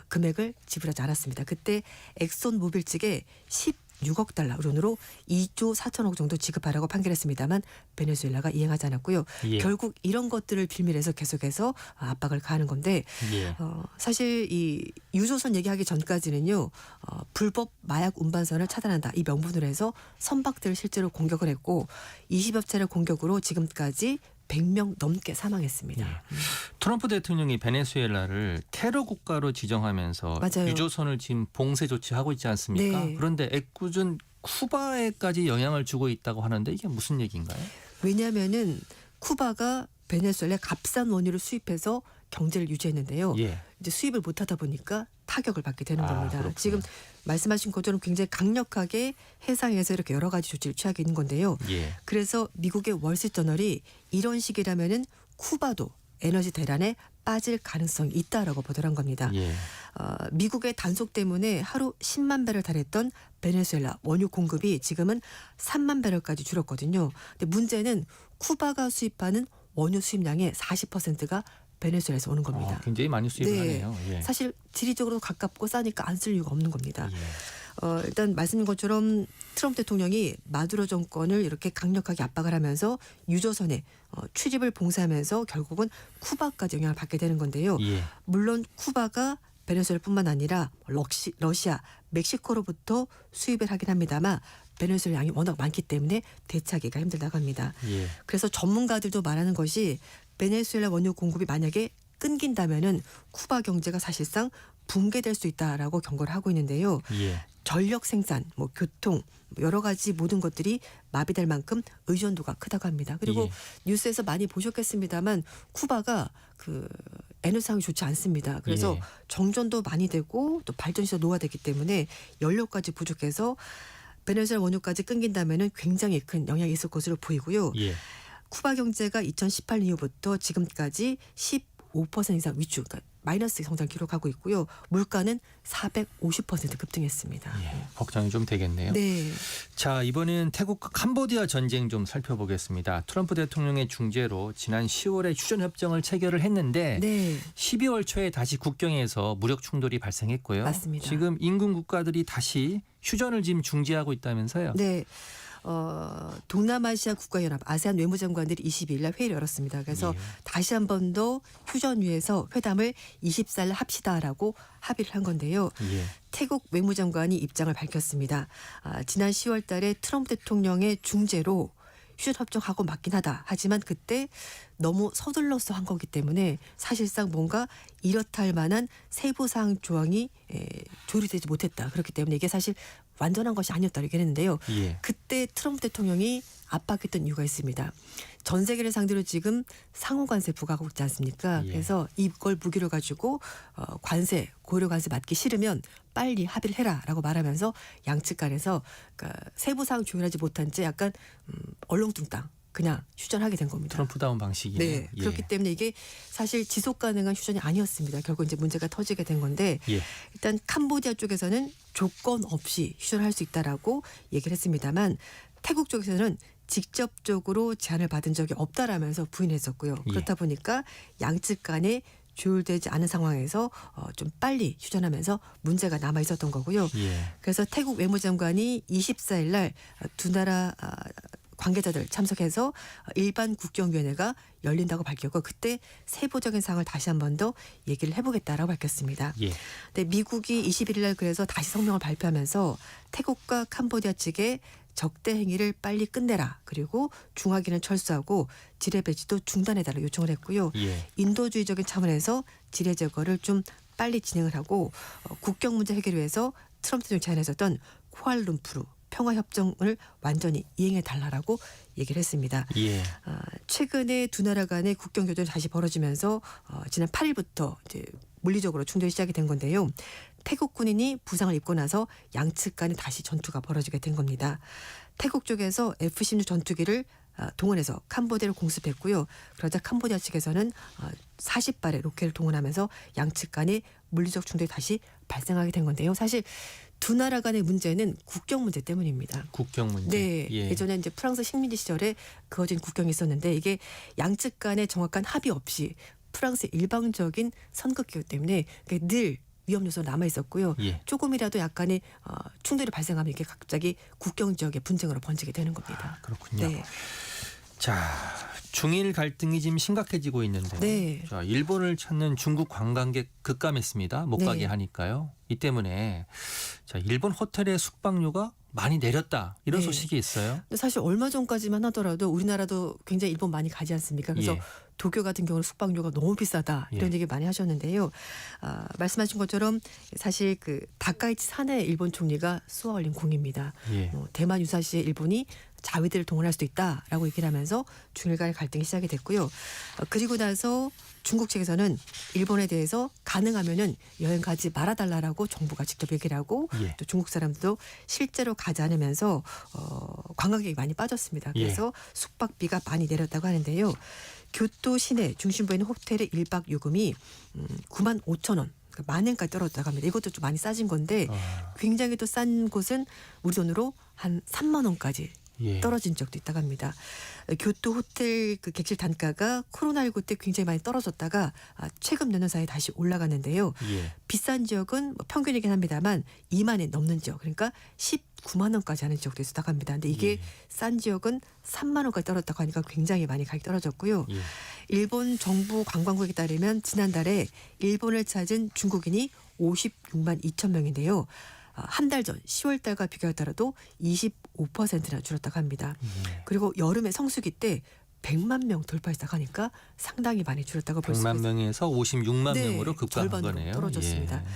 금액을 지불하지 않았습니다. 그때 엑손 모빌 측에 16억 달러 돈으로 2조 4천억 정도 지급하라고 판결했습니다만 베네수엘라가 이행하지 않았고요. 예. 결국 이런 것들을 빌미해서 계속해서 압박을 가하는 건데 예. 사실 이 유조선 얘기하기 전까지는요. 불법 마약 운반선을 차단한다. 이 명분으로 해서 선박들을 실제로 공격을 했고 20여 차례 공격으로 지금까지 100명 넘게 사망했습니다. 예. 트럼프 대통령이 베네수엘라를 테러 국가로 지정하면서 맞아요. 유조선을 지금 봉쇄 조치하고 있지 않습니까? 네. 그런데 애꿎은 쿠바에까지 영향을 주고 있다고 하는데 이게 무슨 얘기인가요? 왜냐하면은 쿠바가 베네수엘라에 값싼 원유를 수입해서 경제를 유지했는데요. 예. 이제 수입을 못하다 보니까 타격을 받게 되는 겁니다. 그렇군요. 지금 말씀하신 것처럼 굉장히 강력하게 해상에서 이렇게 여러 가지 조치를 취하고 있는 건데요. 예. 그래서 미국의 월스트저널이 이런 식이라면은 쿠바도 에너지 대란에 빠질 가능성이 있다라고 보도한 겁니다. 예. 미국의 단속 때문에 하루 10만 배를 달했던 베네수엘라 원유 공급이 지금은 3만 배럴까지 줄었거든요. 근데 문제는 쿠바가 수입하는 원유 수입량의 40%가 베네수엘라에서 오는 겁니다. 굉장히 많이 수입을 네. 하네요. 예. 사실 지리적으로 가깝고 싸니까 안 쓸 이유가 없는 겁니다. 예. 일단 말씀드린 것처럼 트럼프 대통령이 마두로 정권을 이렇게 강력하게 압박을 하면서 유조선에 출입을 봉쇄하면서 결국은 쿠바까지 영향을 받게 되는 건데요. 예. 물론 쿠바가 베네수엘뿐만 아니라 러시아, 멕시코로부터 수입을 하긴 합니다만 베네수엘 양이 워낙 많기 때문에 대처하기가 힘들다고 합니다. 예. 그래서 전문가들도 말하는 것이 베네수엘라 원유 공급이 만약에 끊긴다면은 쿠바 경제가 사실상 붕괴될 수 있다라고 경고를 하고 있는데요. 예. 전력 생산, 뭐 교통, 여러 가지 모든 것들이 마비될 만큼 의존도가 크다고 합니다. 그리고 예. 뉴스에서 많이 보셨겠습니다만 쿠바가 그 에너지 상황이 좋지 않습니다. 그래서 예. 정전도 많이 되고 또 발전시설 노화되기 때문에 연료까지 부족해서 베네수엘라 원유까지 끊긴다면은 굉장히 큰 영향이 있을 것으로 보이고요. 예. 쿠바 경제가 2018년 이후부터 지금까지 15% 이상 위축, 그러니까 마이너스 성장 기록하고 있고요. 물가는 450% 급등했습니다. 예. 걱정이 좀 되겠네요. 네. 자, 이번엔 태국과 캄보디아 전쟁 좀 살펴보겠습니다. 트럼프 대통령의 중재로 지난 10월에 휴전협정을 체결을 했는데 네. 12월 초에 다시 국경에서 무력 충돌이 발생했고요. 맞습니다. 지금 인근 국가들이 다시 휴전을 지금 중지하고 있다면서요? 네. 동남아시아 국가연합 아세안 외무장관들이 22일 날 회의를 열었습니다. 그래서 예. 다시 한 번 더 휴전 위에서 회담을 24일 합시다라고 합의를 한 건데요. 예. 태국 외무장관이 입장을 밝혔습니다. 지난 10월 달에 트럼프 대통령의 중재로 휴전협정하고 맞긴 하다. 하지만 그때 너무 서둘러서 한 거기 때문에 사실상 뭔가 이렇다 할 만한 세부사항 조항이 조율되지 못했다. 그렇기 때문에 이게 사실 완전한 것이 아니었다 이렇게 했는데요. 예. 그때 트럼프 대통령이 압박했던 이유가 있습니다. 전 세계를 상대로 지금 상호관세 부과하고 있지 않습니까? 예. 그래서 이걸 무기로 가지고 관세, 고려 관세 맞기 싫으면 빨리 합의를 해라라고 말하면서 양측 간에서 그러니까 세부 사항 조율하지 못한 채 약간 얼렁뚱땅 그냥 휴전하게 된 겁니다. 트럼프다운 방식이네요. 네, 예. 그렇기 때문에 이게 사실 지속 가능한 휴전이 아니었습니다. 결국 이제 문제가 터지게 된 건데 예. 일단 캄보디아 쪽에서는 조건 없이 휴전할 수 있다라고 얘기를 했습니다만 태국 쪽에서는 직접적으로 제안을 받은 적이 없다라면서 부인했었고요. 예. 그렇다 보니까 양측 간에 조율되지 않은 상황에서 좀 빨리 휴전하면서 문제가 남아 있었던 거고요. 예. 그래서 태국 외무장관이 24일 날 두 나라 관계자들 참석해서 일반 국경위원회가 열린다고 밝혔고 그때 세부적인 사항을 다시 한 번 더 얘기를 해보겠다라고 밝혔습니다. 예. 근데 미국이 21일 날 그래서 다시 성명을 발표하면서 태국과 캄보디아 측에 적대 행위를 빨리 끝내라. 그리고 중화기는 철수하고 지뢰 배치도 중단해달라 요청을 했고요. 예. 인도주의적인 차원에서 지뢰 제거를 좀 빨리 진행을 하고 국경 문제 해결을 위해서 트럼프 대통령이 제안했었던 쿠알룸푸르 평화협정을 완전히 이행해달라고 얘기를 했습니다. 예. 최근에 두 나라 간의 국경 교전이 다시 벌어지면서 지난 8일부터 이제 물리적으로 충돌이 시작이 된 건데요. 태국 군인이 부상을 입고 나서 양측 간에 다시 전투가 벌어지게 된 겁니다. 태국 쪽에서 F-16 전투기를 동원해서 캄보디아를 공습했고요. 그러자 캄보디아 측에서는 40발의 로켓을 동원하면서 양측 간의 물리적 충돌이 다시 발생하게 된 건데요. 사실 두 나라 간의 문제는 국경 문제 때문입니다. 국경 문제. 네, 예. 예전에 이제 프랑스 식민지 시절에 그어진 국경이 있었는데 이게 양측 간의 정확한 합의 없이 프랑스의 일방적인 선긋기였기 때문에 늘 위험 요소 남아 있었고요. 예. 조금이라도 약간의 충돌이 발생하면 이게 갑자기 국경 지역의 분쟁으로 번지게 되는 겁니다. 그렇군요. 네. 자, 중일 갈등이 지금 심각해지고 있는데, 네. 자, 일본을 찾는 중국 관광객 급감했습니다. 못 네. 가게 하니까요. 이 때문에 자, 일본 호텔의 숙박료가 많이 내렸다 이런 네. 소식이 있어요. 근데 사실 얼마 전까지만 하더라도 우리나라도 굉장히 일본 많이 가지 않습니까? 그래서 예. 도쿄 같은 경우는 숙박료가 너무 비싸다 이런 예. 얘기 많이 하셨는데요. 말씀하신 것처럼 사실 그 다카이치 사네 일본 총리가 쏘아올린 공입니다. 예. 대만 유사시에 일본이 자위대를 동원할 수도 있다라고 얘기를 하면서 중일 간의 갈등이 시작이 됐고요. 그리고 나서 중국 측에서는 일본에 대해서 가능하면은 여행 가지 말아달라라고 정부가 직접 얘기를 하고 예. 또 중국 사람들도 실제로 가지 않으면서 관광객이 많이 빠졌습니다. 그래서 숙박비가 많이 내렸다고 하는데요. 교토 시내 중심부에 있는 호텔의 1박 요금이 9만 5천 원. 만 원까지 떨어졌다고 합니다. 이것도 좀 많이 싸진 건데 굉장히 또 싼 곳은 우리 돈으로 한 3만 원까지 예. 떨어진 적도 있다고 합니다. 교토 호텔 그 객실 단가가 코로나19 때 굉장히 많이 떨어졌다가 최근 몇 년 사이에 다시 올라가는데요. 예. 비싼 지역은 뭐 평균이긴 합니다만 2만 원 넘는 지역 그러니까 19만 원까지 하는 지역도 있었다고 합니다. 근데 이게 싼 지역은 3만 원까지 떨어졌다고 하니까 굉장히 많이 가격이 떨어졌고요. 예. 일본 정부 관광국에 따르면 지난달에 일본을 찾은 중국인이 56만 2천 명인데요. 한 달 전 10월 달과 비교하더라도 25%나 줄었다고 합니다. 그리고 여름에 성수기 때 100만 명 돌파했다고 하니까 상당히 많이 줄었다고 볼 수 100만 있습니다. 명에서 56만 네, 명으로 급감한 절반으로 거네요. 떨어졌습니다. 예.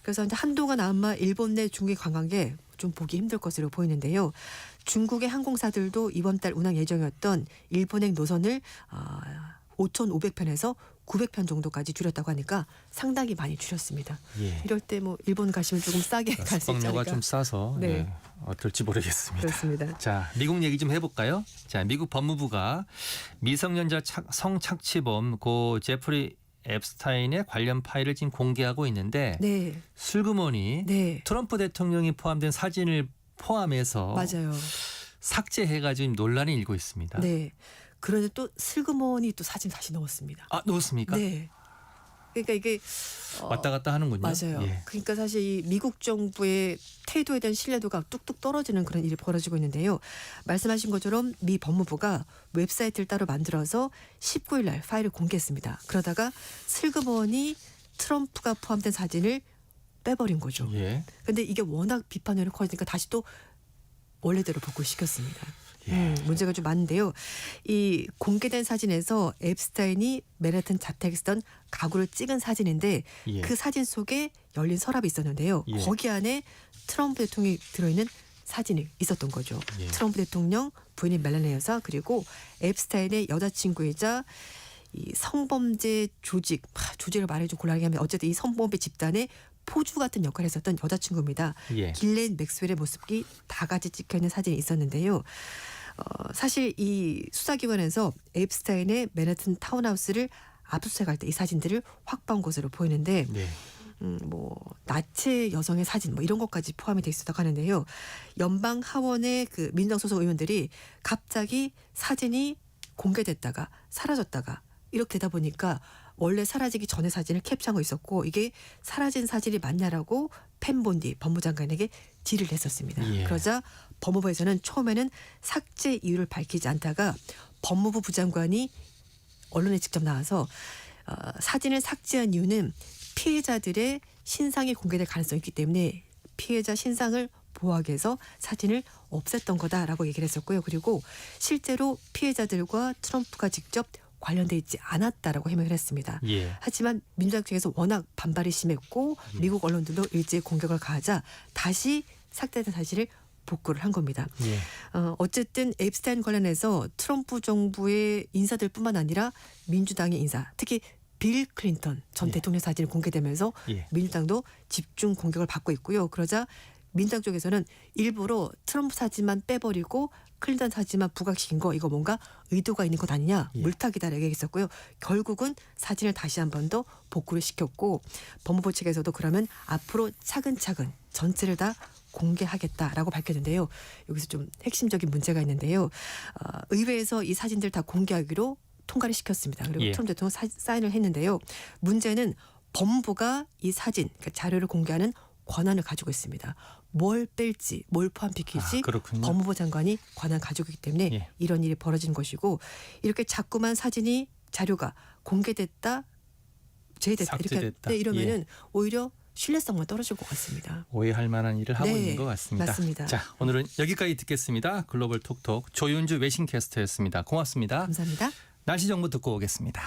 그래서 이제 한동안 아마 일본 내 중국 관광객 좀 보기 힘들 것으로 보이는데요. 중국의 항공사들도 이번 달 운항 예정이었던 일본행 노선을 5,500편에서 900편 정도까지 줄였다고 하니까 상당히 많이 줄였습니다. 예. 이럴 때 뭐 일본 가시면 조금 싸게 갈 수 있지 숙박료가 않을까. 좀 싸서 네. 예, 어떨지 모르겠습니다. 그렇습니다. 자, 미국 얘기 좀 해볼까요? 자, 미국 법무부가 미성년자 성착취범 고 제프리 앱스타인의 관련 파일을 지금 공개하고 있는데 네. 슬그머니 네. 트럼프 대통령이 포함된 사진을 포함해서 맞아요. 삭제해가 지금 논란이 일고 있습니다. 네. 그런데 또 슬그머니 또 사진 다시 넣었습니다. 아, 넣었습니까? 네. 그러니까 이게 왔다 갔다 하는군요. 맞아요. 예. 그러니까 사실 이 미국 정부의 태도에 대한 신뢰도가 뚝뚝 떨어지는 그런 일이 벌어지고 있는데요. 말씀하신 것처럼 미 법무부가 웹사이트를 따로 만들어서 19일 날 파일을 공개했습니다. 그러다가 슬그머니 트럼프가 포함된 사진을 빼버린 거죠. 예. 근데 이게 워낙 비판이 커지니까 다시 또 원래대로 복구시켰습니다. 문제가 좀 많은데요. 이 공개된 사진에서 앱스타인이 맨해튼 자택에 쓰던 가구를 찍은 사진인데 예. 그 사진 속에 열린 서랍이 있었는데요. 예. 거기 안에 트럼프 대통령이 들어있는 사진이 있었던 거죠. 예. 트럼프 대통령, 부인인 멜라니아 여사, 그리고 앱스타인의 여자친구이자 이 성범죄 조직을 말해 좀 곤란하게 하면 어쨌든 이 성범죄 집단의 포주 같은 역할을 했었던 여자친구입니다. 예. 길렌 맥스웰의 모습이 다 같이 찍혀있는 사진이 있었는데요. 사실 이 수사기관에서 앱스타인의 맨해튼 타운하우스를 압수수색할 때 이 사진들을 확보한 것으로 보이는데 네. 뭐 나체 여성의 사진 뭐 이런 것까지 포함이 돼 있었다고 하는데요. 연방 하원의 그 민주당 소속 의원들이 갑자기 사진이 공개됐다가 사라졌다가 이렇게 되다 보니까 원래 사라지기 전에 사진을 캡처한 거 있었고 이게 사라진 사진이 맞냐라고 펜본디 법무장관에게 질의를 했었습니다. 예. 그러자 법무부에서는 처음에는 삭제 이유를 밝히지 않다가 법무부 부장관이 언론에 직접 나와서 사진을 삭제한 이유는 피해자들의 신상이 공개될 가능성이 있기 때문에 피해자 신상을 보호하기 위해서 사진을 없앴던 거다라고 얘기를 했었고요. 그리고 실제로 피해자들과 트럼프가 직접 관련돼 있지 않았다라고 해명을 했습니다. 예. 하지만 민주당 측에서 워낙 반발이 심했고 미국 언론들도 일제히 공격을 가하자 다시 삭제된 사실을 복구를 한 겁니다. 예. 어쨌든 앱스타인 관련해서 트럼프 정부의 인사들뿐만 아니라 민주당의 인사, 특히 빌 클린턴 전 대통령 사진이 공개되면서 예. 민주당도 집중 공격을 받고 있고요. 그러자 민주당 쪽에서는 일부러 트럼프 사진만 빼버리고 클린턴 사진만 부각시킨 거 이거 뭔가 의도가 있는 것 아니냐 물타기다라고 얘기했었고요. 결국은 사진을 다시 한 번 더 복구를 시켰고 법무부 측에서도 그러면 앞으로 차근차근 전체를 다 공개하겠다라고 밝혔는데요. 여기서 좀 핵심적인 문제가 있는데요. 의회에서 이 사진들 다 공개하기로 통과를 시켰습니다. 그리고 예. 트럼프 대통령 사인을 했는데요. 문제는 법무부가 이 사진, 그러니까 자료를 공개하는 권한을 가지고 있습니다. 뭘 뺄지, 뭘 포함시킬지 법무부 장관이 권한 가지고 있기 때문에 예. 이런 일이 벌어진 것이고 이렇게 자꾸만 사진이 자료가 공개됐다, 제외됐다 이렇게 삭제됐다. 네, 이러면은 오히려 신뢰성만 떨어질 것 같습니다. 오해할 만한 일을 하고 네, 있는 것 같습니다. 맞습니다. 자, 오늘은 여기까지 듣겠습니다. 글로벌 톡톡 조윤주 외신캐스터였습니다. 고맙습니다. 감사합니다. 날씨 정보 듣고 오겠습니다.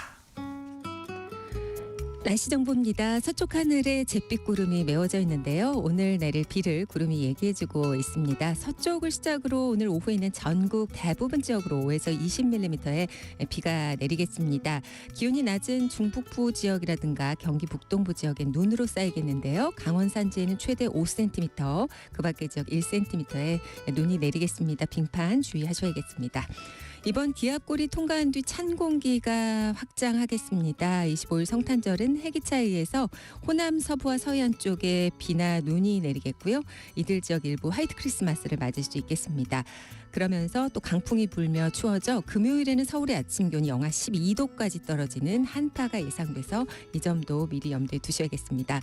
날씨 정보입니다. 서쪽 하늘에 잿빛 구름이 메워져 있는데요. 오늘 내릴 비를 구름이 얘기해주고 있습니다. 서쪽을 시작으로 오늘 오후에는 전국 대부분 지역으로 5에서 20mm의 비가 내리겠습니다. 기온이 낮은 중북부 지역이라든가 경기 북동부 지역엔 눈으로 쌓이겠는데요. 강원 산지에는 최대 5cm, 그 밖의 지역 1cm의 눈이 내리겠습니다. 빙판 주의하셔야겠습니다. 이번 기압골이 통과한 뒤 찬 공기가 확장하겠습니다. 25일 성탄절은 해기차에 의해서 호남 서부와 서해안 쪽에 비나 눈이 내리겠고요. 이들 지역 일부 화이트 크리스마스를 맞을 수 있겠습니다. 그러면서 또 강풍이 불며 추워져 금요일에는 서울의 아침 기온이 영하 12도까지 떨어지는 한파가 예상돼서 이 점도 미리 염두에 두셔야겠습니다.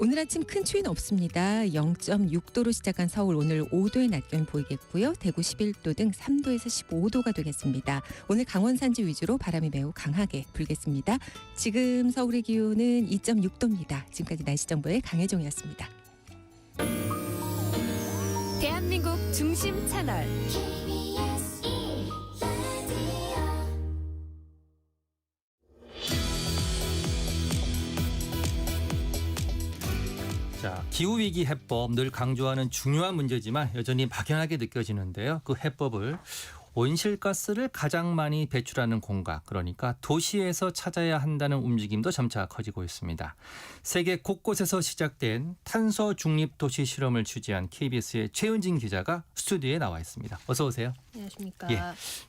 오늘 아침 큰 추위는 없습니다. 0.6도로 시작한 서울 오늘 5도의 낮 기온 보이겠고요. 대구 11도 등 3도에서 15도가 되겠습니다. 오늘 강원 산지 위주로 바람이 매우 강하게 불겠습니다. 지금 서울의 기온은 2.6도입니다. 지금까지 날씨 정보의 강혜종이었습니다. 대한민국 중심 채널 자, 기후위기 해법 늘 강조하는 중요한 문제지만 여전히 막연하게 느껴지는데요. 그 해법을 온실가스를 가장 많이 배출하는 공간, 그러니까 도시에서 찾아야 한다는 움직임도 점차 커지고 있습니다. 세계 곳곳에서 시작된 탄소 중립 도시 실험을 취재한 KBS의 최은진 기자가 스튜디오에 나와 있습니다. 어서 오세요. 안녕하십니까. 예.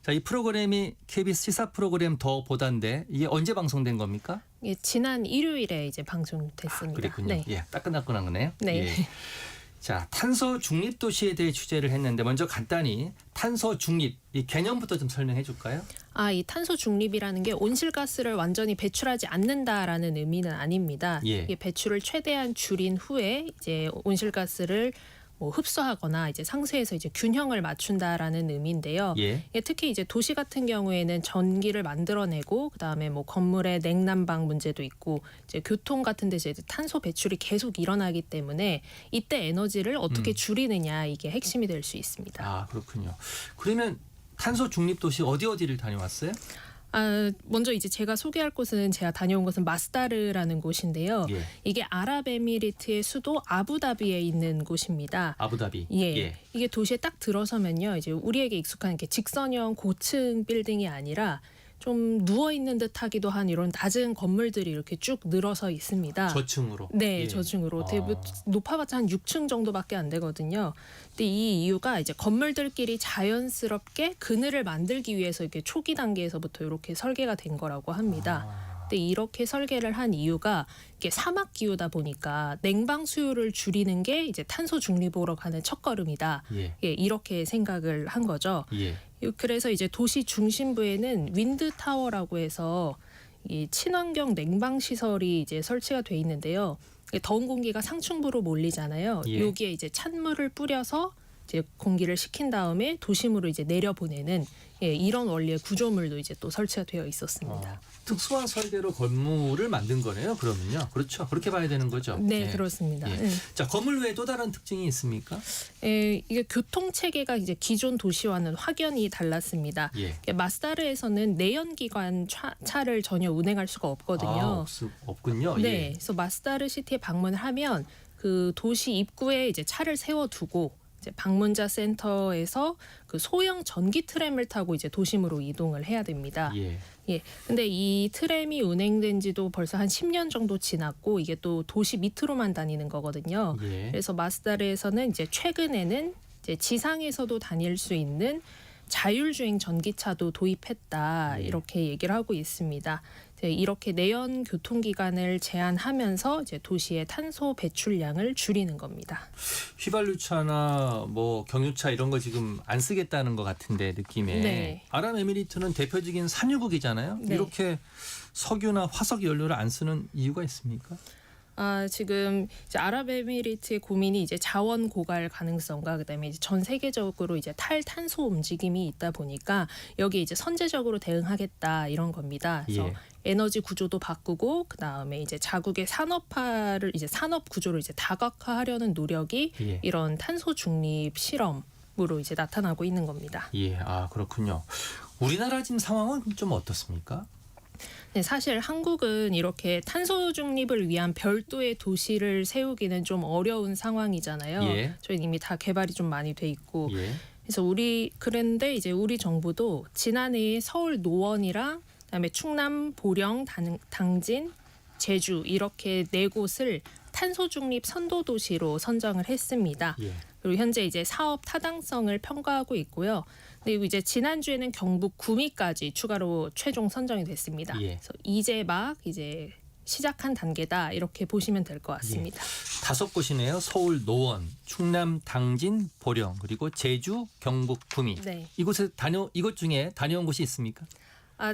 자, 이 프로그램이 KBS 시사 프로그램 더 보다인데 이게 언제 방송된 겁니까? 예, 지난 일요일에 이제 방송됐습니다. 그랬군요. 네. 예, 따끈따끈한 거네요. 네. 예. 자, 탄소 중립 도시에 대해 취재를 했는데 먼저 간단히 탄소 중립 이 개념부터 좀 설명해 줄까요? 이 탄소 중립이라는 게 온실가스를 완전히 배출하지 않는다라는 의미는 아닙니다. 예. 이게 배출을 최대한 줄인 후에 이제 온실가스를 흡수하거나 이제 상쇄해서 이제 균형을 맞춘다라는 의미인데요. 예. 특히 이제 도시 같은 경우에는 전기를 만들어내고 그다음에 건물의 냉난방 문제도 있고 이제 교통 같은 데서 이제 탄소 배출이 계속 일어나기 때문에 이때 에너지를 어떻게 줄이느냐 이게 핵심이 될 수 있습니다. 아, 그렇군요. 그러면 탄소 중립 도시 어디를 다녀왔어요? 먼저 이제 제가 소개할 곳은 제가 다녀온 곳은 마스다르라는 곳인데요. 예. 이게 아랍에미리트의 수도 아부다비에 있는 곳입니다. 아부다비. 예. 이게 도시에 딱 들어서면요, 이제 우리에게 익숙한 이렇게 직선형 고층 빌딩이 아니라 좀 누워 있는 듯하기도 한 이런 낮은 건물들이 이렇게 쭉 늘어서 있습니다. 저층으로. 네, 예. 저층으로. 높아봤자 한 6층 정도밖에 안 되거든요. 근데 이 이유가 이제 건물들끼리 자연스럽게 그늘을 만들기 위해서 이렇게 초기 단계에서부터 이렇게 설계가 된 거라고 합니다. 근데 이렇게 설계를 한 이유가 이게 사막 기후다 보니까 냉방 수요를 줄이는 게 이제 탄소 중립으로 가는 첫걸음이다. 예. 예, 이렇게 생각을 한 거죠. 예. 그래서 이제 도시 중심부에는 윈드 타워라고 해서 이 친환경 냉방 시설이 이제 설치가 돼 있는데요. 더운 공기가 상층부로 몰리잖아요. 예. 여기에 이제 찬물을 뿌려서 이제 공기를 식힌 다음에 도심으로 이제 내려보내는 이런 원리의 구조물도 이제 또 설치가 되어 있었습니다. 특수한 설계로 건물을 만든 거네요. 그러면요. 그렇죠. 그렇게 봐야 되는 거죠. 네, 예. 그렇습니다. 예. 네. 자, 건물 외에 또 다른 특징이 있습니까? 이게 교통 체계가 이제 기존 도시와는 확연히 달랐습니다. 예. 마스다르에서는 내연기관 차를 전혀 운행할 수가 없거든요. 없군요. 네, 예. 그래서 마스다르 시티에 방문을 하면 그 도시 입구에 이제 차를 세워두고 이제 방문자 센터에서 그 소형 전기 트램을 타고 이제 도심으로 이동을 해야 됩니다. 예. 근데 이 트램이 운행된 지도 벌써 한 10년 정도 지났고 이게 또 도시 밑으로만 다니는 거거든요. 예. 그래서 마스다르에서는 이제 최근에는 이제 지상에서도 다닐 수 있는 자율주행 전기차도 도입했다 이렇게 얘기를 하고 있습니다. 이렇게 내연 교통기관을 제한하면서 이제 도시의 탄소 배출량을 줄이는 겁니다. 휘발유차나 뭐 경유차 이런 거 지금 안 쓰겠다는 것 같은데 느낌에. 네. 아랍에미리트는 대표적인 산유국이잖아요. 네. 이렇게 석유나 화석 연료를 안 쓰는 이유가 있습니까? 지금 이제 아랍에미리트의 고민이 이제 자원 고갈 가능성과 그다음에 이제 전 세계적으로 이제 탈탄소 움직임이 있다 보니까 여기에 이제 선제적으로 대응하겠다 이런 겁니다. 그래서 예. 에너지 구조도 바꾸고 그다음에 이제 자국의 산업화를 이제 산업 구조를 이제 다각화하려는 노력이 예. 이런 탄소 중립 실험으로 이제 나타나고 있는 겁니다. 예, 그렇군요. 우리나라 지금 상황은 좀 어떻습니까? 네, 사실 한국은 이렇게 탄소 중립을 위한 별도의 도시를 세우기는 좀 어려운 상황이잖아요. 예. 저희는 이미 다 개발이 좀 많이 돼 있고. 예. 그래서 그런데 이제 우리 정부도 지난해에 서울 노원이랑 그다음에 충남 보령, 당진, 제주 이렇게 4곳을 탄소 중립 선도 도시로 선정을 했습니다. 예. 그리고 현재 이제 사업 타당성을 평가하고 있고요. 그리고 이제 지난주에는 경북 구미까지 추가로 최종 선정이 됐습니다. 예. 그래서 이제 막 시작한 단계다 이렇게 보시면 될 것 같습니다. 5곳이네요. 서울 노원, 충남 당진, 보령 그리고 제주, 경북 구미. 네. 이곳 중에 다녀온 곳이 있습니까?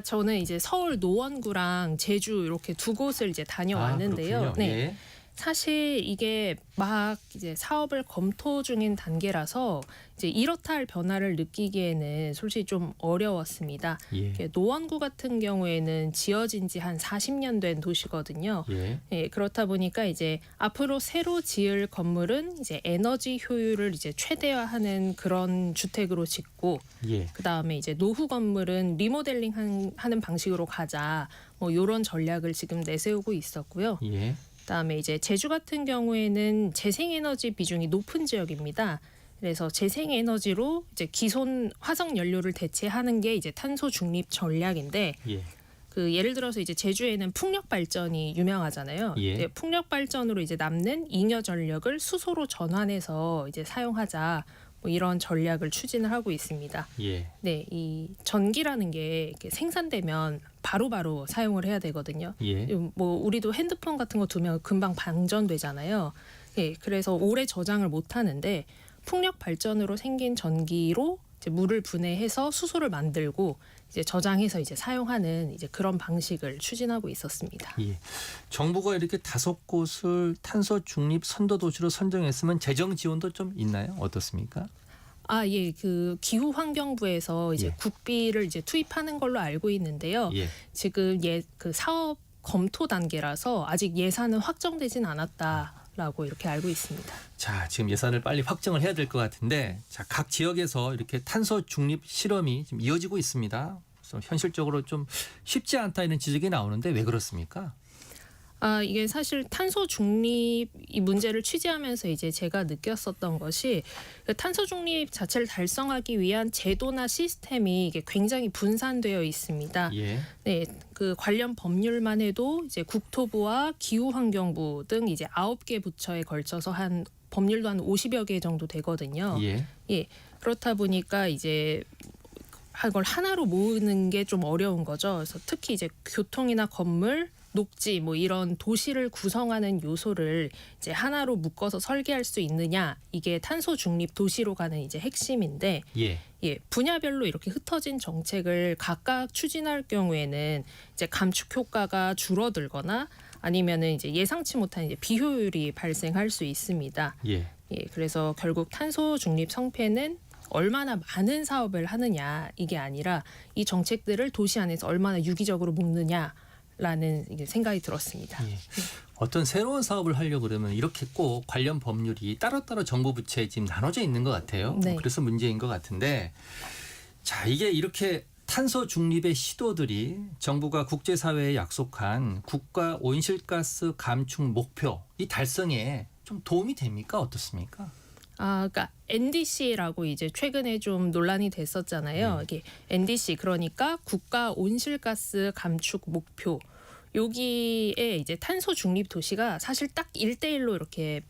저는 이제 서울 노원구랑 제주 이렇게 2곳을 이제 다녀왔는데요. 그렇군요. 네. 예. 사실 이게 막 이제 사업을 검토 중인 단계라서 이제 이렇다 할 변화를 느끼기에는 솔직히 좀 어려웠습니다. 예. 노원구 같은 경우에는 지어진 지 한 40년 된 도시거든요. 예. 그렇다 보니까 이제 앞으로 새로 지을 건물은 이제 에너지 효율을 이제 최대화하는 그런 주택으로 짓고 예. 그다음에 이제 노후 건물은 리모델링 하는 방식으로 가자. 뭐 이런 전략을 지금 내세우고 있었고요. 예. 그다음에 이제 제주 같은 경우에는 재생에너지 비중이 높은 지역입니다. 그래서 재생에너지로 이제 기존 화석 연료를 대체하는 게 이제 탄소 중립 전략인데 예. 예를 들어서 이제 제주에는 풍력 발전이 유명하잖아요. 예. 풍력 발전으로 이제 남는 잉여 전력을 수소로 전환해서 이제 사용하자. 뭐 이런 전략을 추진을 하고 있습니다. 예. 네, 이 전기라는 게 이렇게 생산되면 바로바로 사용을 해야 되거든요. 예. 뭐 우리도 핸드폰 같은 거 두면 금방 방전되잖아요. 예, 그래서 오래 저장을 못 하는데 풍력 발전으로 생긴 전기로 이제 물을 분해해서 수소를 만들고 이제 저장해서 이제 사용하는 이제 그런 방식을 추진하고 있었습니다. 예. 정부가 이렇게 5곳을 탄소 중립 선도 도시로 선정했으면 재정 지원도 좀 있나요? 어떻습니까? 예, 기후환경부에서 이제 예. 국비를 이제 투입하는 걸로 알고 있는데요. 예. 지금 사업 검토 단계라서 아직 예산은 확정되진 않았다. 라고 이렇게 알고 있습니다. 자, 지금 예산을 빨리 확정을 해야 될 것 같은데, 자, 각 지역에서 이렇게 탄소 중립 실험이 지금 이어지고 있습니다. 그래서 현실적으로 좀 쉽지 않다 이런 지적이 나오는데 왜 그렇습니까? 이게 사실 탄소 중립 이 문제를 취재하면서 이제 제가 느꼈었던 것이 그 탄소 중립 자체를 달성하기 위한 제도나 시스템이 이게 굉장히 분산되어 있습니다. 예. 네, 그 관련 법률만 해도 이제 국토부와 기후환경부 등 이제 9개 부처에 걸쳐서 한 법률도 한 50여 개 정도 되거든요. 예. 예. 그렇다 보니까 이제 그걸 하나로 모으는 게 좀 어려운 거죠. 그래서 특히 이제 교통이나 건물, 녹지 뭐 이런 도시를 구성하는 요소를 이제 하나로 묶어서 설계할 수 있느냐, 이게 탄소 중립 도시로 가는 이제 핵심인데, 예. 분야별로 이렇게 흩어진 정책을 각각 추진할 경우에는 이제 감축 효과가 줄어들거나 아니면은 이제 예상치 못한 이제 비효율이 발생할 수 있습니다. 예. 그래서 결국 탄소 중립 성패는 얼마나 많은 사업을 하느냐 이게 아니라 이 정책들을 도시 안에서 얼마나 유기적으로 묶느냐라는 생각이 들었습니다. 예. 어떤 새로운 사업을 하려고 그러면 이렇게 꼭 관련 법률이 따로따로 정부 부처에 지금 나눠져 있는 것 같아요. 네. 그래서 문제인 것 같은데, 자, 이게 이렇게 탄소 중립의 시도들이 정부가 국제사회에 약속한 국가 온실가스 감축 목표 이 달성에 좀 도움이 됩니까? 어떻습니까? 그러니까 NDC라고 이제 최근에 좀 논란이 됐었잖아요. 이게 NDC 그러니까 국가 온실가스 감축 목표. 여기에 이제 탄소 중립 도시가 사실 딱 1대1로 이렇게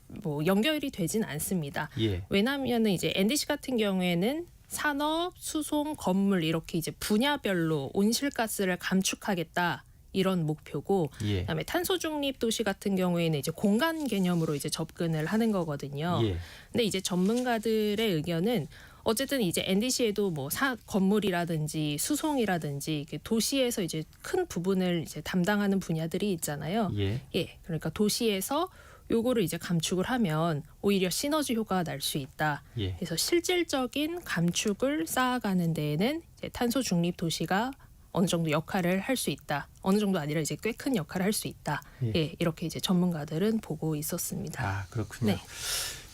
뭐 연결이 되진 않습니다. 예. 왜냐하면은 이제 NDC 같은 경우에는 산업, 수송, 건물 이렇게 이제 분야별로 온실가스를 감축하겠다. 이런 목표고, 예. 그다음에 탄소 중립 도시 같은 경우에는 이제 공간 개념으로 이제 접근을 하는 거거든요. 예. 근데 이제 전문가들의 의견은 어쨌든 이제 NDC에도 뭐 건물이라든지 수송이라든지 도시에서 이제 큰 부분을 이제 담당하는 분야들이 있잖아요. 예. 그러니까 도시에서 요거를 이제 감축을 하면 오히려 시너지 효과가 날 수 있다. 예. 그래서 실질적인 감축을 쌓아가는 데에는 이제 탄소 중립 도시가 어느 정도 역할을 할 수 있다. 어느 정도 아니라 이제 꽤 큰 역할을 할 수 있다. 이렇게 이제 전문가들은 보고 있었습니다. 그렇군요. 네.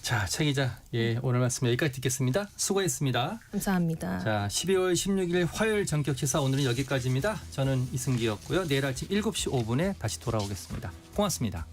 자, 최 기자, 오늘 말씀 여기까지 듣겠습니다. 수고했습니다. 감사합니다. 자, 12월 16일 화요일 전격 시사 오늘은 여기까지입니다. 저는 이승기였고요. 내일 아침 7시 5분에 다시 돌아오겠습니다. 고맙습니다.